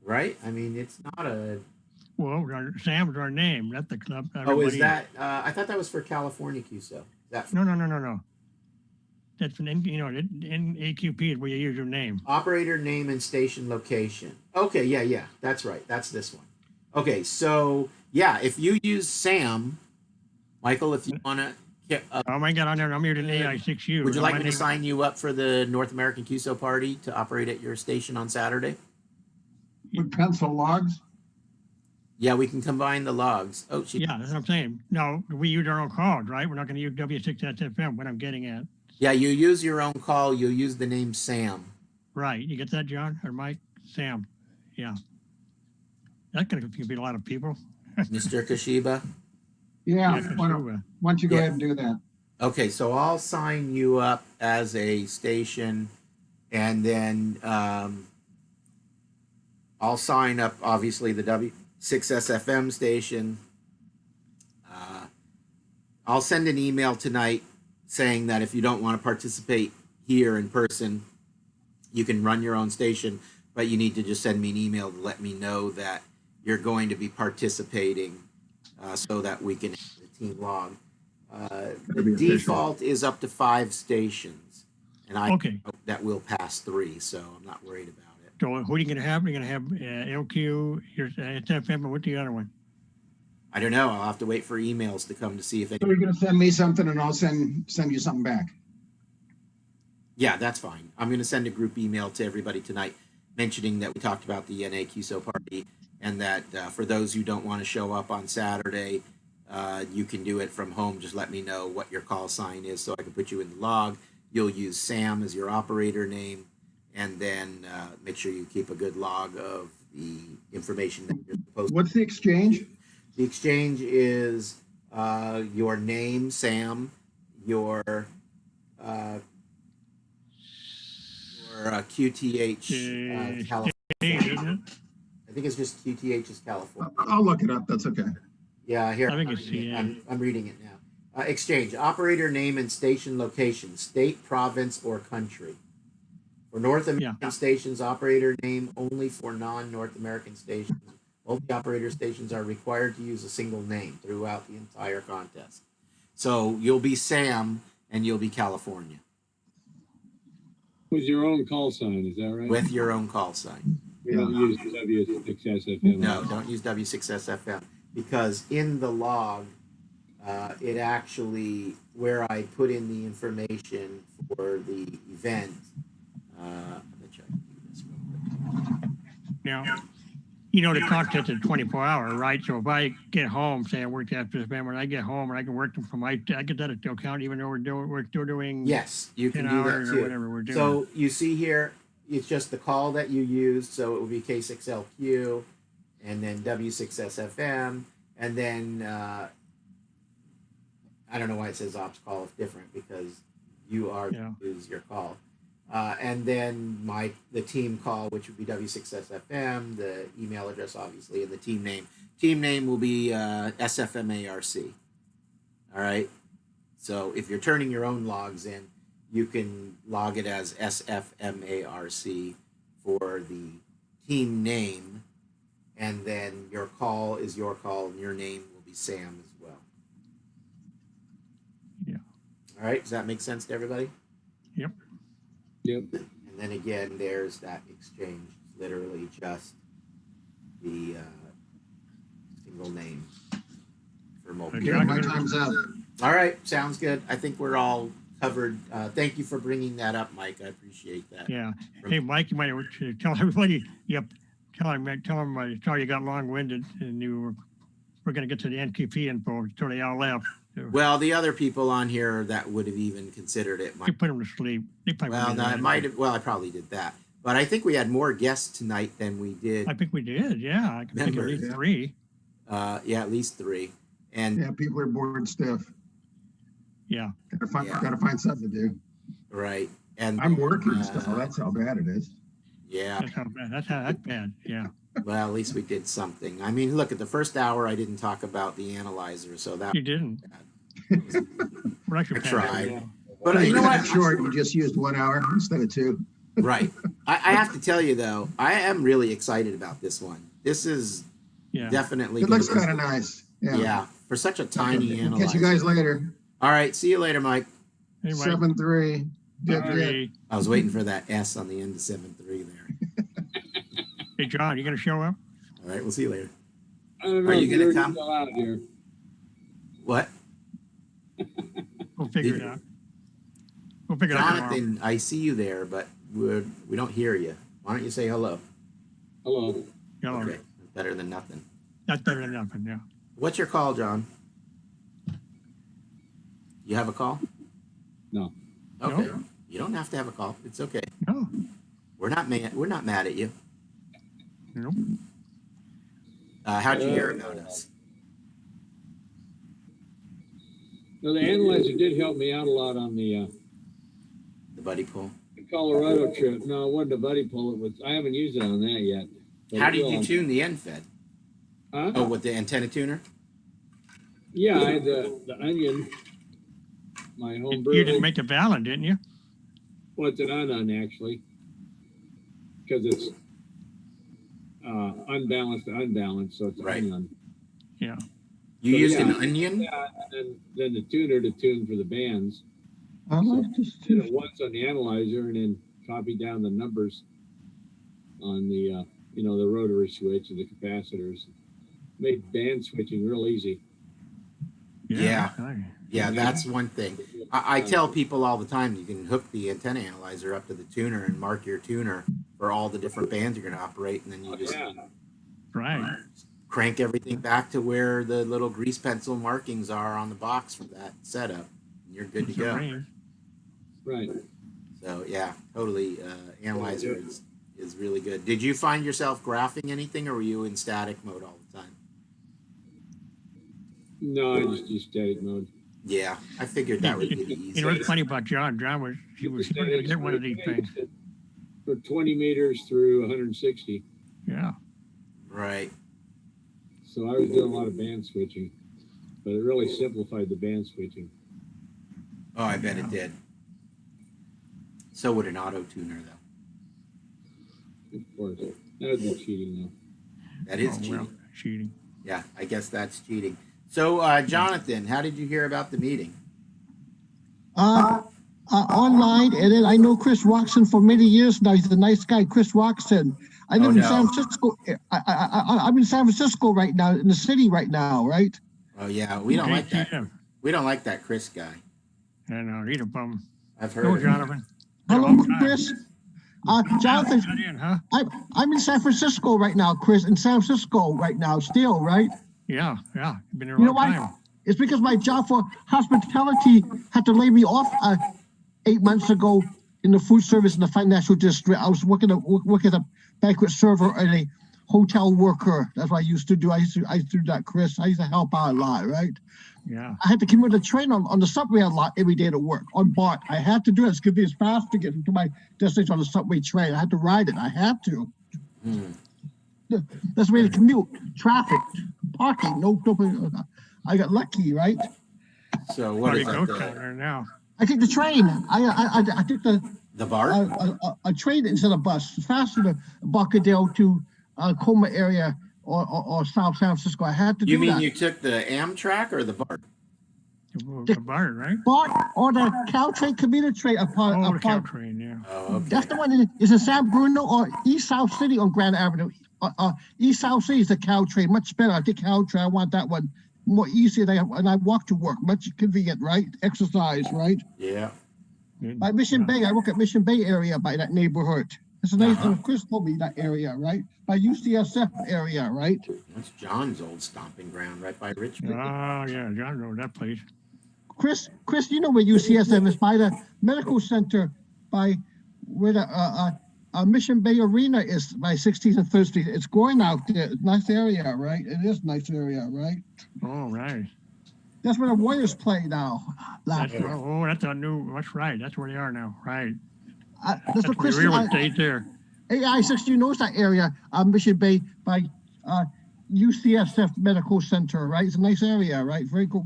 S2: Right? I mean, it's not a...
S4: Well, Sam's our name. That's the club.
S2: Oh, is that? I thought that was for California QSO.
S4: No. That's an in AQP is where you use your name.
S2: Operator name and station location. Okay, yeah, that's right. That's this one. Okay, so yeah, if you use Sam, Michael, if you want to.
S4: Oh my God, I'm using AI6U.
S2: Would you like me to sign you up for the North American QSO party to operate at your station on Saturday?
S5: With pencil logs?
S2: Yeah, we can combine the logs. Oh,
S4: Yeah, that's what I'm saying. No, we use our own calls, right? We're not gonna use W6SFM, what I'm getting at.
S2: yeah, you use your own call. You use the name Sam.
S4: Right, you get that, John, or Mike? Sam, yeah. That's gonna be a lot of people.
S2: Mr. Kashiba.
S5: Yeah,
S4: Yeah,
S5: why don't you go
S2: Yeah.
S5: ahead and do that?
S2: Okay, so I'll sign you up as a station, and then I'll sign up, obviously, the W6SFM station. I'll send an email tonight saying that if you don't want to participate here in person, you can run your own station, but you need to just send me an email to let me know that you're going to be participating so that we can have the team log. The
S5: be official.
S2: default is up to 5 stations, and I
S4: Okay,
S2: hope that will pass 3, so I'm not worried about it.
S4: so who are you gonna have? You're gonna have LQ, your SFM, or what's the other one?
S2: I don't know. I'll have to wait for emails to come to see if
S5: So
S2: any.
S5: you're gonna send me something and I'll send you something back.
S2: Yeah, that's fine. I'm going to send a group email to everybody tonight mentioning that we talked about the NAQSO party and that for those who don't want to show up on Saturday, you can do it from home. Just let me know what your call sign is so I can put you in the log. You'll use Sam as your operator name, and then make sure you keep a good log of the information that you're supposed to.
S5: What's the exchange?
S2: The exchange is your name, Sam, your QTH California.
S4: Isn't it?
S2: I think it's just QTH is California.
S5: I'll look it up. That's okay.
S2: Yeah, here
S4: I think it's
S2: I'm reading it now. Exchange operator name and station location, state, province, or country. For North American stations, operator name only for non-North American stations. Multi-operator stations are required to use a single name throughout the entire contest. So you'll be Sam and you'll be California.
S3: With your own call sign, is that right?
S2: With your own call sign.
S3: We don't use W6SFM.
S2: No, don't use W6SFM because in the log, it actually, where I put in the information for the event, let me check this real quick.
S4: Now, you know, the contest is 24-hour, right? So if I get home, say I worked after the family, when I get home and I can work from I get that at still count, even though we're still doing
S2: Yes, you can
S4: 10
S2: do that
S4: hours or
S2: too.
S4: whatever we're doing.
S2: So you see here, it's just the call that you used. So it will be K6LQ and then W6SFM. And then, I don't know why it says ops call is different because you are to use your call. And then the team call, which would be W6SFM, the email address, obviously, and the team name. Team name will be SFMARC. All right. So if you're turning your own logs in, you can log it as SFMARC for the team name, and then your call is your call, and your name will be Sam as well.
S4: Yeah.
S2: All right. Does that make sense to everybody?
S4: Yep.
S3: Yep.
S2: And then again, there's that exchange. It's literally just the single name for multiple.
S5: Yeah, my time's up.
S2: All right, sounds good. I think we're all covered. Thank you for bringing that up, Mike. I appreciate that.
S4: Yeah. Hey, Mike, you might have to tell everybody. Yep. Tell him. Sorry you got long-winded, and we're going to get to the NTP info. So they all left. So
S2: Well, the other people on here that would have even considered it
S4: you
S2: might.
S4: put them to sleep. They probably
S2: Well,
S4: wouldn't
S2: no,
S4: do
S2: it
S4: that.
S2: might have. Well, I probably did that, but I think we had more guests tonight than we did.
S4: I think we did. Yeah, I can think of at least
S5: Yeah.
S4: 3.
S2: Yeah, at least 3. And
S5: Yeah, people are bored stiff.
S4: Yeah.
S5: Gotta find something to do.
S2: right, and
S5: I'm working still. That's how bad it is.
S2: yeah.
S4: That's how bad. That's bad. Yeah.
S2: Well, at least we did something. I mean, look at the first hour. I didn't talk about the analyzer, so that
S4: You didn't. We're actually
S2: I tried.
S4: Yeah.
S2: But you know what?
S5: Short. You just used 1 hour instead of 2.
S2: Right. I have to tell you though, I am really excited about this one. This is
S4: Yeah.
S2: definitely.
S5: It looks kind of nice. Yeah.
S2: Yeah, for such a tiny analyzer.
S5: Catch you guys later.
S2: All right, see you later, Mike.
S4: Anyway,
S5: 7-3. Good, good.
S4: hey,
S2: I was waiting for that S on the end of 7-3 there.
S4: hey, John, you gonna show up?
S2: All right, we'll see you later.
S3: I don't know
S2: Are you
S3: if
S2: gonna
S3: you're
S2: come?
S3: still out here.
S2: What?
S4: We'll figure it out. We'll figure it out tomorrow.
S2: Jonathan, I see you there, but we don't hear you. Why don't you say hello?
S3: Hello.
S4: Hello.
S2: Okay, better than nothing.
S4: That's better than nothing, yeah.
S2: What's your call, John? You have a call?
S3: No.
S2: Okay.
S4: No.
S2: You don't have to have a call. It's okay.
S4: No,
S2: We're not mad. We're not mad at you.
S4: nope.
S2: How'd you hear about us?
S3: No, the analyzer did help me out a lot on the
S2: The buddy pool.
S3: Colorado trip. No, it wasn't a buddy pull. It was. I haven't used it on that yet. But
S2: How
S3: it
S2: did
S3: will
S2: you
S3: on-
S2: tune the end fed?
S3: Huh?
S2: Oh, with the antenna tuner?
S3: Yeah, I had the onion. My home
S4: You
S3: brew.
S4: didn't make the Valin, didn't you?
S3: Well, it's an onion actually, because it's unbalanced to unbalanced, so it's
S2: Right.
S3: onion.
S4: Yeah.
S2: You
S3: So,
S2: used
S3: yeah.
S2: an onion?
S3: Yeah, and then the tuner to tune for the bands.
S5: I like this
S3: Did
S5: too.
S3: it once on the analyzer and then copy down the numbers on the the rotary switch and the capacitors. Made band switching real easy.
S2: Yeah.
S4: Okay.
S2: Yeah, that's one thing. I tell people all the time, you can hook the antenna analyzer up to the tuner and mark your tuner for all the different bands you're going to operate, and then you just
S3: Yeah.
S4: Right.
S2: crank everything back to where the little grease pencil markings are on the box for that setup. And you're good to
S4: It's a
S2: go.
S4: range.
S3: Right.
S2: So yeah, totally. Analyzer is really good. Did you find yourself graphing anything, or were you in static mode all the time?
S3: No, I just use static mode.
S2: Yeah, I figured that would be the
S4: You know,
S2: easiest.
S4: what's funny about John? John was going to get one of these things.
S3: For 20 meters through 160.
S4: Yeah.
S2: Right.
S3: So I was doing a lot of band switching, but it really simplified the band switching.
S2: Oh, I bet it did. So would an auto tuner, though.
S3: Of course. That would be cheating though.
S2: That is
S4: Oh,
S2: cheating.
S4: well, cheating.
S2: Yeah, I guess that's cheating. So, Jonathan, how did you hear about the meeting?
S11: Online, and then I know Chris Roxon for many years now. He's a nice guy, Chris Roxon. I live
S2: Oh,
S11: in
S2: no.
S11: San Francisco. I'm in San Francisco right now, in the city right now, right?
S2: Oh yeah, we don't like that.
S4: Yeah.
S2: We don't like that Chris guy.
S4: I know, he's a bum.
S2: I've heard
S4: Hello,
S2: of him.
S4: Jonathan.
S11: Hello, Chris. Jonathan,
S4: Got in, huh?
S11: I'm in San Francisco right now, Chris. In San Francisco right now, still, right?
S4: Yeah. Been there a
S11: You know
S4: long
S11: why?
S4: time.
S11: It's because my job for hospitality had to lay me off 8 months ago in the food service in the financial district. I was working as a banquet server and a hotel worker. That's what I used to do. I used to do that, Chris. I used to help out a lot, right?
S4: Yeah.
S11: I had to commute the train on the subway a lot every day to work on BART. I had to do it. It's going to be as fast to get to my destination on the subway train. I had to ride it. I had to. That's the way to commute. Traffic, parking, no. I got lucky, right?
S2: So what
S4: Probably
S2: is
S4: go
S2: that?
S4: down there now.
S11: I take the train. I took
S2: The BART?
S11: a train instead of bus. It's faster to Embarcadero to Coma area or South San Francisco. I had to do
S2: You mean
S11: that.
S2: you took the Amtrak or the BART?
S4: The BART, right?
S11: BART or the Caltrain commuter train.
S4: Oh, the Caltrain, yeah.
S2: Oh, okay.
S11: That's the one that is in San Bruno or East South City on Grand Avenue. East South City is the Caltrain, much better. I think Caltrain. I want that one more easier. And I walk to work, much convenient, right? Exercise, right?
S2: Yeah.
S11: By Mission Bay, I work at Mission Bay area by that neighborhood. It's a nice. Chris told me that area, right? By UCSF area, right?
S2: That's John's old stomping ground right by Richmond.
S4: Oh, yeah, John knows that place.
S11: Chris, you know where UCSF is? By the medical center, by where the Mission Bay Arena is, by 16th and 3rd Street. It's going out there. Nice area, right? It is nice area, right?
S4: Oh, right.
S11: That's where the Warriors play now.
S4: That's a new, that's right. That's where they are now, right.
S11: That's
S4: That's
S11: what
S4: the
S11: Chris.
S4: real estate there.
S11: AI60 knows that area. Mission Bay by UCSF Medical Center, right? It's a nice area, right? Very cool.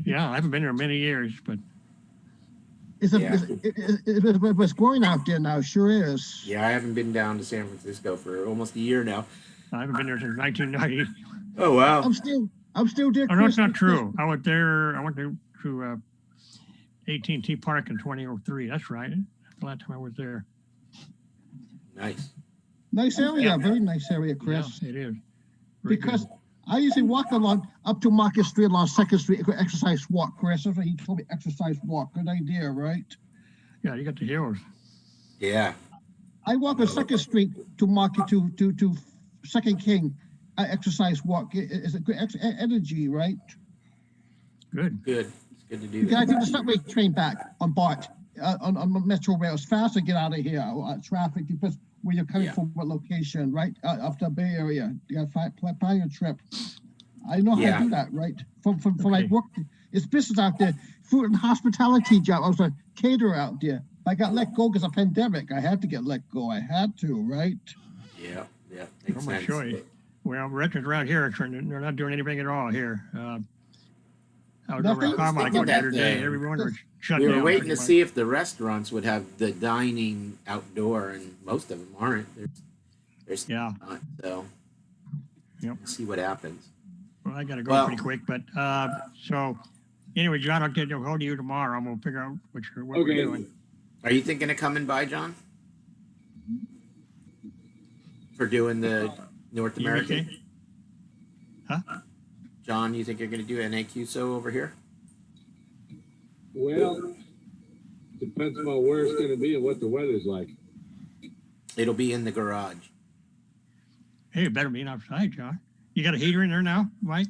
S4: Yeah, I haven't been there many years, but
S11: It's growing out there now. Sure is.
S2: Yeah, I haven't been down to San Francisco for almost a year now.
S4: I haven't been there since 1990.
S2: Oh, wow.
S11: I'm still there.
S4: Oh, no, it's
S11: Chris.
S4: not true. I went to AT&T Park in 2003. That's right. That's the last time I was there.
S2: Nice.
S11: Nice area, very nice area, Chris.
S4: Yeah, it is. Very
S11: Because
S4: good.
S11: I usually walk along up to Market Street along 2nd Street, exercise walk, Chris. That's what he told me, exercise walk. Good idea, right?
S4: Yeah, you got the hills.
S2: Yeah.
S11: I walk on 2nd Street to Market to 2nd King exercise walk. It's a good energy, right?
S2: Good. It's good to do
S11: You
S2: that.
S11: guys take the subway train back on BART, on Metro Rail. It's fast to get out of here. Traffic depends where you're coming
S2: Yeah.
S11: from, what location, right? Up the Bay Area. You got to plan your trip. I know how
S2: Yeah.
S11: to do that, right? From my
S4: Okay.
S11: work, it's business out there, food and hospitality job. I was a caterer out there. I got let go because of pandemic. I had to get let go. I had to, right?
S2: Yeah.
S4: Oh,
S2: Makes
S4: my
S2: sense.
S4: choice. Well, restaurants around here, they're not doing anything at all here. I was over
S11: Nothing?
S4: at Carmine
S2: Thinking
S4: the other
S2: that,
S4: day. Everyone was shut
S2: We
S4: down.
S2: were waiting
S4: pretty
S2: to
S4: much.
S2: see if the restaurants would have the dining outdoor, and most of them aren't. There's
S4: Yeah.
S2: not, so
S4: Yep.
S2: we'll see what happens.
S4: Well, I gotta go
S2: Well-
S4: pretty quick, but so anyway, John, I'll get a hold of you tomorrow, and we'll figure out what we're
S3: Okay.
S4: doing.
S2: Are you thinking of coming by, John? For doing the North American?
S4: UK? Huh?
S2: John, you think you're going to do NAQSO over here?
S3: Well, depends on where it's gonna be and what the weather's like.
S2: It'll be in the garage.
S4: Hey, it better be outside, John. You got a heater in there now, Mike?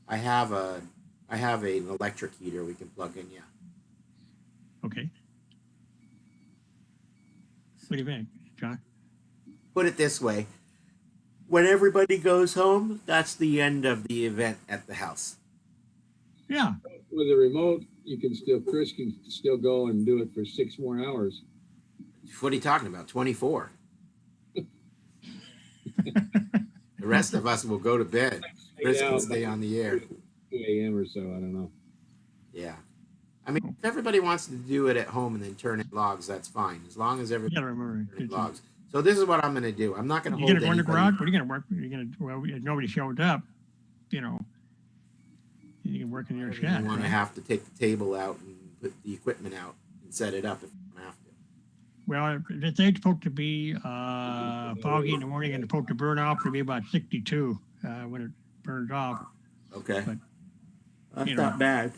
S2: I have an electric heater we can plug in. Yeah.
S4: Okay. What do you think, John?
S2: Put it this way: when everybody goes home, that's the end of the event at the house.
S4: Yeah.
S3: With a remote, Chris can still go and do it for 6 more hours.
S2: What are you talking about? 24. The rest of us will go to bed. Chris can stay on the air.
S3: 2 a.m. or so, I don't know.
S2: Yeah. I mean, if everybody wants to do it at home and then turn in logs, that's fine. As long as
S4: You
S2: everybody
S4: gotta remember.
S2: turns in logs. So this is what I'm going to do. I'm not going to
S4: You
S2: hold
S4: gonna go in the
S2: anybody.
S4: garage? What are you gonna work? You're gonna, well, if nobody showed up, you know, you can work in your
S2: You
S4: shack.
S2: want to
S4: right?
S2: have to take the table out and put the equipment out and set it up if you don't have to.
S4: Well, it's supposed to be foggy in the morning and it's supposed to burn off to be about 62 when it burns off.
S2: Okay.
S4: But,
S2: That's
S4: you know.
S2: not bad.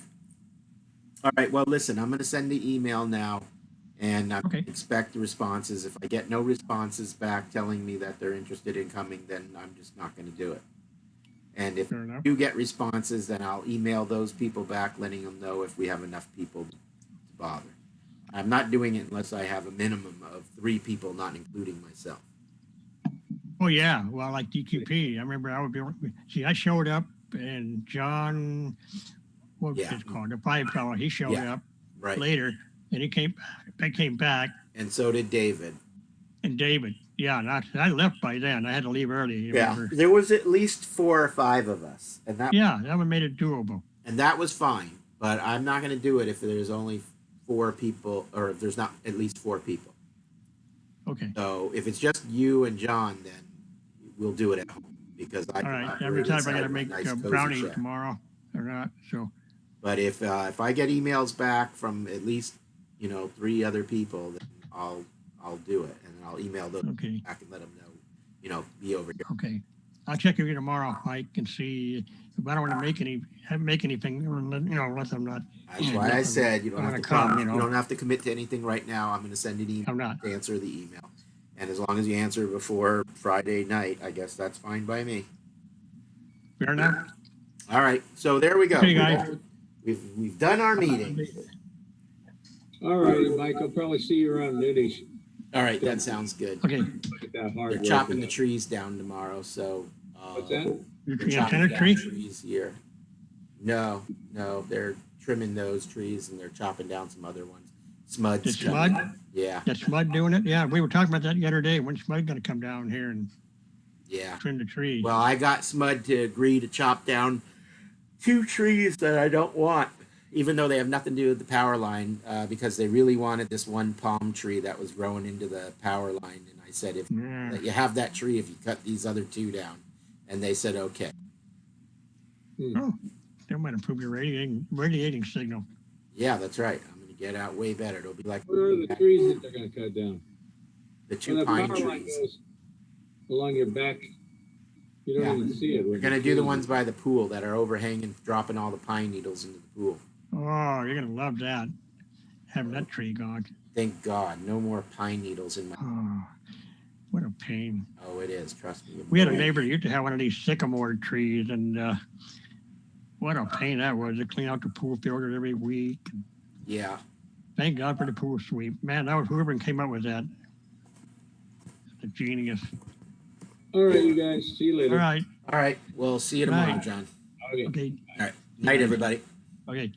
S2: All right. Well, listen, I'm going to send the email now and I
S4: Okay.
S2: expect the responses. If I get no responses back telling me that they're interested in coming, then I'm just not going to do it. And if
S4: Fair enough.
S2: you get responses, then I'll email those people back, letting them know if we have enough people to bother. I'm not doing it unless I have a minimum of 3 people, not including myself.
S4: Oh yeah, well, like DQP. I remember I would be. See, I showed up, and John, what was
S2: Yeah.
S4: his called? The pipe fellow. He showed
S2: Yeah.
S4: up
S2: Right.
S4: later, and he came. I came back,
S2: And so did David.
S4: and David. Yeah, and I left by then. I had to leave early. you remember?
S2: There was at least 4 or 5 of us, and that
S4: Yeah, that one made it doable.
S2: was fine. But I'm not going to do it if there's only 4 people, or if there's not at least 4 people.
S4: Okay.
S2: So if it's just you and John, then we'll do it at home because I.
S4: All right.
S2: we're
S4: Every time I
S2: inside
S4: gotta
S2: my
S4: make
S2: nice, cozy
S4: brownies
S2: shack.
S4: tomorrow or not. So
S2: But if I get emails back from at least 3 other people, then I'll do it, and I'll email those
S4: okay.
S2: back and let them know, be over here.
S4: Okay. I'll check with you tomorrow, Mike, and see if I don't want to make anything, unless I'm not.
S2: That's why I said you don't have to
S4: come.
S2: You don't have to commit to anything right now. I'm going to send an email
S4: I'm not.
S2: to answer the email, and as long as you answer before Friday night, I guess that's fine by me.
S4: Fair enough.
S2: All right, so there we go.
S4: Okay, guys.
S2: We've done our meeting.
S3: All right, Mike, I'll probably see you around noonish.
S2: All right, that sounds good.
S4: Okay.
S3: Get that hard
S2: They're
S3: work
S2: chopping
S3: in.
S2: the trees down tomorrow, so.
S3: What's that?
S4: You're
S2: They're
S4: a
S2: chopping
S4: tennis
S2: down
S4: tree?
S2: trees here. No, they're trimming those trees and they're chopping down some other ones. Smud's
S4: Did
S2: coming.
S4: Smud?
S2: Yeah,
S4: That's Smud doing it? Yeah, we were talking about that the other day. When's Smud gonna come down here and
S2: yeah.
S4: trim the trees?
S2: Well, I got Smud to agree to chop down 2 trees that I don't want, even though they have nothing to do with the power line, because they really wanted this one palm tree that was growing into the power line. And I said, if
S4: Yeah.
S2: you have that tree, if you cut these other 2 down, and they said okay.
S4: Oh, that might improve your radiating signal.
S2: Yeah, that's right. I'm going to get out way better. It'll be like
S3: Where are the trees that they're going to cut down?
S2: the
S3: When
S2: 2
S3: the
S2: pine
S3: power line
S2: trees.
S3: goes along your back, you don't
S2: Yeah.
S3: even see it.
S2: We're going to do the ones by the pool that are overhanging, dropping all the pine needles into the pool.
S4: Oh, you're gonna love that. Having that tree gone.
S2: Thank God, no more pine needles in my.
S4: Oh. What a pain.
S2: Oh, it is. Trust me.
S4: We had a neighbor that used to have one of these sycamore trees, and what a pain that was to clean out the pool filters every week.
S2: Yeah.
S4: Thank God for the pool sweep. Man, that was whoever came up with that. A genius.
S3: All right, you guys. See you later.
S4: All right.
S2: All right. We'll see you tomorrow,
S4: Right.
S2: John.
S3: Okay.
S4: Okay.
S2: All right. Night, everybody.
S4: Okay.